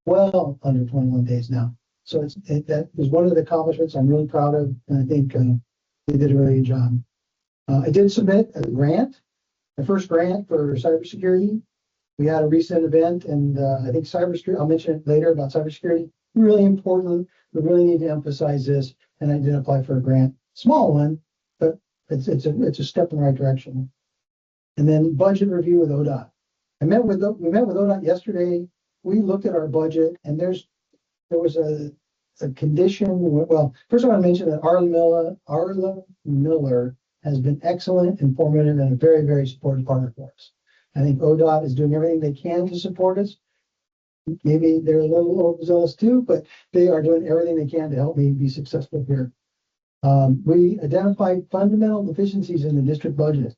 Speaker 4: well under 21 days now. So that is one of the accomplishments I'm really proud of, and I think they did a really good job. I did submit a grant, my first grant for cybersecurity. We had a recent event, and I think cybersecurity, I'll mention it later about cybersecurity, really important. We really need to emphasize this, and I did apply for a grant, small one, but it's a step in the right direction. And then budget review with ODOT. We met with ODOT yesterday. We looked at our budget, and there was a condition. Well, first I want to mention that Arla Miller has been excellent, informative, and a very, very supportive partner for us. I think ODOT is doing everything they can to support us. Maybe they're a little overzealous too, but they are doing everything they can to help me be successful here. We identified fundamental deficiencies in the district budget.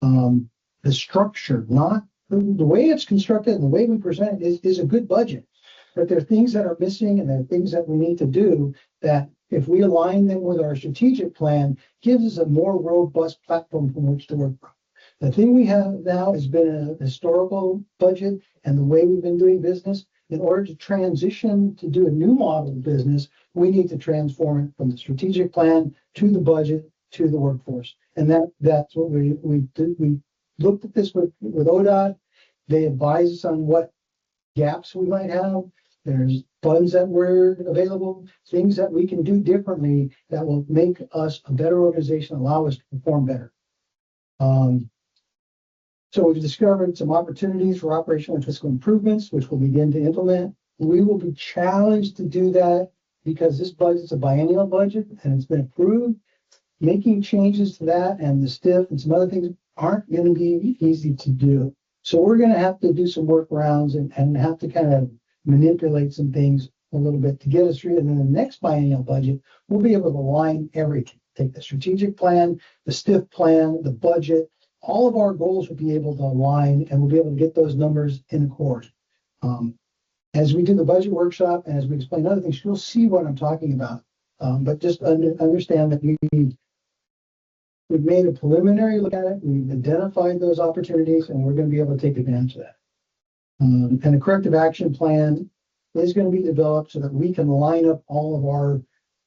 Speaker 4: The structure, not the way it's constructed and the way we present it is a good budget. But there are things that are missing, and there are things that we need to do that, if we align them with our strategic plan, gives us a more robust platform from which to work from. The thing we have now has been a historical budget and the way we've been doing business. In order to transition to do a new model of business, we need to transform it from the strategic plan to the budget to the workforce. And that's what we did. We looked at this with ODOT. They advised us on what gaps we might have. There's funds that were available, things that we can do differently that will make us a better organization, allow us to perform better. So we've discovered some opportunities for operational and fiscal improvements, which we'll begin to implement. We will be challenged to do that because this budget is a biennial budget and it's been approved. Making changes to that and the STIF and some other things aren't going to be easy to do. So we're going to have to do some workarounds and have to kind of manipulate some things a little bit to get us through. And then the next biennial budget, we'll be able to align everything. Take the strategic plan, the STIF plan, the budget. All of our goals will be able to align, and we'll be able to get those numbers in accord. As we do the budget workshop and as we explain other things, you'll see what I'm talking about. But just understand that we've made a preliminary look at it. We've identified those opportunities, and we're going to be able to take advantage of that. And a corrective action plan is going to be developed so that we can line up all of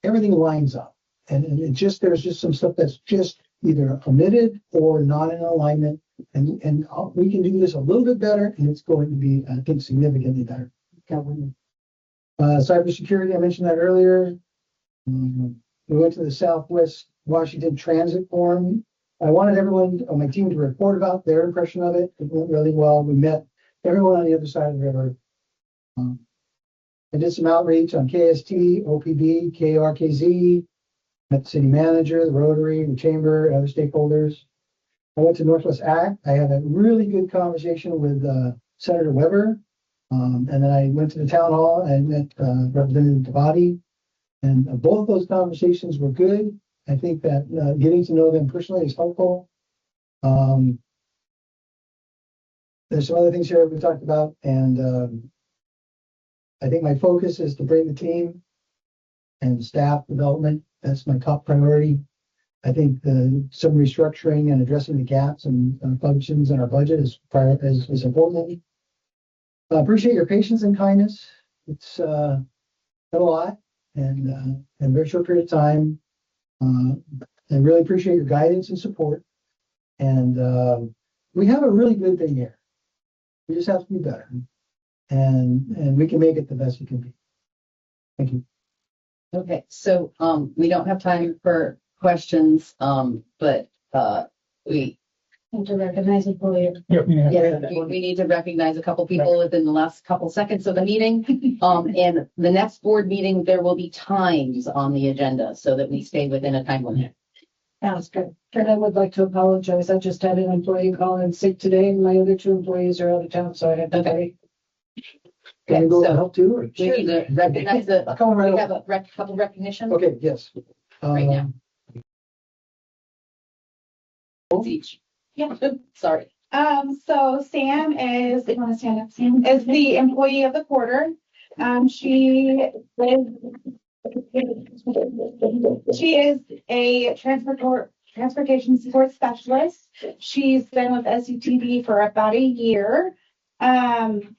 Speaker 4: everything lines up. And there's just some stuff that's just either omitted or not in alignment. And we can do this a little bit better, and it's going to be, I think, significantly better. Cybersecurity, I mentioned that earlier. We went to the Southwest Washington Transit Forum. I wanted everyone on my team to report about their impression of it. It went really well. We met everyone on the other side of the river. I did some outreach on KST, OPB, KRKZ, met the city manager, the Rotary, the Chamber, other stakeholders. I went to Northwest ACT. I had a really good conversation with Senator Weber. And then I went to the town hall and met Representative Tabati. And both those conversations were good. I think that getting to know them personally is helpful. there's some other things here we talked about, and I think my focus is to bring the team and staff development. That's my top priority. I think some restructuring and addressing the gaps and functions in our budget is important. I appreciate your patience and kindness. It's been a lot and in a very short period of time. And really appreciate your guidance and support. And we have a really good thing here. We just have to be better. And we can make it the best it can be. Thank you.
Speaker 1: Okay, so we don't have time for questions, but we
Speaker 5: And to recognize employer.
Speaker 1: yeah, we need to recognize a couple people within the last couple seconds of the meeting. And the next board meeting, there will be times on the agenda so that we stay within a time limit.
Speaker 8: Sounds good. And I would like to apologize. I just had an employee call in sick today and my other two employees are out of town, so I had to
Speaker 1: Okay.
Speaker 4: Can I go help too? Or?
Speaker 1: We need to recognize the,
Speaker 4: Come on, right
Speaker 1: we
Speaker 4: over.
Speaker 1: have a couple recognitions
Speaker 4: Okay, yes.
Speaker 1: right now. Each.
Speaker 10: Yeah.
Speaker 1: Sorry.
Speaker 10: So Sam is, you want to stand up, Sam, is the employee of the quarter. She is a transportation support specialist. She's been with SETD for about a year.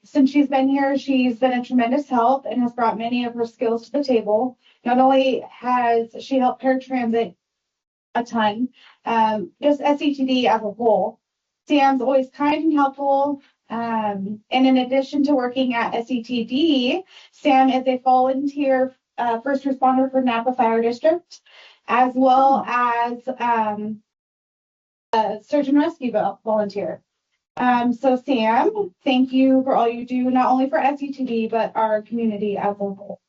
Speaker 10: Since she's been here, she's been a tremendous help and has brought many of her skills to the table. Not only has she helped paratransit a ton, just SETD as a whole. Sam's always kind and helpful. And in addition to working at SETD, Sam is a volunteer first responder for Napa Fire District, as well as a search and rescue volunteer. So Sam, thank you for all you do, not only for SETD, but our community as a whole.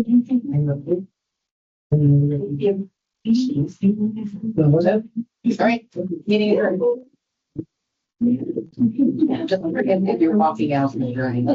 Speaker 1: All right, meeting adjourned. Just forget if you're walking out and adjourning.